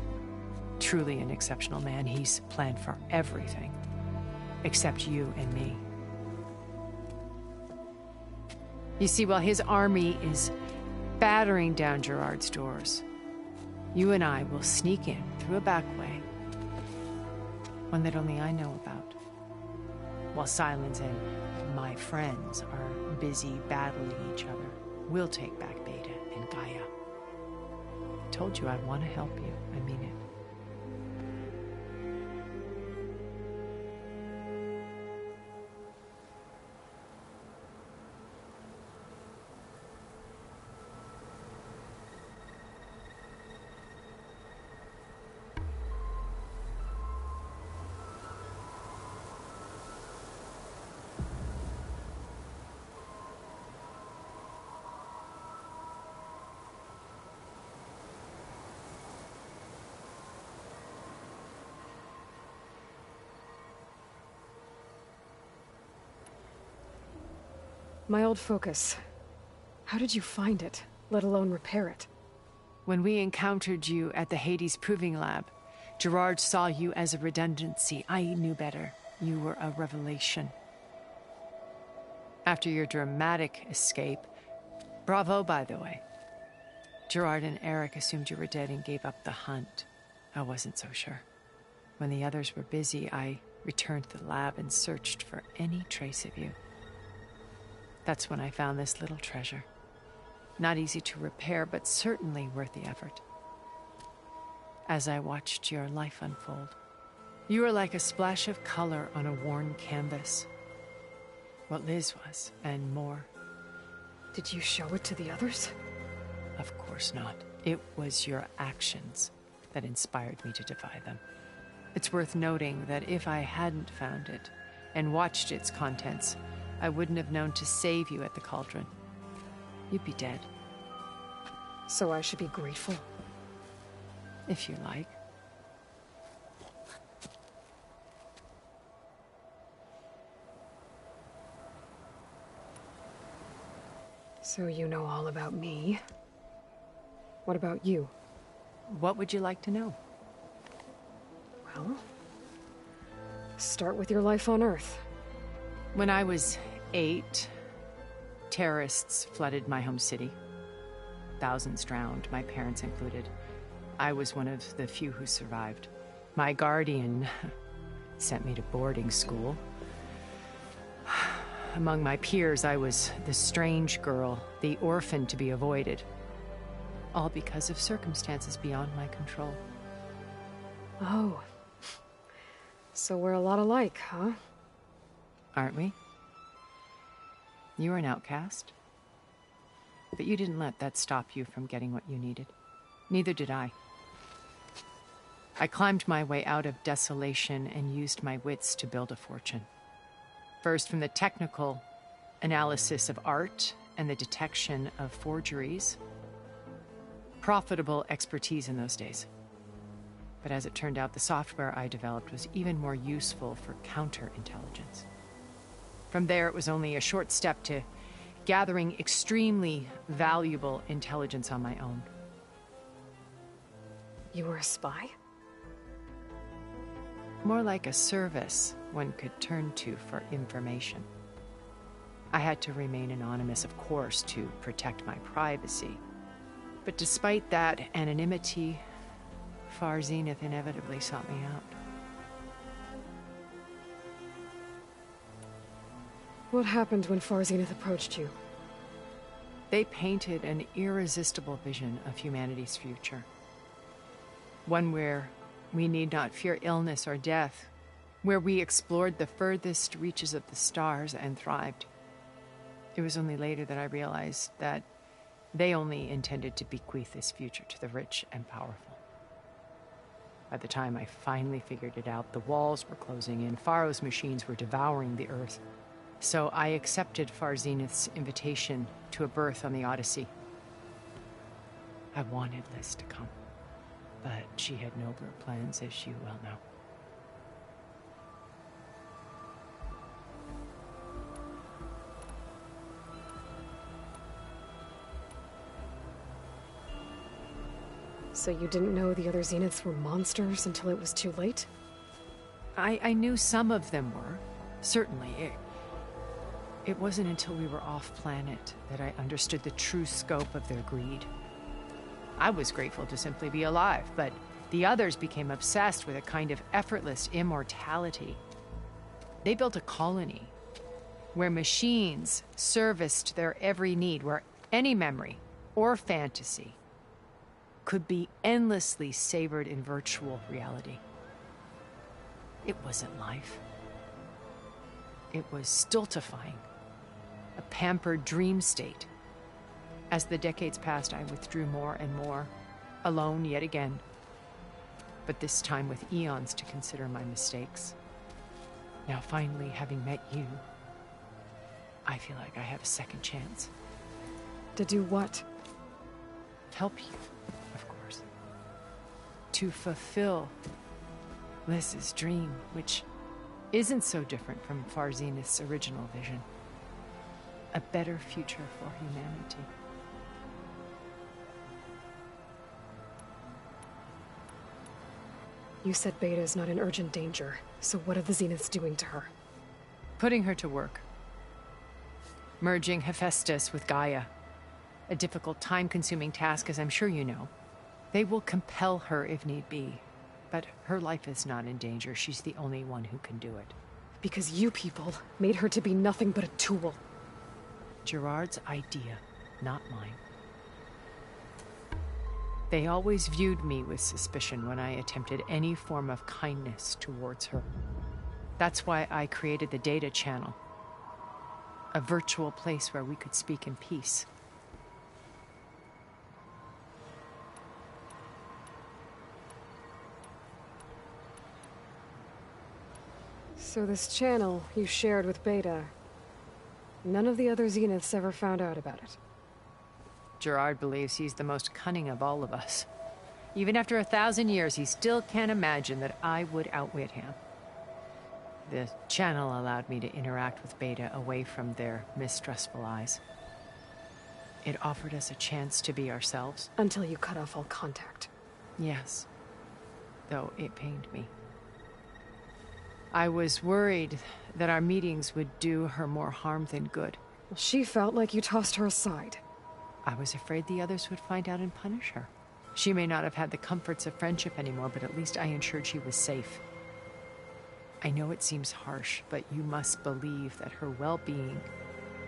Truly an exceptional man. He's planned for everything. Except you and me. You see, while his army is battering down Gerard's doors, you and I will sneak in through a back way. One that only I know about. While Silence and my friends are busy battling each other, we'll take back Beta and Gaia. I told you I want to help you. I mean it.
My old focus. How did you find it, let alone repair it?
When we encountered you at the Hades Proving Lab, Gerard saw you as a redundancy. I knew better. You were a revelation. After your dramatic escape, bravo, by the way. Gerard and Eric assumed you were dead and gave up the hunt. I wasn't so sure. When the others were busy, I returned to the lab and searched for any trace of you. That's when I found this little treasure. Not easy to repair, but certainly worth the effort. As I watched your life unfold, you were like a splash of color on a worn canvas. What Liz was, and more.
Did you show it to the others?
Of course not. It was your actions that inspired me to defy them. It's worth noting that if I hadn't found it and watched its contents, I wouldn't have known to save you at the cauldron. You'd be dead.
So I should be grateful?
If you like.
So you know all about me. What about you?
What would you like to know?
Well, start with your life on Earth.
When I was 8, terrorists flooded my home city. Thousands drowned, my parents included. I was one of the few who survived. My guardian sent me to boarding school. Among my peers, I was the strange girl, the orphan to be avoided. All because of circumstances beyond my control.
Oh. So we're a lot alike, huh?
Aren't we? You were an outcast. But you didn't let that stop you from getting what you needed. Neither did I. I climbed my way out of desolation and used my wits to build a fortune. First, from the technical analysis of art and the detection of forgeries. Profitable expertise in those days. But as it turned out, the software I developed was even more useful for counterintelligence. From there, it was only a short step to gathering extremely valuable intelligence on my own.
You were a spy?
More like a service one could turn to for information. I had to remain anonymous, of course, to protect my privacy. But despite that anonymity, Far Zenith inevitably sought me out.
What happened when Far Zenith approached you?
They painted an irresistible vision of humanity's future. One where we need not fear illness or death, where we explored the furthest reaches of the stars and thrived. It was only later that I realized that they only intended to bequeath this future to the rich and powerful. By the time I finally figured it out, the walls were closing in, Pharaoh's machines were devouring the Earth. So I accepted Far Zenith's invitation to a berth on the Odyssey. I wanted Liz to come, but she had nobler plans, as you well know.
So you didn't know the other Zeniths were monsters until it was too late?
I knew some of them were, certainly. It wasn't until we were off-planet that I understood the true scope of their greed. I was grateful to simply be alive, but the others became obsessed with a kind of effortless immortality. They built a colony where machines serviced their every need, where any memory or fantasy could be endlessly savored in virtual reality. It wasn't life. It was stultifying, a pampered dream state. As the decades passed, I withdrew more and more, alone yet again, but this time with eons to consider my mistakes. Now finally, having met you, I feel like I have a second chance.
To do what?
Help you, of course. To fulfill Liz's dream, which isn't so different from Far Zenith's original vision. A better future for humanity.
You said Beta is not in urgent danger, so what are the Zeniths doing to her?
Putting her to work. Merging Hephaestus with Gaia. A difficult, time-consuming task, as I'm sure you know. They will compel her if need be. But her life is not in danger. She's the only one who can do it.
Because you people made her to be nothing but a tool.
Gerard's idea, not mine. They always viewed me with suspicion when I attempted any form of kindness towards her. That's why I created the data channel. A virtual place where we could speak in peace.
So this channel you shared with Beta, none of the other Zeniths ever found out about it.
Gerard believes he's the most cunning of all of us. Even after 1,000 years, he still can't imagine that I would outwit him. The channel allowed me to interact with Beta away from their mistrustful eyes. It offered us a chance to be ourselves.
Until you cut off all contact.
Yes. Though it pained me. I was worried that our meetings would do her more harm than good.
Well, she felt like you tossed her aside.
I was afraid the others would find out and punish her. She may not have had the comforts of friendship anymore, but at least I ensured she was safe. I know it seems harsh, but you must believe that her well-being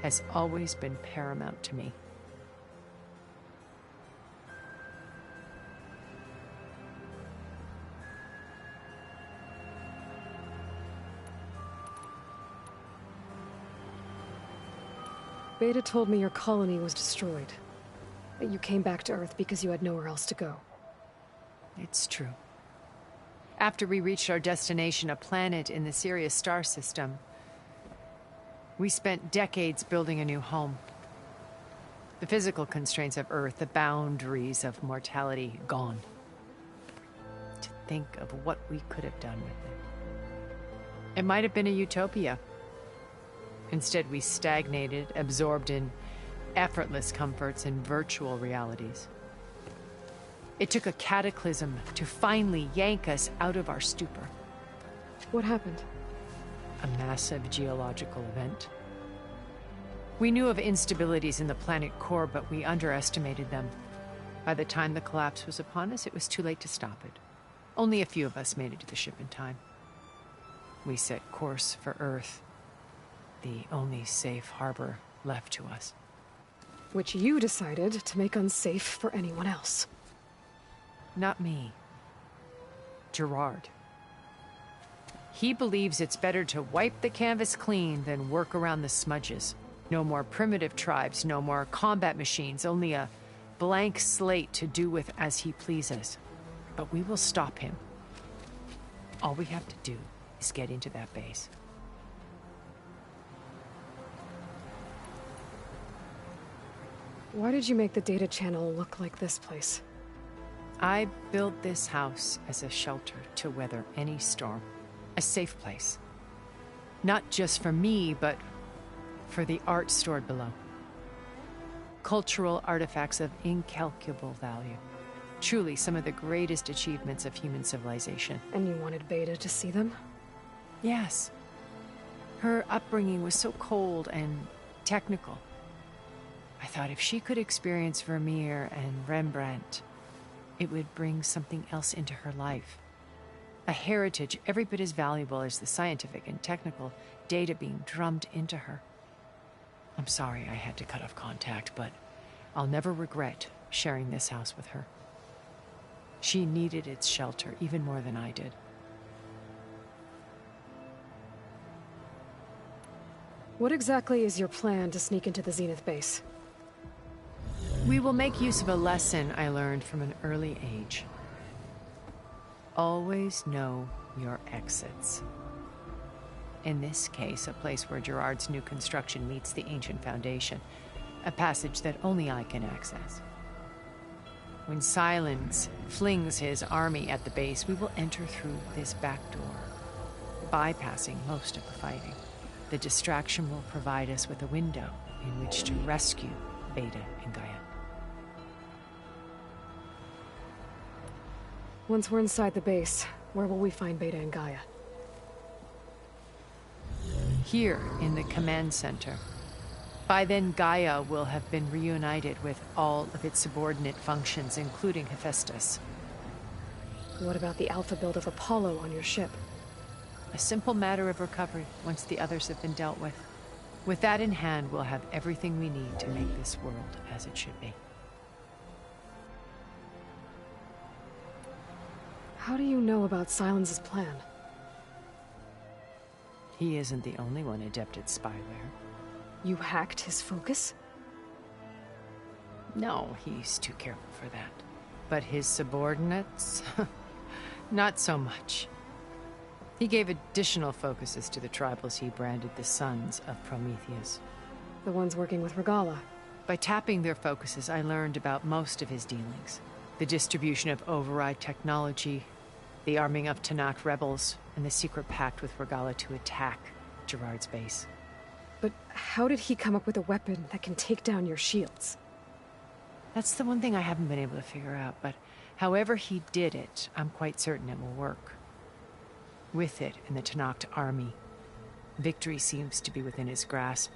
has always been paramount to me.
Beta told me your colony was destroyed. That you came back to Earth because you had nowhere else to go.
It's true. After we reached our destination, a planet in the Sirius star system, we spent decades building a new home. The physical constraints of Earth, the boundaries of mortality, gone. To think of what we could have done with it. It might have been a utopia. Instead, we stagnated, absorbed in effortless comforts and virtual realities. It took a cataclysm to finally yank us out of our stupor.
What happened?
A massive geological event. We knew of instabilities in the planet core, but we underestimated them. By the time the collapse was upon us, it was too late to stop it. Only a few of us made it to the ship in time. We set course for Earth, the only safe harbor left to us.
Which you decided to make unsafe for anyone else.
Not me. Gerard. He believes it's better to wipe the canvas clean than work around the smudges. No more primitive tribes, no more combat machines, only a blank slate to do with as he pleases. But we will stop him. All we have to do is get into that base.
Why did you make the data channel look like this place?
I built this house as a shelter to weather any storm. A safe place. Not just for me, but for the art stored below. Cultural artifacts of incalculable value. Truly some of the greatest achievements of human civilization.
And you wanted Beta to see them?
Yes. Her upbringing was so cold and technical. I thought if she could experience Vermeer and Rembrandt, it would bring something else into her life. A heritage every bit as valuable as the scientific and technical data being drummed into her. I'm sorry I had to cut off contact, but I'll never regret sharing this house with her. She needed its shelter even more than I did.
What exactly is your plan to sneak into the Zenith base?
We will make use of a lesson I learned from an early age. Always know your exits. In this case, a place where Gerard's new construction meets the ancient foundation. A passage that only I can access. When Silence flings his army at the base, we will enter through this back door, bypassing most of the fighting. The distraction will provide us with a window in which to rescue Beta and Gaia.
Once we're inside the base, where will we find Beta and Gaia?
Here, in the command center. By then, Gaia will have been reunited with all of its subordinate functions, including Hephaestus.
What about the Alpha build of Apollo on your ship?
A simple matter of recovery once the others have been dealt with. With that in hand, we'll have everything we need to make this world as it should be.
How do you know about Silence's plan?
He isn't the only one adept at spyware.
You hacked his focus?
No, he's too careful for that. But his subordinates? Not so much. He gave additional focuses to the tribals he branded the Sons of Prometheus.
The ones working with Regala.
By tapping their focuses, I learned about most of his dealings. The distribution of override technology, the arming of Tanakh rebels, and the secret pact with Regala to attack Gerard's base.
But how did he come up with a weapon that can take down your shields?
That's the one thing I haven't been able to figure out, but however he did it, I'm quite certain it will work. With it and the Tanakh army, victory seems to be within his grasp.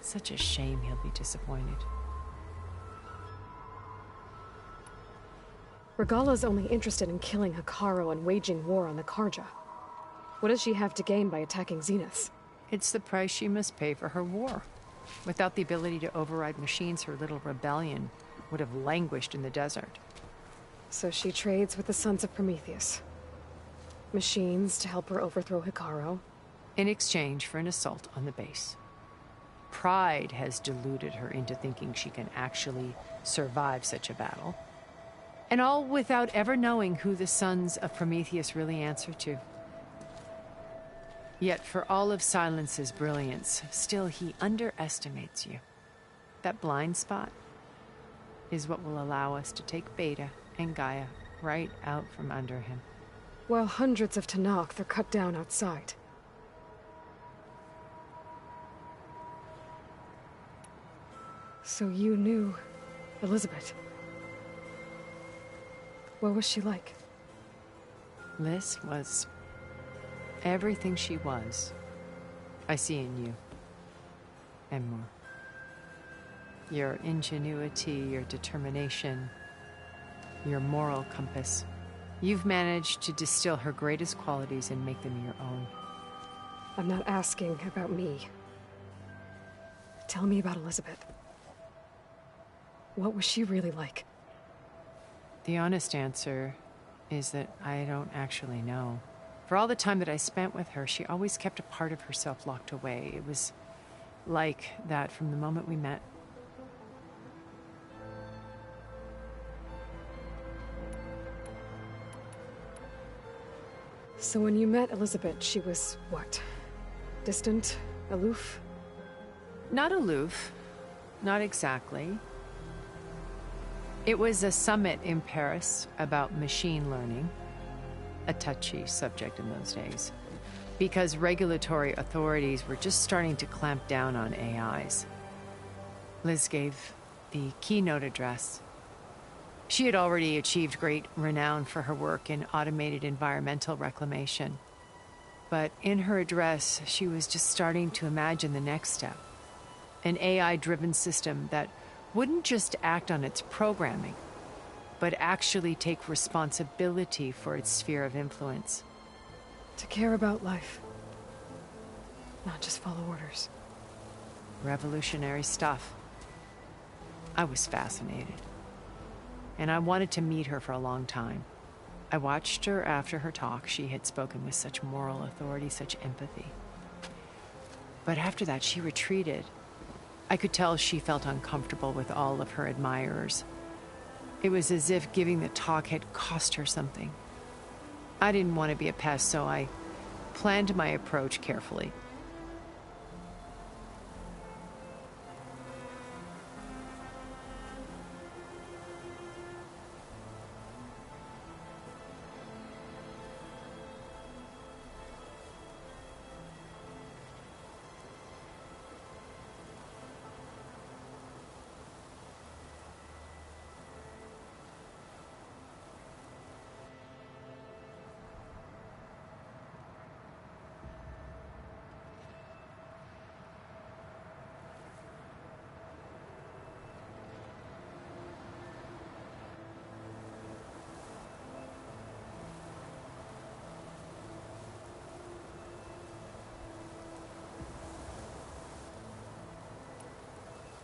Such a shame he'll be disappointed.
Regala's only interested in killing Hekarro and waging war on the Karja. What does she have to gain by attacking Zeniths?
It's the price she must pay for her war. Without the ability to override machines, her little rebellion would have languished in the desert.
So she trades with the Sons of Prometheus. Machines to help her overthrow Hekarro.
In exchange for an assault on the base. Pride has deluded her into thinking she can actually survive such a battle. And all without ever knowing who the Sons of Prometheus really answer to. Yet for all of Silence's brilliance, still he underestimates you. That blind spot is what will allow us to take Beta and Gaia right out from under him.
While hundreds of Tanakh are cut down outside. So you knew Elizabeth. What was she like?
Liz was Everything she was, I see in you. And more. Your ingenuity, your determination, your moral compass. You've managed to distill her greatest qualities and make them your own.
I'm not asking about me. Tell me about Elizabeth. What was she really like?
The honest answer is that I don't actually know. For all the time that I spent with her, she always kept a part of herself locked away. It was like that from the moment we met.
So when you met Elizabeth, she was what? Distant? Aloof?
Not aloof. Not exactly. It was a summit in Paris about machine learning, a touchy subject in those days, because regulatory authorities were just starting to clamp down on AIs. Liz gave the keynote address. She had already achieved great renown for her work in automated environmental reclamation. But in her address, she was just starting to imagine the next step. An AI-driven system that wouldn't just act on its programming, but actually take responsibility for its sphere of influence.
To care about life. Not just follow orders.
Revolutionary stuff. I was fascinated. And I wanted to meet her for a long time. I watched her after her talk. She had spoken with such moral authority, such empathy. But after that, she retreated. I could tell she felt uncomfortable with all of her admirers. It was as if giving the talk had cost her something. I didn't want to be a pest, so I planned my approach carefully.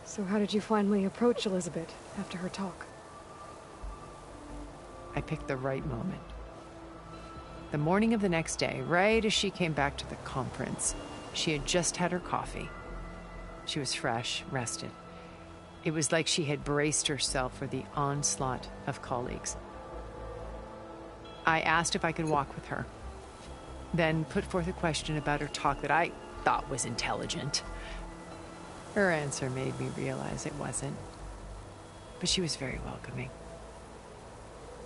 So how did you finally approach Elizabeth after her talk?
I picked the right moment. The morning of the next day, right as she came back to the conference, she had just had her coffee. She was fresh, rested. It was like she had braced herself for the onslaught of colleagues. I asked if I could walk with her, then put forth a question about her talk that I thought was intelligent. Her answer made me realize it wasn't, but she was very welcoming.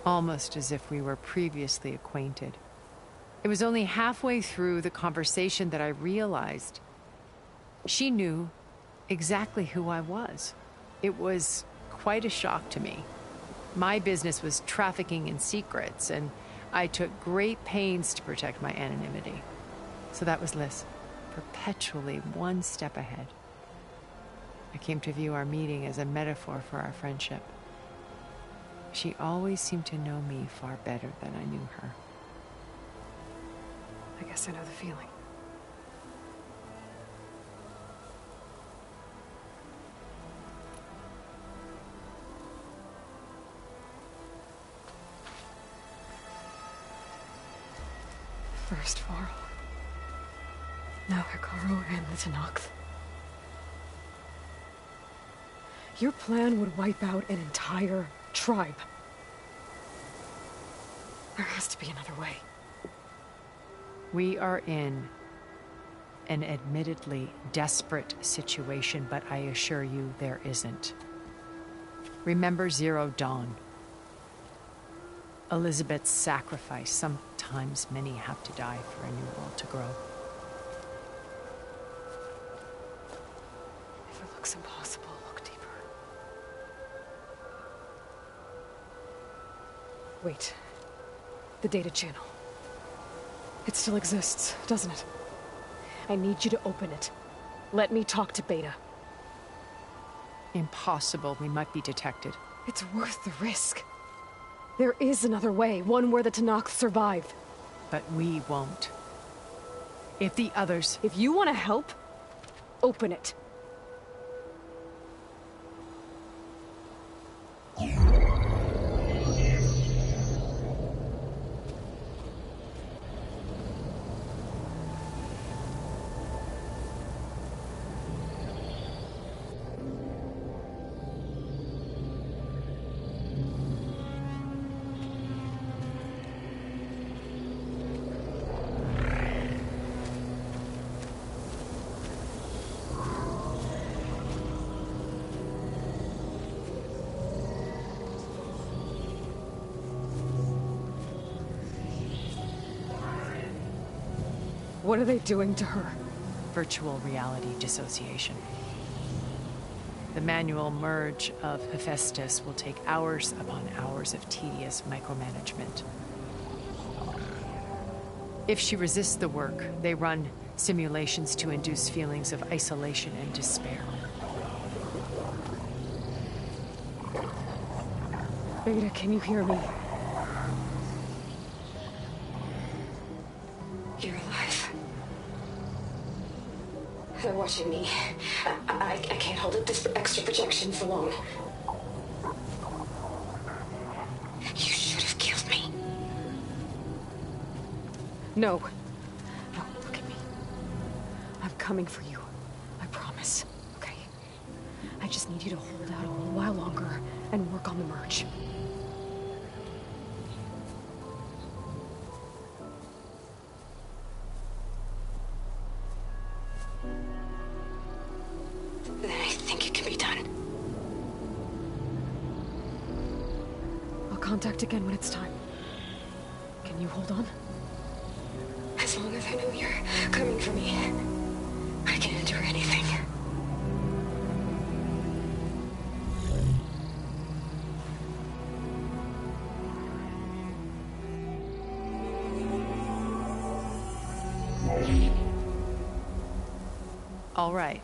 Almost as if we were previously acquainted. It was only halfway through the conversation that I realized she knew exactly who I was. It was quite a shock to me. My business was trafficking in secrets, and I took great pains to protect my anonymity. So that was Liz, perpetually one step ahead. I came to view our meeting as a metaphor for our friendship. She always seemed to know me far better than I knew her.
I guess I know the feeling. First Varl. Now Hikaru and the Tenakth. Your plan would wipe out an entire tribe. There has to be another way.
We are in an admittedly desperate situation, but I assure you there isn't. Remember Zero Dawn. Elizabeth's sacrifice. Sometimes many have to die for a new world to grow.
If it looks impossible, look deeper. Wait. The data channel. It still exists, doesn't it? I need you to open it. Let me talk to Beta.
Impossible. We might be detected.
It's worth the risk. There is another way, one where the Tenakth survive.
But we won't. If the others...
If you want to help, open it. What are they doing to her?
Virtual reality dissociation. The manual merge of Hephaestus will take hours upon hours of tedious micromanagement. If she resists the work, they run simulations to induce feelings of isolation and despair.
Beta, can you hear me?
You're alive. They're watching me. I can't hold up this extra projection for long. You should have killed me.
No. No, look at me. I'm coming for you. I promise. Okay? I just need you to hold out a little while longer and work on the merge.
Then I think it can be done.
I'll contact again when it's time. Can you hold on?
As long as I know you're coming for me, I can endure anything.
All right.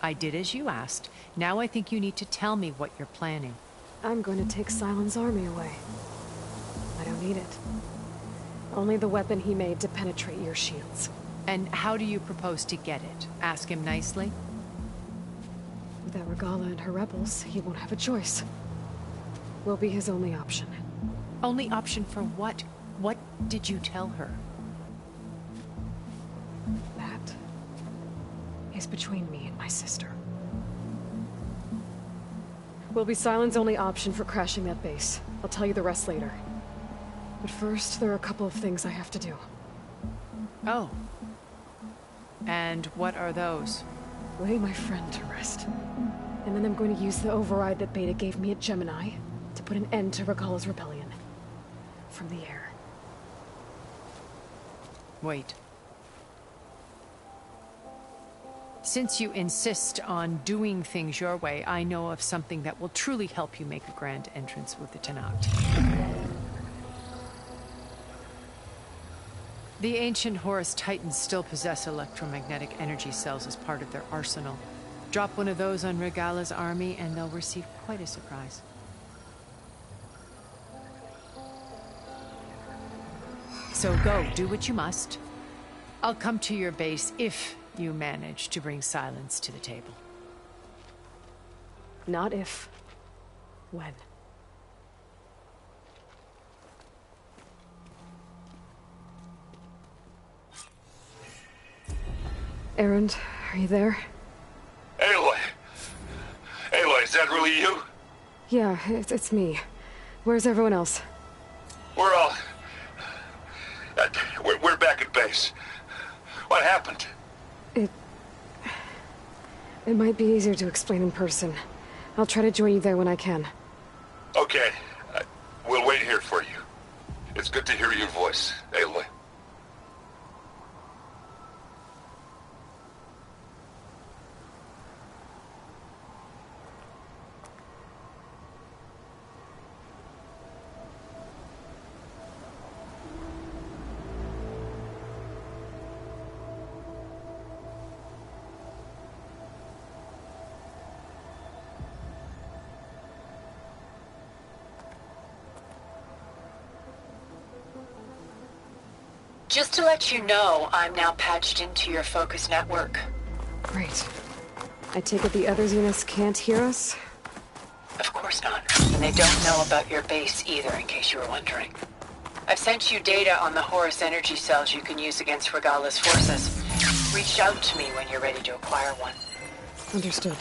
I did as you asked. Now I think you need to tell me what you're planning.
I'm going to take Sylens' army away. I don't need it. Only the weapon he made to penetrate your shields.
And how do you propose to get it? Ask him nicely?
Without Regala and her rebels, he won't have a choice. We'll be his only option.
Only option for what? What did you tell her?
That is between me and my sister. Will be Sylens' only option for crashing that base. I'll tell you the rest later. But first, there are a couple of things I have to do.
Oh. And what are those?
Lay my friend to rest. And then I'm going to use the override that Beta gave me at Gemini to put an end to Regala's rebellion. From the air.
Wait. Since you insist on doing things your way, I know of something that will truly help you make a grand entrance with the Tenakth. The ancient Horus Titans still possess electromagnetic energy cells as part of their arsenal. Drop one of those on Regala's army and they'll receive quite a surprise. So go, do what you must. I'll come to your base if you manage to bring Sylens to the table.
Not if. When. Erend, are you there?
Aloy! Aloy, is that really you?
Yeah, it's me. Where's everyone else?
We're all... we're back at base. What happened?
It might be easier to explain in person. I'll try to join you there when I can.
Okay. We'll wait here for you. It's good to hear your voice, Aloy.
Just to let you know, I'm now patched into your focus network.
Great. I take it the other Zeniths can't hear us?
Of course not. And they don't know about your base either, in case you were wondering. I've sent you data on the Horus energy cells you can use against Regala's forces. Reach out to me when you're ready to acquire one.
Understood.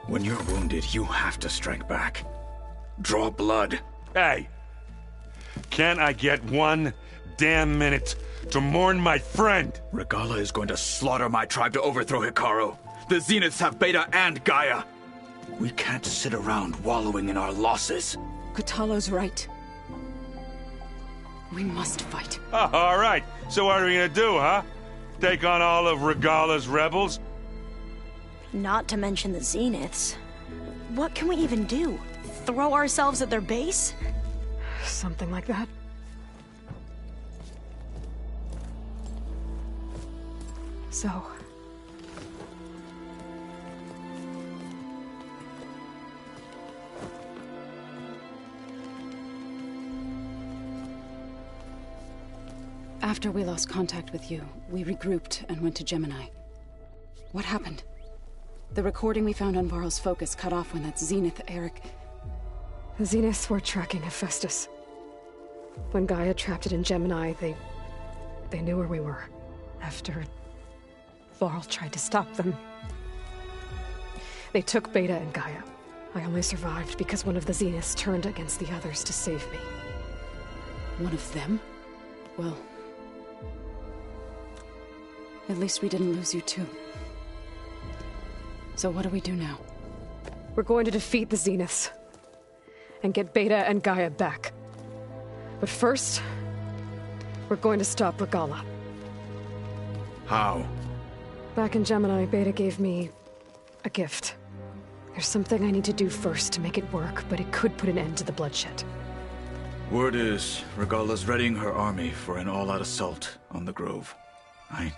When you're wounded, you have to strike back. Draw blood.
Hey! Can't I get one damn minute to mourn my friend?
Regala is going to slaughter my tribe to overthrow Hikaru. The Zeniths have Beta and Gaia. We can't sit around wallowing in our losses.
Kotallo's right. We must fight.
Oh, all right. So what are we gonna do, huh? Take on all of Regala's rebels?
Not to mention the Zeniths. What can we even do? Throw ourselves at their base?
Something like that. So...
After we lost contact with you, we regrouped and went to Gemini. What happened? The recording we found on Varl's focus cut off when that Zenith, Eric...
The Zeniths were tracking Hephaestus. When Gaia trapped it in Gemini, they knew where we were. After Varl tried to stop them. They took Beta and Gaia. I only survived because one of the Zeniths turned against the others to save me.
One of them? Well... at least we didn't lose you too. So what do we do now?
We're going to defeat the Zeniths. And get Beta and Gaia back. But first, we're going to stop Regala.
How?
Back in Gemini, Beta gave me a gift. There's something I need to do first to make it work, but it could put an end to the bloodshed.
Word is, Regala's readying her army for an all-out assault on the Grove. I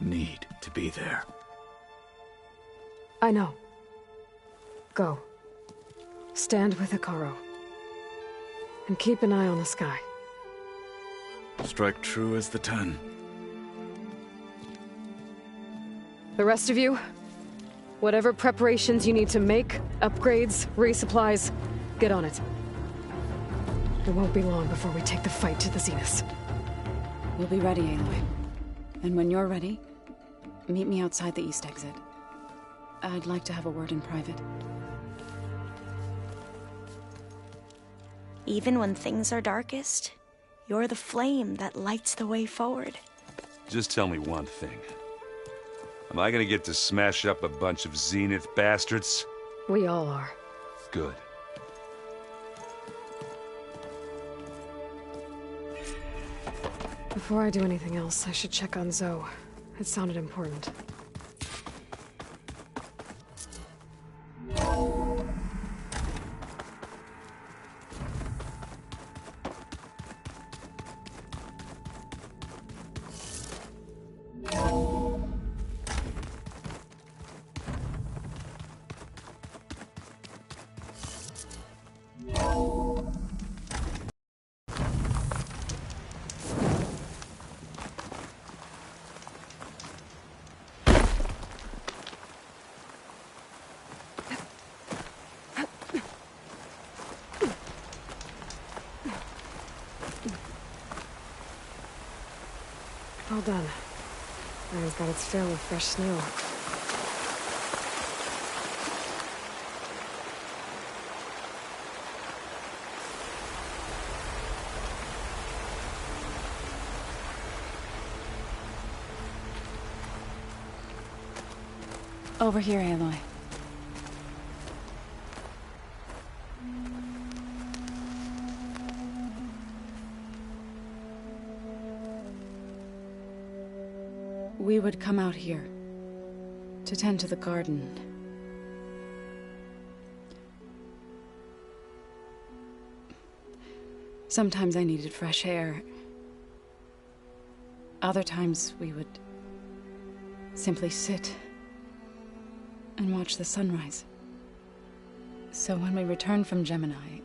need to be there.
I know. Go. Stand with Hikaru. And keep an eye on the sky.
Strike true as the 10.
The rest of you, whatever preparations you need to make, upgrades, resupplies, get on it. It won't be long before we take the fight to the Zeniths.
We'll be ready, Aloy. And when you're ready, meet me outside the east exit. I'd like to have a word in private.
Even when things are darkest, you're the flame that lights the way forward.
Just tell me one thing. Am I gonna get to smash up a bunch of Zenith bastards?
We all are.
Good.
Before I do anything else, I should check on Zoe. It sounded important. All done. Mine's got its fill of fresh snow.
Over here, Aloy. We would come out here to tend to the garden. Sometimes I needed fresh air. Other times we would simply sit and watch the sunrise. So when we returned from Gemini,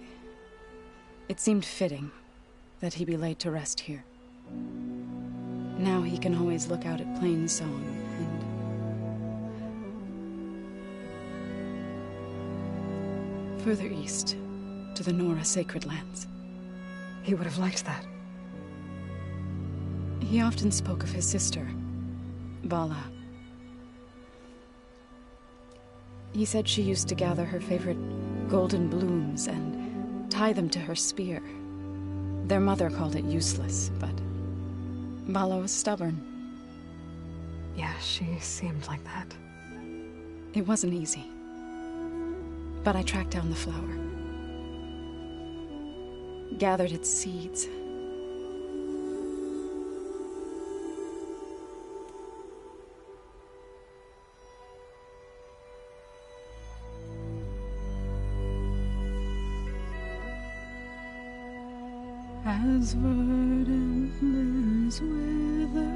it seemed fitting that he be laid to rest here. Now he can always look out at Plainsong and further east to the Nora Sacred Lands.
He would have liked that.
He often spoke of his sister, Vala. He said she used to gather her favorite golden blooms and tie them to her spear. Their mother called it useless, but Vala was stubborn.
Yeah, she seemed like that.
It wasn't easy. But I tracked down the flower. Gathered its seeds. As verdant limbs wither,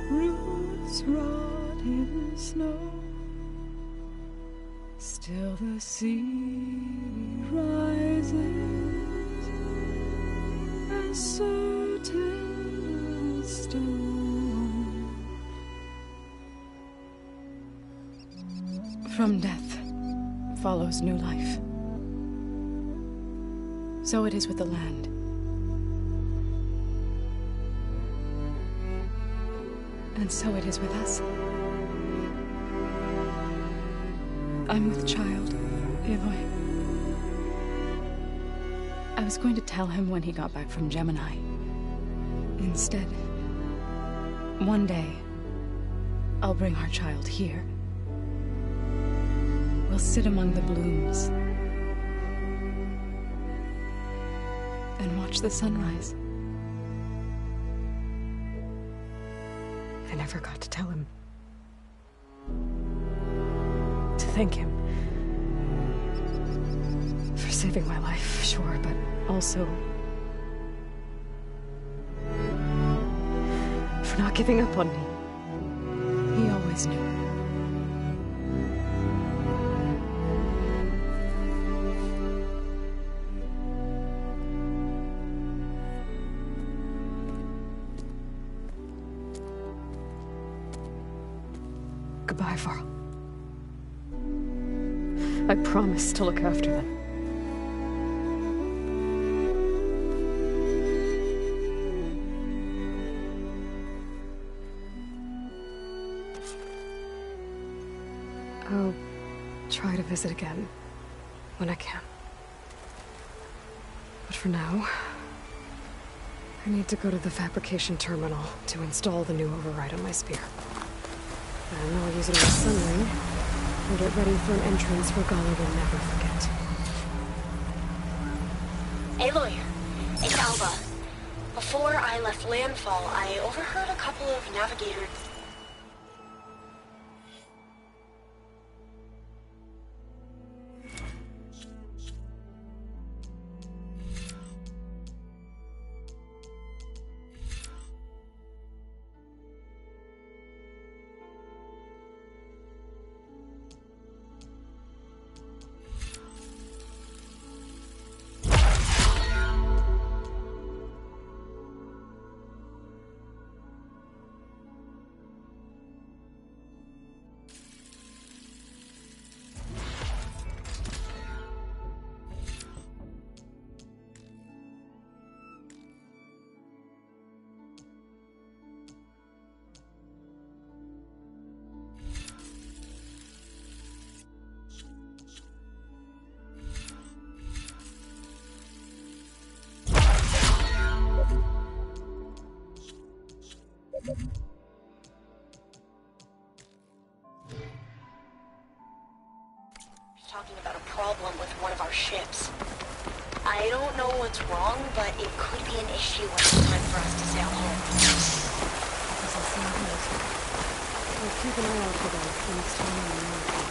roots rot in snow, still the sea rises, as certain as stone. From death follows new life. So it is with the land. And so it is with us. I'm with child, Aloy. I was going to tell him when he got back from Gemini. Instead, one day, I'll bring our child here. We'll sit among the blooms and watch the sunrise.
I never got to tell him. To thank him. For saving my life, sure, but also for not giving up on me.
He always knew.
Goodbye, Varl. I promise to look after them. I'll try to visit again. when I can. But for now, I need to go to the fabrication terminal to install the new override on my spear. Then I'll use it on the sunring and get ready for an entrance Regala will never forget.
Aloy, it's Alva. Before I left landfall, I overheard a couple of navigators. Talking about a problem with one of our ships. I don't know what's wrong, but it could be an issue when it's time for us to sail home.
Doesn't seem good. I'll keep an eye out for them next time I'm in America.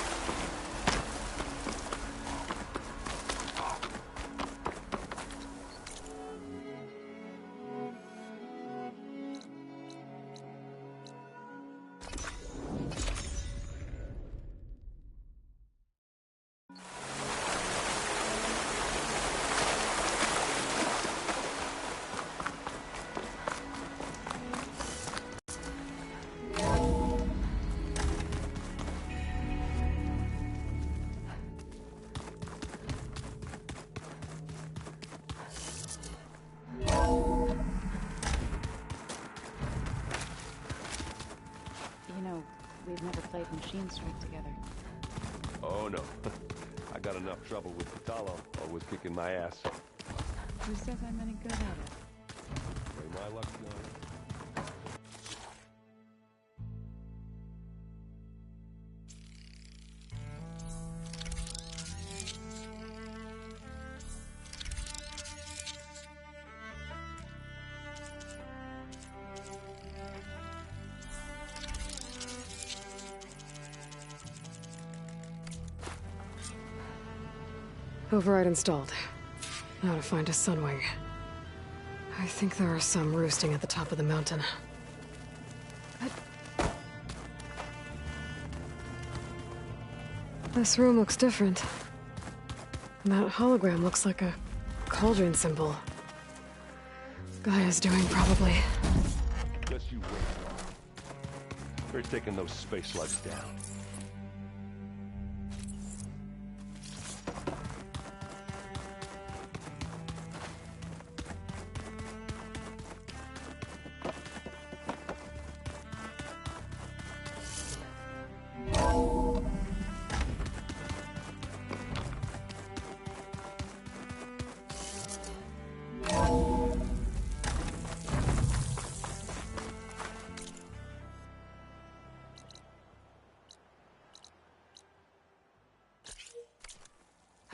We've never played Machine Strike together.
Oh no. I got enough trouble with Vitalo, always kicking my ass.
Who says I'm any good at it?
Way my luck's going.
Override installed. Now to find a sunwing. I think there are some roosting at the top of the mountain. This room looks different. And that hologram looks like a cauldron symbol. Gaia's doing, probably.
Just you wait. We're taking those space slugs down.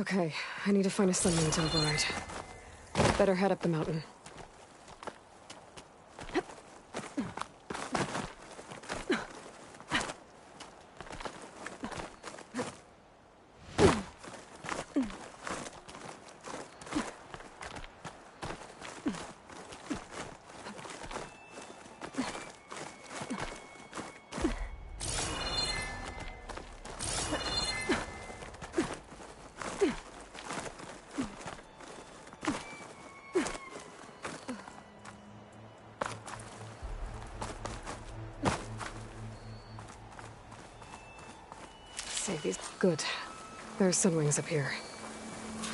Okay, I need to find a sunwing to override. Better head up the mountain. Save these. Good. There are sunwings up here.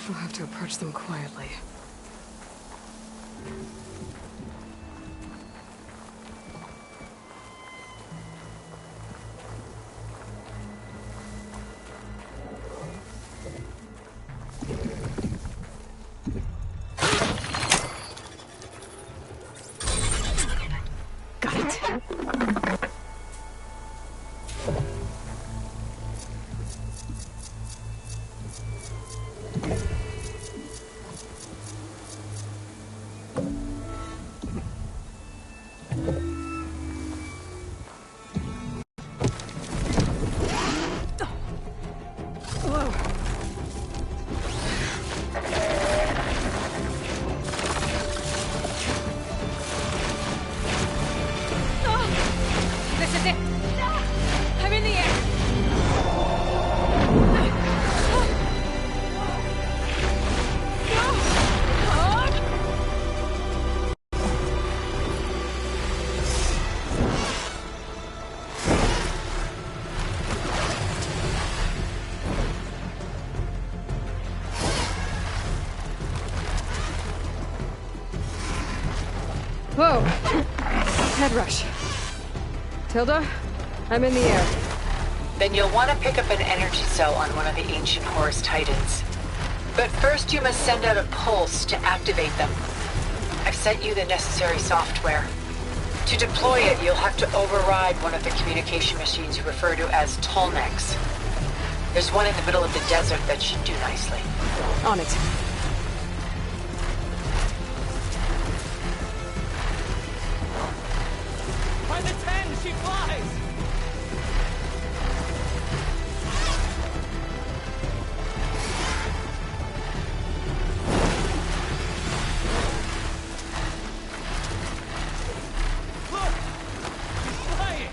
I'll have to approach them quietly. Whoa! Head rush. Tilda, I'm in the air.
Then you'll want to pick up an energy cell on one of the ancient Horus Titans. But first you must send out a pulse to activate them. I've sent you the necessary software. To deploy it, you'll have to override one of the communication machines you refer to as Tallnecks. There's one in the middle of the desert that should do nicely.
On it.
By the 10, she flies! Look! She's flying!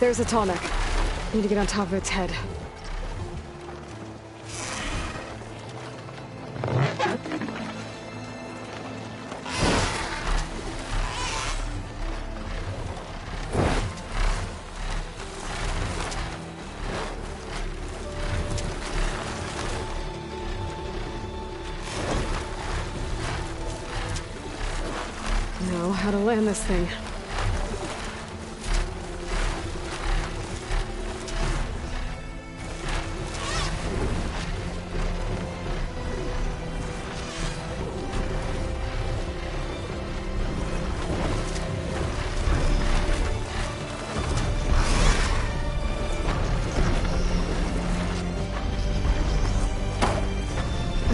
There's a Tallneck. Need to get on top of its head. Know how to land this thing.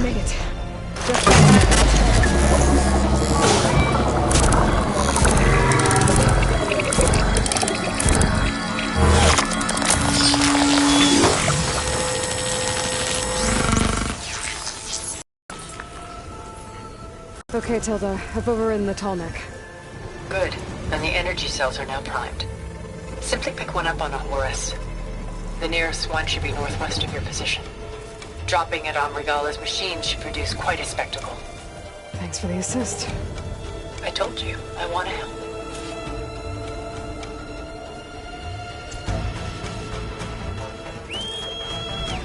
Made it. Okay, Tilda. I've overridden the Tallneck.
Good. And the energy cells are now primed. Simply pick one up on a Horus. The nearest one should be northwest of your position. Dropping it on Regala's machine should produce quite a spectacle.
Thanks for the assist.
I told you, I want to help.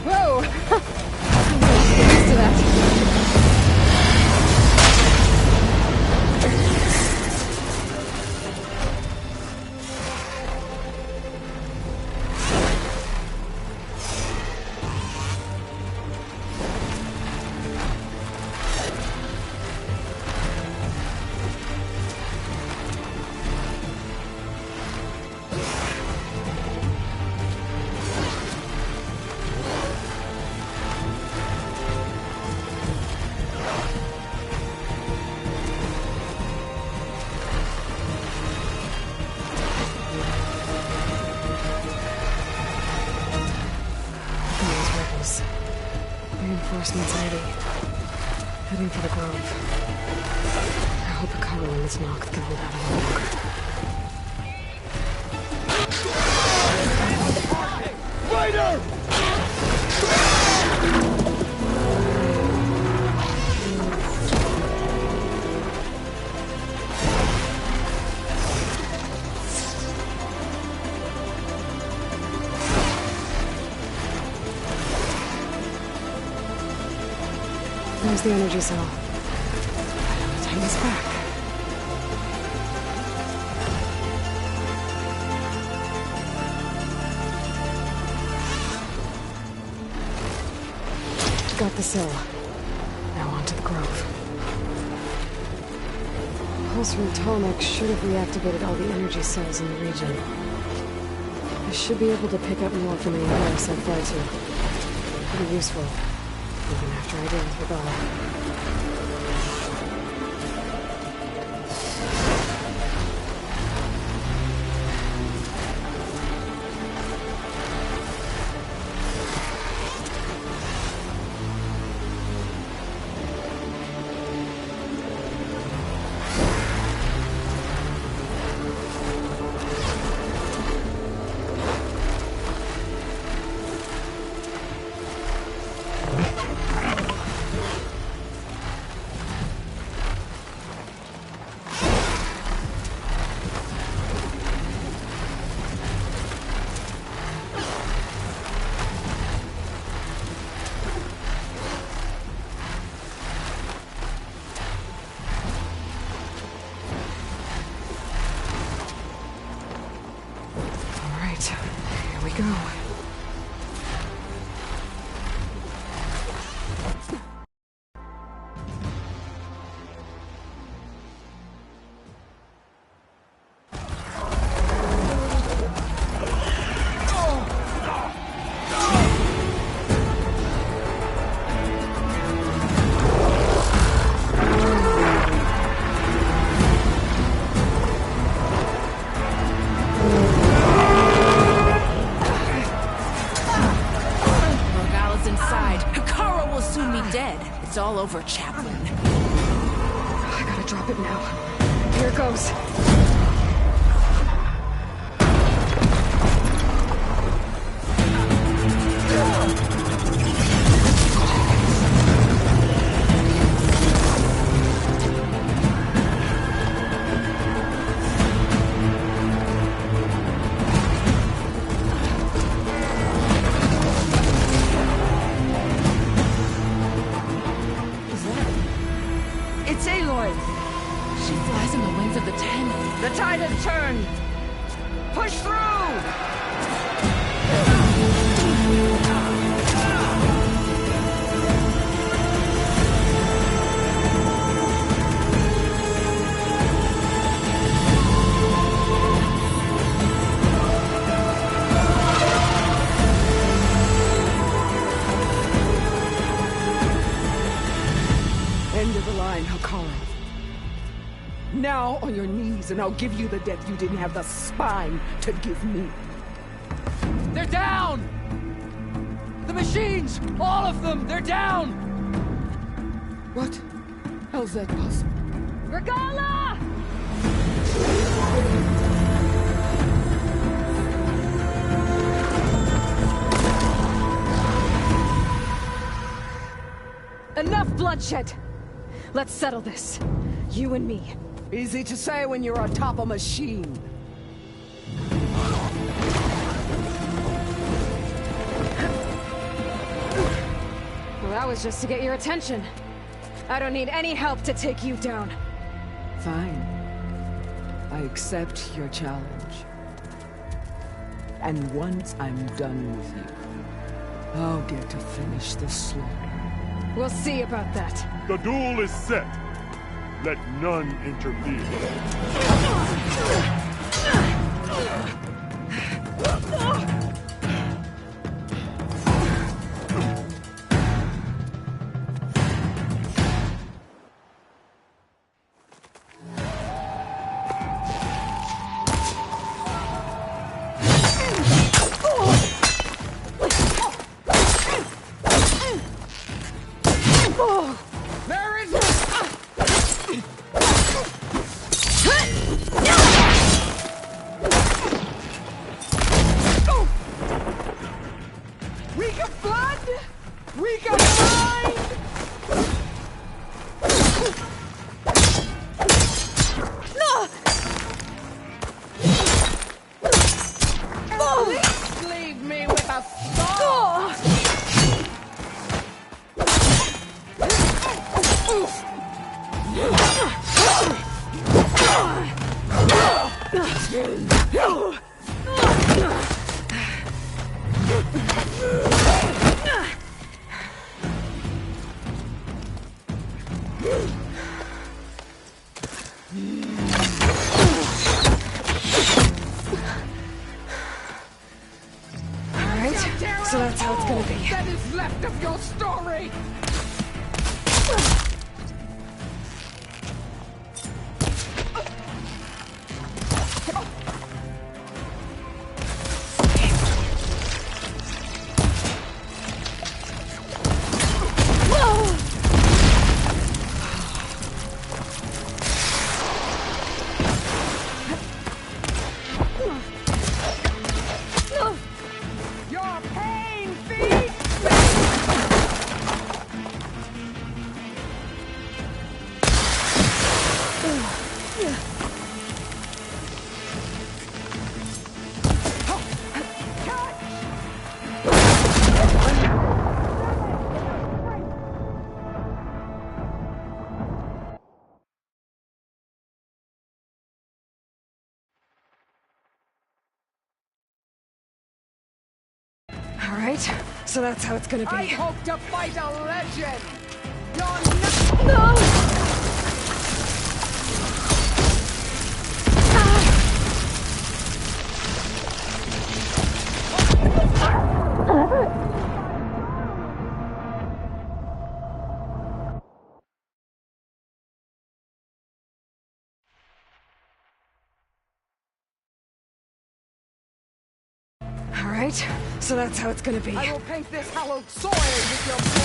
Whoa! I'm gonna have to get used to that. Reinforcements ready. Heading for the Grove. I hope Ricardo and this Noct can hold out a little longer.
Fighter!
There's the energy cell. I'll take this back. Got the cell. Now on to the Grove. Pulse from Tallneck should have reactivated all the energy cells in the region. I should be able to pick up more from the Horus I fly to. Pretty useful. Even after I deal with Regala. right, here we go.
It's all over, Chaplain.
I gotta drop it now. Here it goes.
The tide has turned! Push through!
End of the line, Hakara. Now on your knees, and I'll give you the death you didn't have the spine to give me.
They're down! The machines! All of them! They're down!
What? How's that possible?
Regala!
Enough bloodshed! Let's settle this. You and me.
Easy to say when you're atop a machine.
Well, that was just to get your attention. I don't need any help to take you down.
Fine. I accept your challenge. And once I'm done with you, I'll get to finish the slaughter.
We'll see about that.
The duel is set. Let none interfere.
So that's how it's gonna be.
That is left of your story!
All right, so that's how it's gonna be.
I hope to fight a legend! You're not—
No! All right, so that's how it's gonna be.
I will paint this hallowed soil with your blood!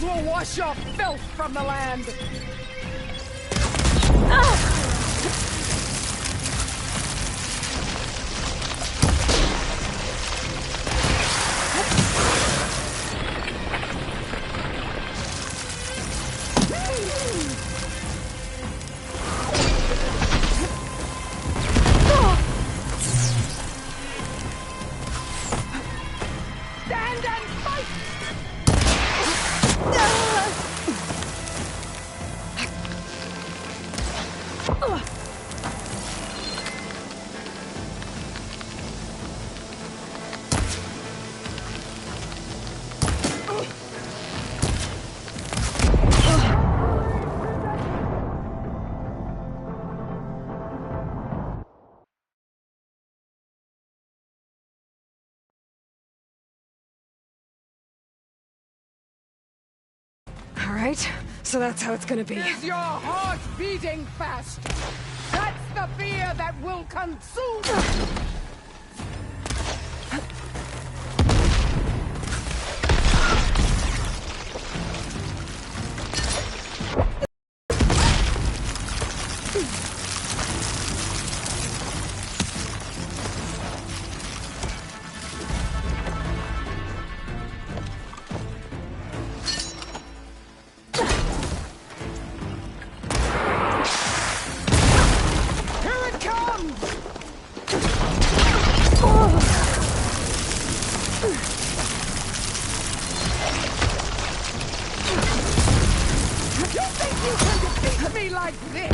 Will wash your filth from the land! Stand and fight!
All right, so that's how it's gonna be.
Is your heart beating fast? That's the fear that will consume! Here it comes! You think you can defeat me like this?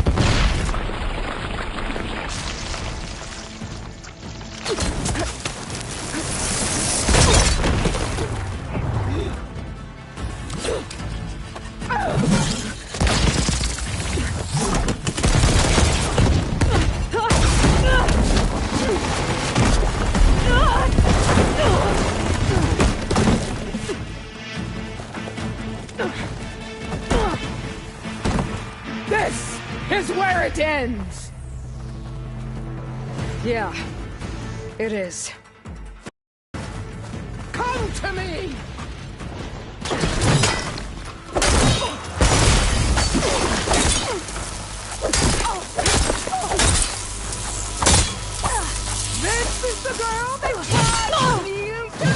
This is where it ends!
Yeah, it is.
Come to me! This is the girl they tried to yield to?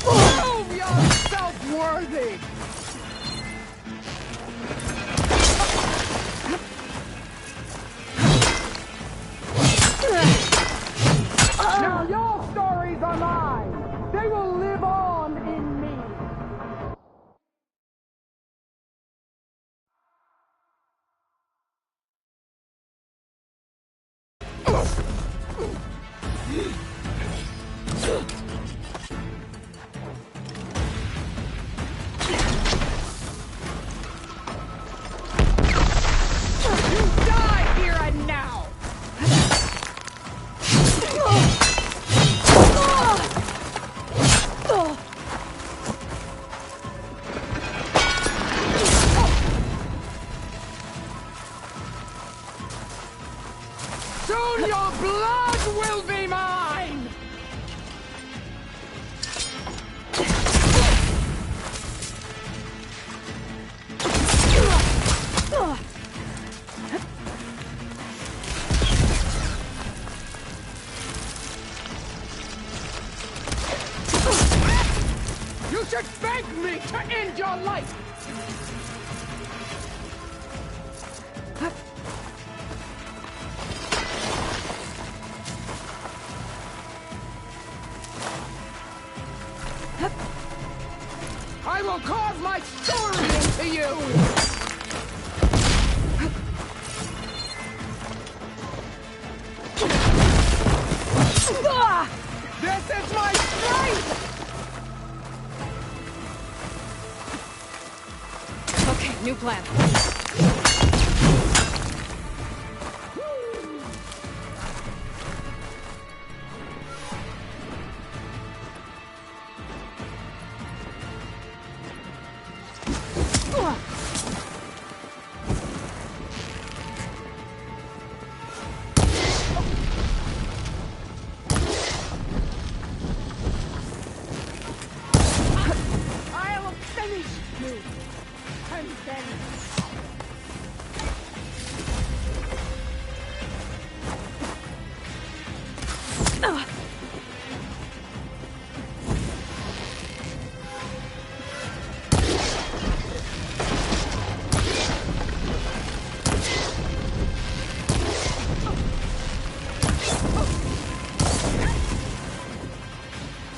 Prove yourself worthy! Now your stories are mine! They will live on in me! You die here and now! Soon your blood will be mine! should beg me to end your life! I will carve my story into you! This is my strength!
Okay, new plan.
I'll finish you! And then...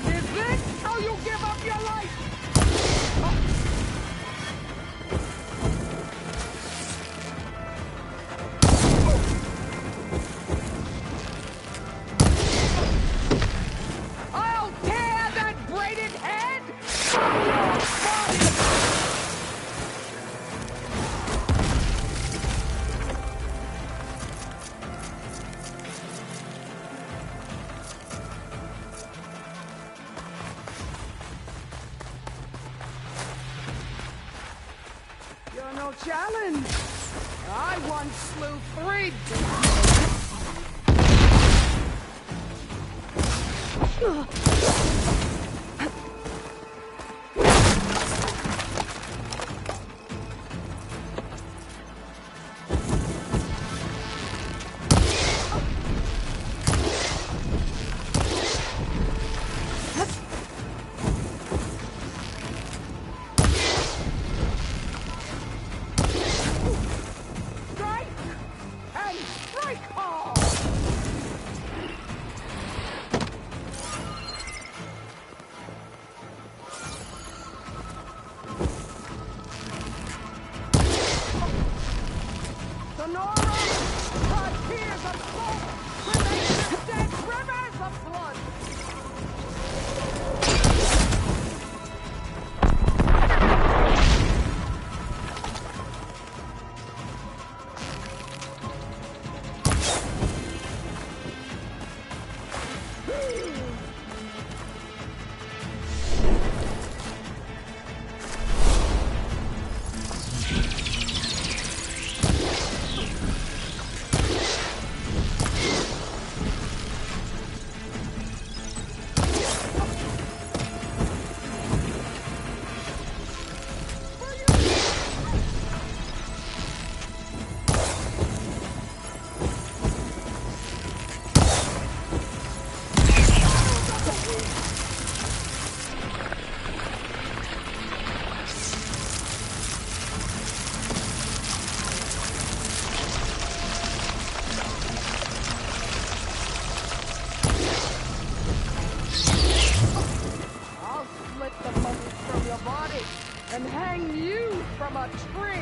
Is this how you give up your life? I'll tear that braided head from your body! You're no challenge. I once slew 3 Strike! And strike hard! Sonora! Her tears of smoke remain dead rivers of blood! I'll split the muscles from your body and hang you from a tree!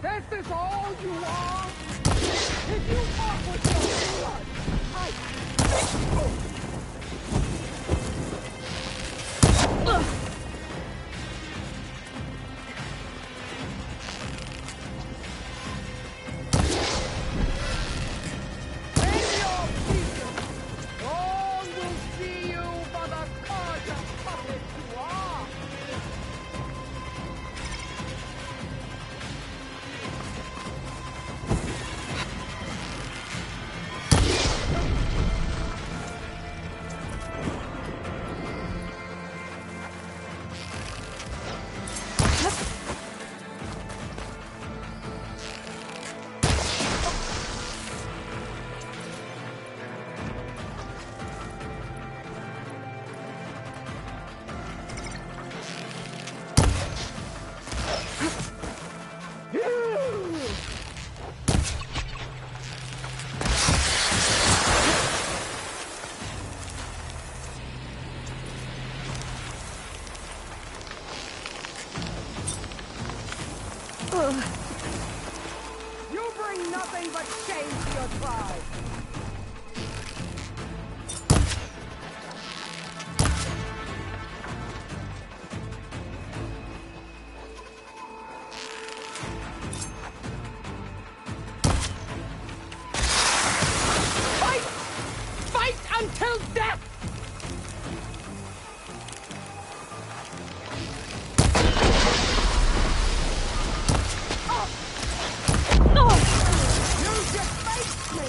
This is all you are? If you walk with your blood, in your people, all will see you for the cause of puppet you are. You bring nothing but shame to your tribe.
Fight until death!
You just faced me!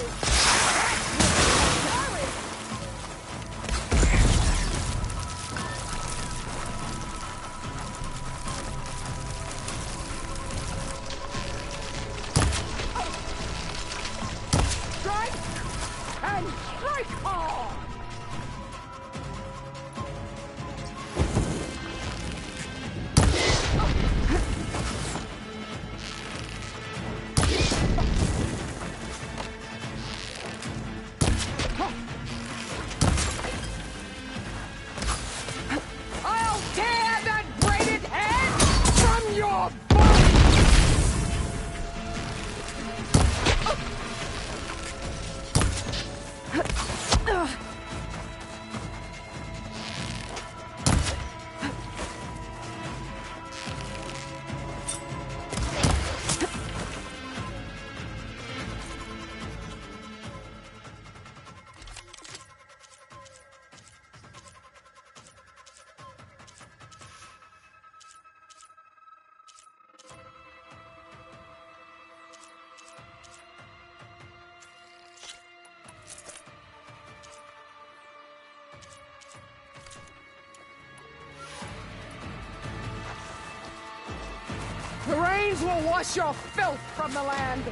Strike and strike hard!
I'll tear that braided head from your body!
The rains will wash your filth from the land.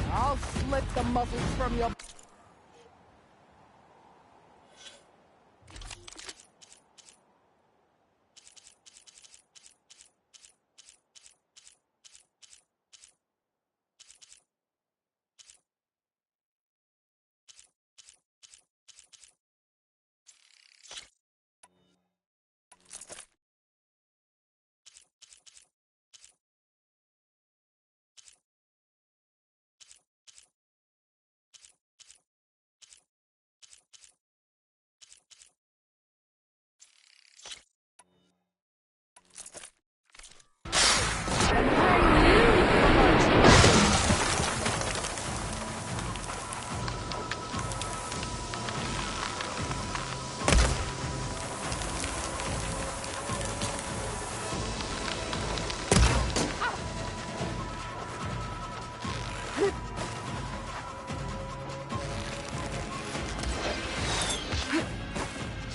I'll slit the muscles from your...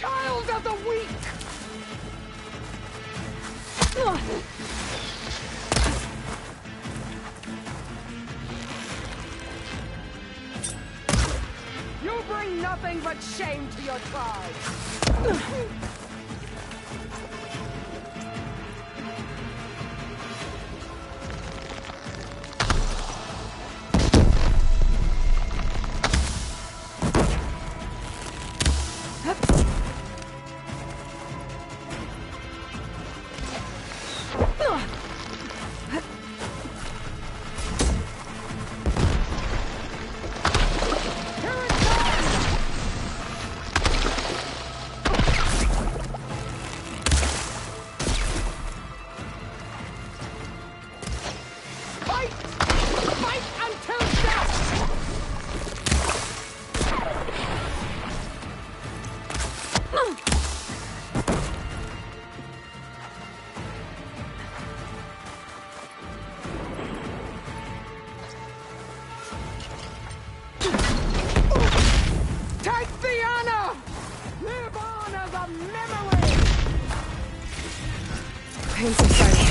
Child of the weak! You bring nothing but shame to your tribe.
pain subsiding.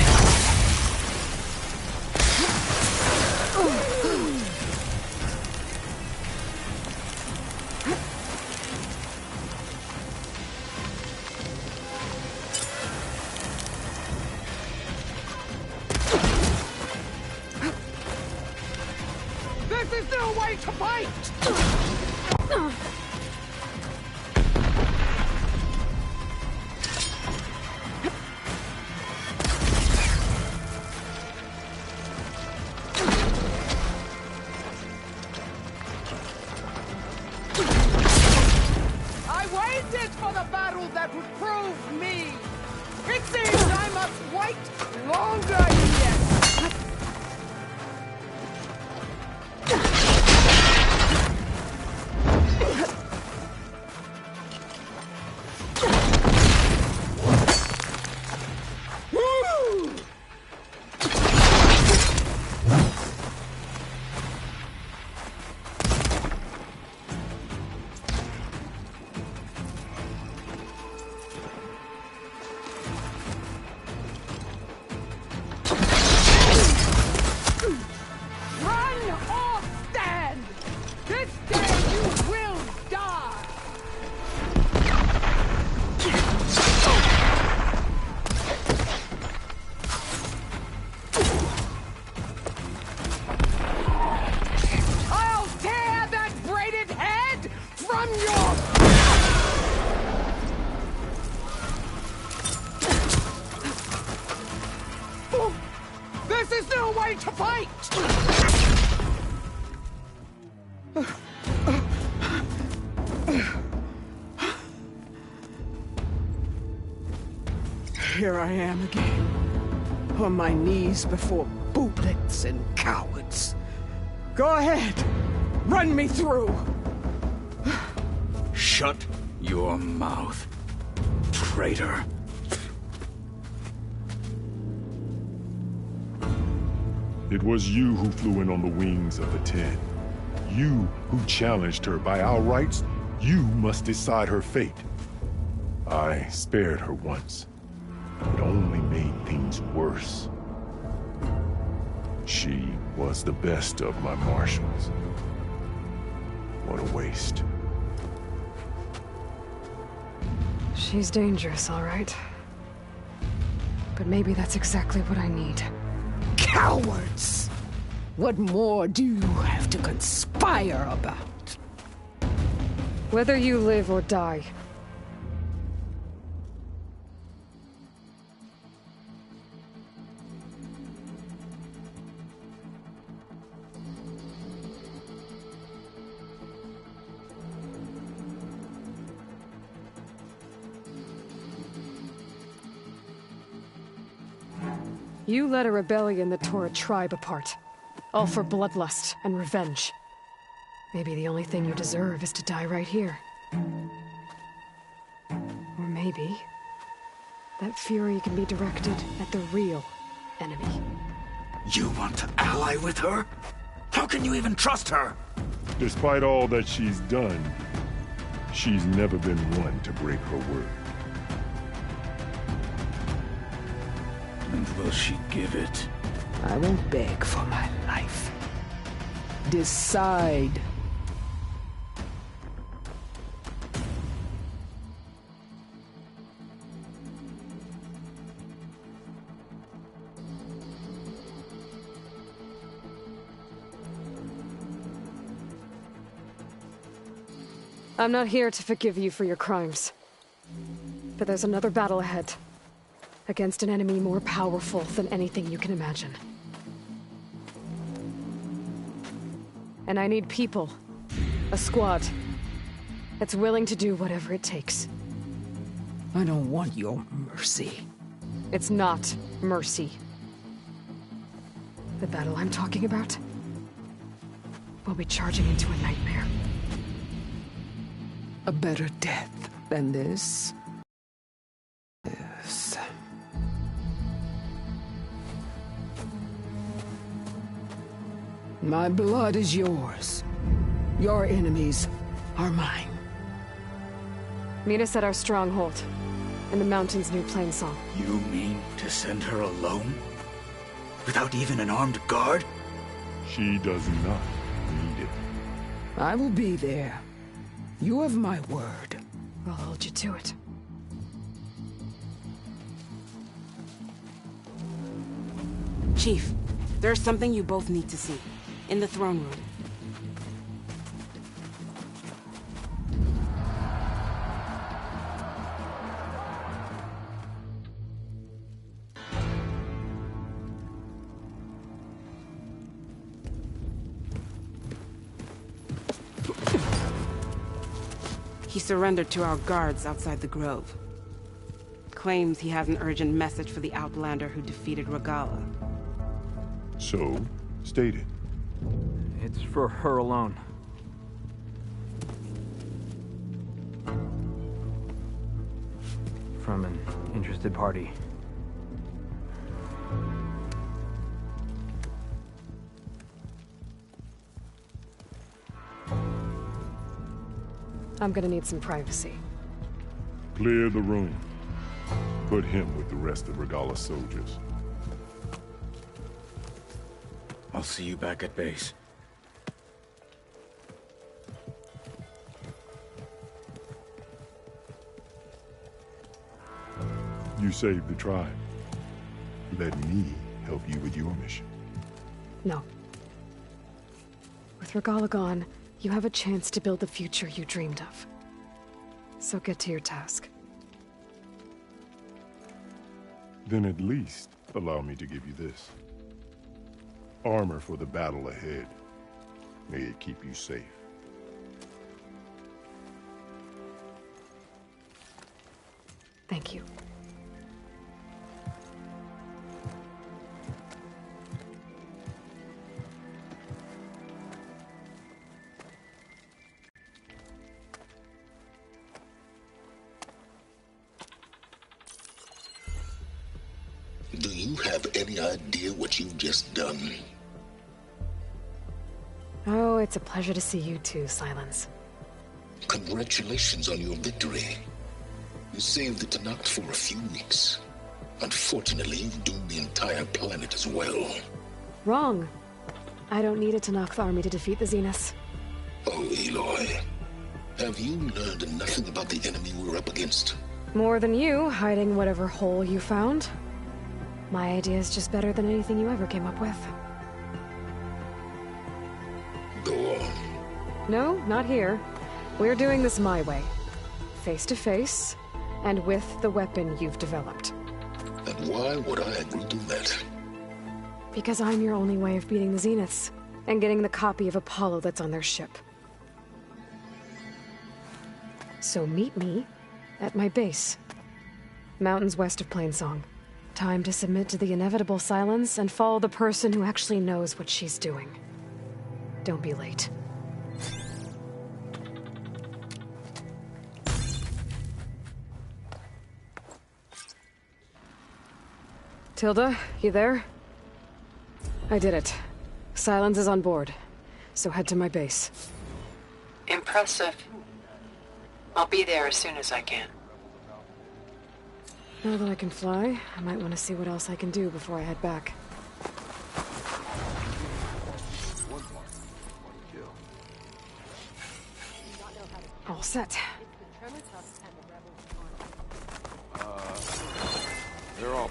This is no way to fight! I waited for the battle that would prove me! It seems I must wait longer yet! This is no way to fight!
Here I am again, on my knees before bootlets and cowards. Go ahead, run me through.
Shut your mouth, traitor.
It was you who flew in on the wings of the 10. You who challenged her. By our rights, you must decide her fate. I spared her once. It only made things worse. She was the best of my marshals. What a waste.
She's dangerous, all right. But maybe that's exactly what I need.
Cowards! What more do you have to conspire about?
Whether you live or die. You led a rebellion that tore a tribe apart. All for bloodlust and revenge. Maybe the only thing you deserve is to die right here. Or maybe that fury can be directed at the real enemy.
You want to ally with her? How can you even trust her?
Despite all that she's done, she's never been one to break her word.
And will she give it?
I won't beg for my life. Decide.
I'm not here to forgive you for your crimes. But there's another battle ahead. Against an enemy more powerful than anything you can imagine. And I need people. A squad. That's willing to do whatever it takes.
I don't want your mercy.
It's not mercy. The battle I'm talking about will be charging into a nightmare.
A better death than this? Yes. My blood is yours. Your enemies are mine.
Meet us at our stronghold. and the Mountain's new plain song.
You mean to send her alone? Without even an armed guard?
She does not need it.
I will be there. You have my word.
I'll hold you to it.
Chief, there's something you both need to see. In the throne room. He surrendered to our guards outside the grove. Claims he has an urgent message for the Outlander who defeated Regala.
So, state it.
It's for her alone. From an interested party.
I'm gonna need some privacy.
Clear the room. Put him with the rest of Regala's soldiers.
I'll see you back at base.
You saved the tribe. Let me help you with your mission.
No. With Regala gone, you have a chance to build the future you dreamed of. So get to your task.
Then at least allow me to give you this. Armor for the battle ahead. May it keep you safe.
Thank you.
Do you have any idea what you've just done?
Oh, it's a pleasure to see you too, Silence.
Congratulations on your victory. You saved the Tenakth for a few weeks. Unfortunately, you've doomed the entire planet as well.
Wrong. I don't need a Tenakth army to defeat the Zeniths.
Oh, Aloy. Have you learned nothing about the enemy we're up against?
More than you, hiding whatever hole you found. My idea is just better than anything you ever came up with.
Go on.
No, not here. We're doing this my way. Face to face, and with the weapon you've developed.
And why would I agree to that?
Because I'm your only way of beating the Zeniths, and getting the copy of Apollo that's on their ship. So meet me at my base. Mountains west of Plainsong. Time to submit to the inevitable silence and follow the person who actually knows what she's doing. Don't be late. Tilda, you there? I did it. Silence is on board, so head to my base.
Impressive. I'll be there as soon as I can.
Now that I can fly, I might want to see what else I can do before I head back. All set.
They're all...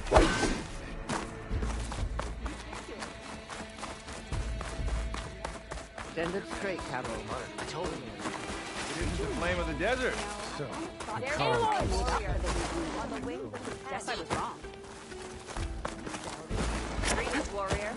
Stand up straight, Cabo. I told him.
It isn't the flame of the desert. So,
Guess I was wrong. Greetings, warrior.